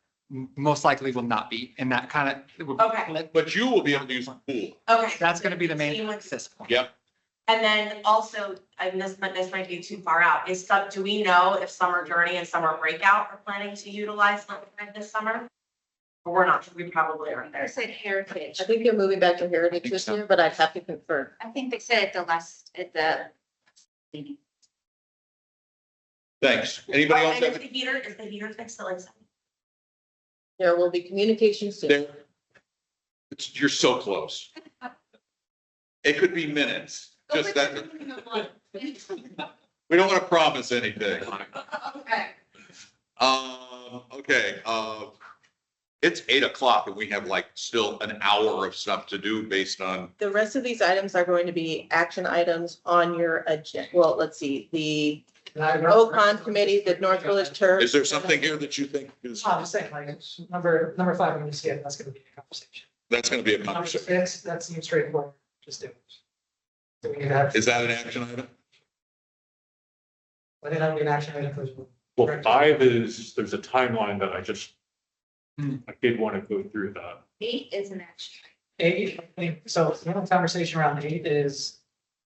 most likely will not be in that kind of. Okay. But you will be able to use the pool. Okay. That's gonna be the main Continue with- access point. Yep. And then also, and this might be too far out, do we know if Summer Journey and Summer Breakout are planning to utilize Lakeside this summer? Or we're not, we probably aren't I there. said heritage. I think they're moving back to Heritage this so. year, but I'd have to confirm. I think they said at the Thanks. Anybody else And have? is the heater fixed at Lakeside? There will be communication soon. There. You're so close. It could be minutes, just that. We don't want to promise anything. Okay. Okay, it's 8 o'clock and we have like still an hour of stuff to do based on, The rest of these items are going to be action items on your agenda. Well, let's see, the OCON committee, the North Village Turf. is there something here that you think is, I'm just saying, like, number 5, I'm gonna skip, that's gonna be a conversation. that's gonna be a Number conversation? 6, that seems straightforward, just do it. So we need to have, Is that an action item? I think that would be an action item for. Well, 5 is, there's a timeline that I Hmm. did want to go through that. 8 is an action. 8, I think, so the only conversation around 8 is,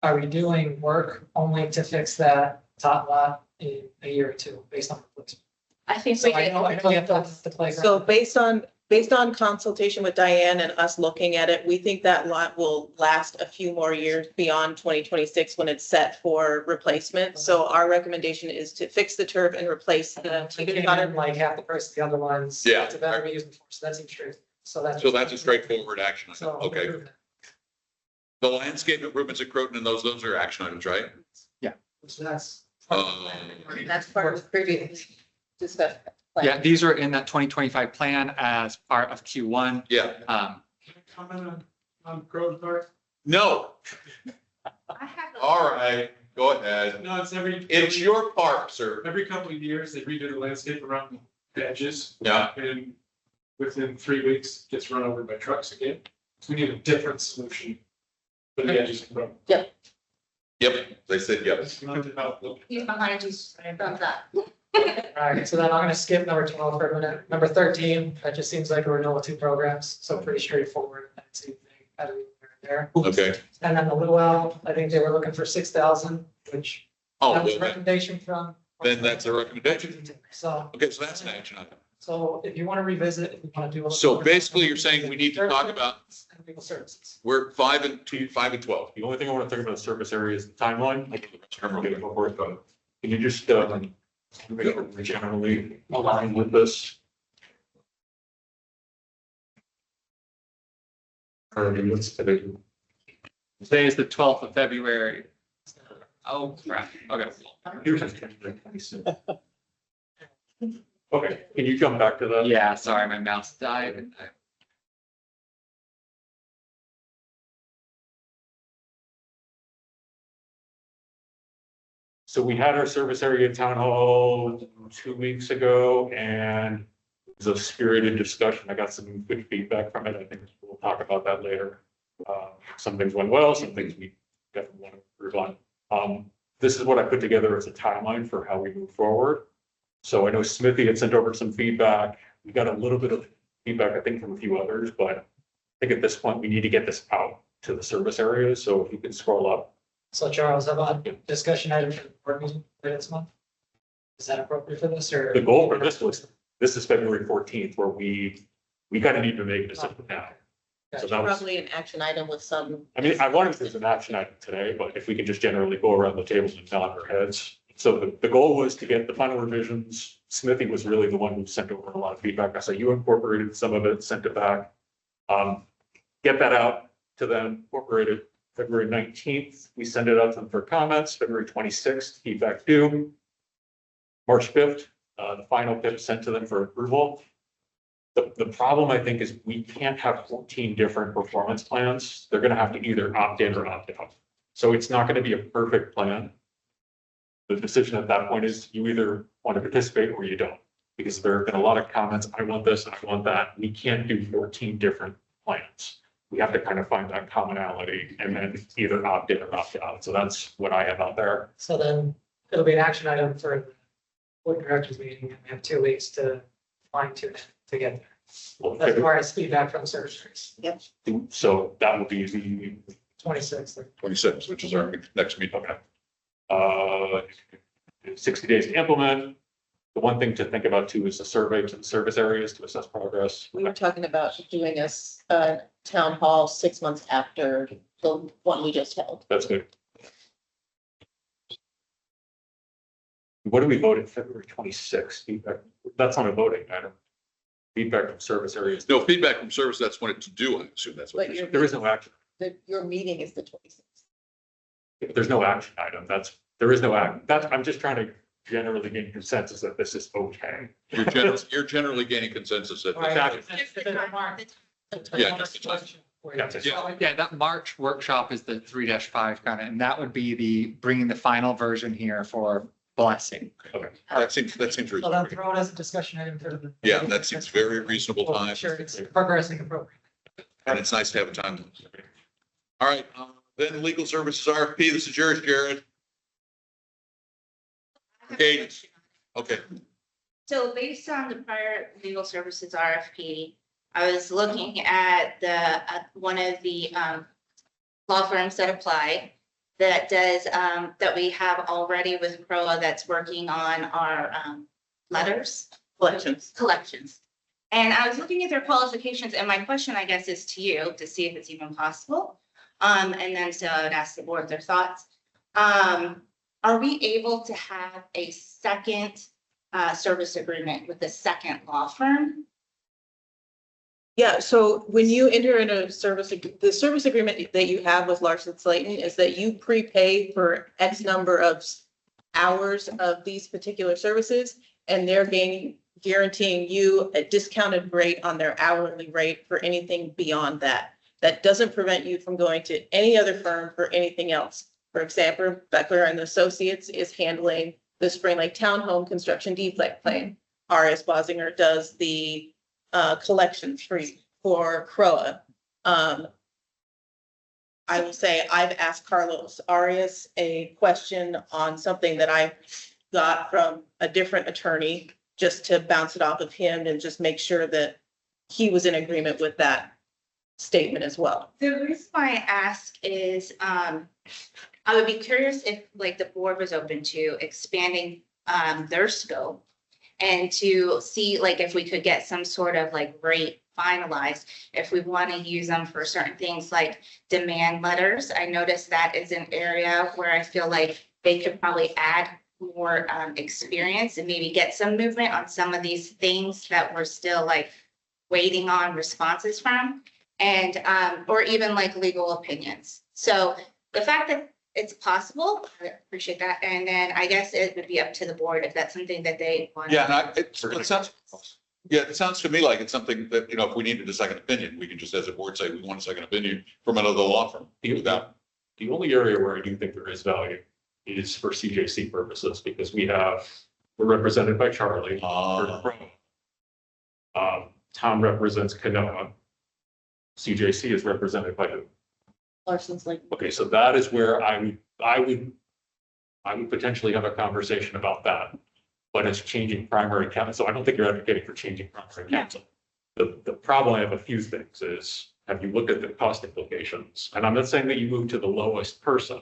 are we doing work only to fix that top lot in a year or two, based on replacement? I think So we I know we have to play. So based on consultation with Diane and us looking at it, we think that lot will last a few more years beyond 2026 when it's set for replacement. So our recommendation is to fix the turf and replace the. We came in like half the price of the other ones. Yeah. It's a better we use before, so that seems straight. So that's. So that's a straightforward action item, So. okay. The landscape improvements at Croton and those are action items, right? So that's. That's part of the previous discussion. Yeah, these are in that 2025 plan as part of Q1. Yeah, Comment on Grove Park? no, I have. all right, go ahead. No, it's It's your park, sir. every couple of years, they redo the landscape around the edges. Yeah. And within 3 weeks, gets run over by trucks again. So we need a different solution for the edges of Grove. Yep, they said yep. That's not an outlook. He's behind you, thumbs up. Alright, so then I'm gonna skip number 12 for a minute. Number 13, that just seems like a renewal of 2 programs, so pretty straightforward. Same thing, I don't even there. Okay. And then the Little L, I think they were looking for 6,000, which Oh, that was a well, recommendation from. then that's a recommendation. So, Okay, so that's an action item. so if you want to revisit, if you want to do. a little So more- basically, you're saying we need to talk about, And legal services. we're 5 and 12. The only thing I want to talk about the service area is the timeline. I can't really get before it, but can you just, make sure we generally align with this? Or what's today? Today is the 12th of February. Oh, crap. Okay. Yours is 26. Okay, can you come back to that? Yeah, sorry, my mouse died. So we had our service area town hall 2 weeks ago and it was a spirited discussion. I got some good feedback from it. I think we'll talk about that later. Some things went well, some things we definitely want to improve on. This is what I put together as a timeline for how we move forward. So I know Smithy had sent over some feedback. We got a little bit of feedback, I think, from a few others, but I think at this point, we need to get this out to the service areas. So if you can scroll up. So Charles, how about discussion item for the board meeting later this month? Is that appropriate for this or? The goal for this is February 14th, where we kind of need to make a decision now. So that was, Probably an action item with some. I mean, I wanted this as an action item today, but if we can just generally go around the table and nod our heads. So the goal was to get the final revisions. Smithy was really the one who sent over a lot of feedback. I saw you incorporated some of it, sent it back. Get that out to them, incorporate it. February 19th, we send it out to them for comments. February 26th, feedback due. March 5th, the final PIP sent to them for approval. The problem, I think, is we can't have 14 different performance plans. They're gonna have to either opt in or opt out. So it's not gonna be a perfect plan. The decision at that point is you either want to participate or you don't. Because there have been a lot of comments, I want this, I want that. We can't do 14 different plans. We have to kind of find that commonality and then either opt in or opt out. So that's what I have out there. So then it'll be an action item for the board directors meeting, and we have 2 weeks to fine tune it to get there. Well, As far as feedback from services, So that will be the 26th. 26, which is our next meeting. Okay. 60 days to implement. The one thing to think about too is the survey to the service areas to assess progress. We were talking about doing a town hall 6 months after the one we just held. That's good. What do we vote at February 26th? Feedback, that's not a voting item. Feedback from service areas. No, feedback from service, that's when it's due, I assume that's what. But your, There is no action. your meeting is the 26th. If there's no action item, there is no act. I'm just trying to generally gain consensus that this is okay. You're generally gaining consensus that. Yeah, just the time. Yeah, that March workshop is the 3-5 kind of, and that would be the bringing the final version here for blessing. Okay. That seems So then reasonable. throw it as a discussion item for the. Yeah, that seems very reasonable time. Sure, it's progressing appropriately. And it's nice to have a time. All right, then legal services RFP, this is yours, Jared. Okay. Okay, So based on the prior legal services RFP, I was looking at one of the law firms that applied that does, that we have already with CROA that's working on our letters. Collections. And I was looking at their qualifications, and my question, I guess, is to you to see if it's even possible. And then so I would ask the board their thoughts. Are we able to have a second service agreement with a second law firm? Yeah, so when you enter in a service, the service agreement that you have with Larson Slayton is that you prepay for X number of hours of these particular services, and they're guaranteeing you a discounted rate on their hourly rate for anything beyond that. That doesn't prevent you from going to any other firm for anything else. For example, Beckler and Associates is handling the Spring Lake Townhome construction defect claim. R.S. Bosinger does the collections for CROA. I will say I've asked Carlos Arias a question on something that I got from a different attorney, just to bounce it off of him and just make sure that he was in agreement with that statement as well. The reason why I ask is, I would be curious if like the board was open to expanding, their scope. And to see like if we could get some sort of like rate finalized, if we want to use them for certain things like demand letters. I noticed that is an area where I feel like they could probably add more, experience and maybe get some movement on some of these things that we're still like waiting on responses from. And, or even like legal opinions. So the fact that it's possible, I appreciate that. And then I guess it would be up to the board if that's something that they want. Yeah, and it sounds to me like it's something that, you know, if we needed a second opinion, we can just as a board say, we want a second opinion from another law firm. The only area where I do think there is value is for CJC purposes, because we're represented by Charlie. Tom represents Canoa. CJC is represented by who? Larson's like, Okay, so that is where I would potentially have a conversation about that. But it's changing primary counsel. So I don't think you're advocating for changing primary counsel. The problem, I have a few things is, have you looked at the cost implications? And I'm not saying that you move to the lowest person,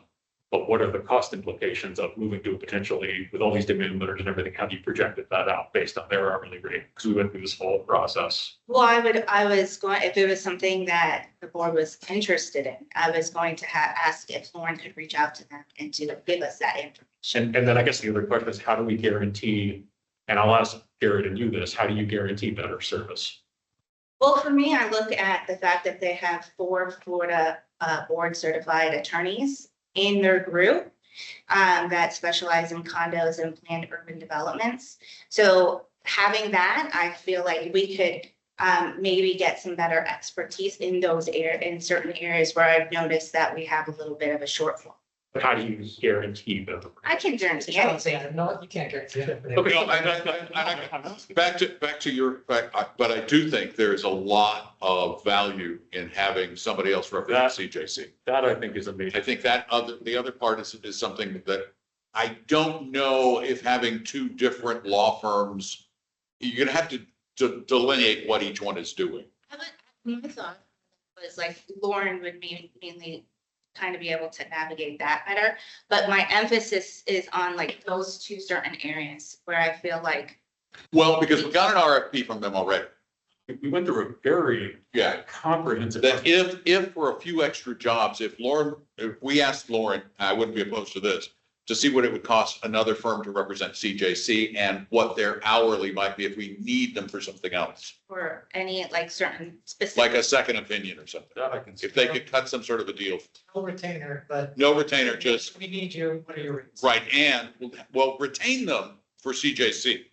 but what are the cost implications of moving to a potentially, with all these demand letters and everything, have you projected that out based on their hourly rate? Because we went through this whole process. Well, I was going, if it was something that the board was interested in, I was going to ask if Lauren could reach out to them and to give us that information. And then I guess the other question is, how do we guarantee, and I'll ask Garrett and you this, how do you guarantee better service? Well, for me, I look at the fact that they have 4 Florida board certified attorneys in their group that specialize in condos and planned urban developments. So having that, I feel like we could maybe get some better expertise in those in certain areas where I've noticed that we have a little bit of a shortfall. How do you guarantee that? I can guarantee it. No, you can't guarantee it. Okay. Back to your, but I do think there is a lot of value in having somebody else represent CJC. That I think is amazing. I think that the other part is something that I don't know if having 2 different law firms, you're gonna have to delineate what each one is doing. My thought was like Lauren would mainly kind of be able to navigate that better. But my emphasis is on like those 2 certain areas where I feel like. Well, because we got an RFP from them already. We went through a very comprehensive. That if for a few extra jobs, if we asked Lauren, I wouldn't be opposed to this, to see what it would cost another firm to represent CJC and what their hourly might be if we need them for something else. For any like certain specific. Like a second opinion or something. If they could cut some sort of a deal. No retainer, but. No retainer, just. We need you, what are your rates? Right, and, well, retain them for CJC.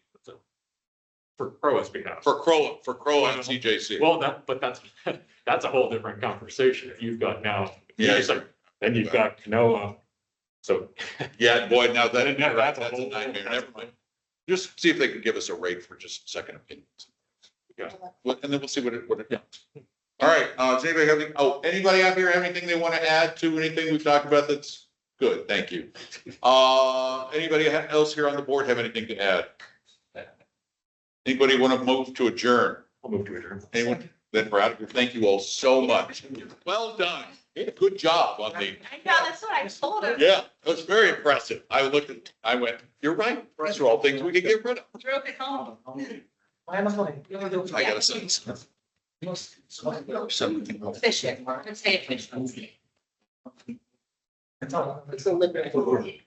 For CROA's behalf. For CROA and CJC. Well, that's a whole different conversation. If you've got now, then you've got Canoa. So. Yeah, boy, now that's a a nightmare. Never mind. Just see if they can give us a rate for just second opinions. Yeah, and then we'll see what it. All right, does anybody have anybody out here have anything they want to add to anything we've talked about that's good? Thank you. Anybody else here on the board have anything to add? Anybody want to move to adjourn? I'll move to adjourn. Anyone? Then Brad, thank you all so much. Well done. Good job on the. I know, that's what I told him. Yeah, that was very impressive. I went, you're right. These are all things we can get rid of. Drove it home. Why am I going? I got a sense. Efficient, let's say efficient. it's a liberty.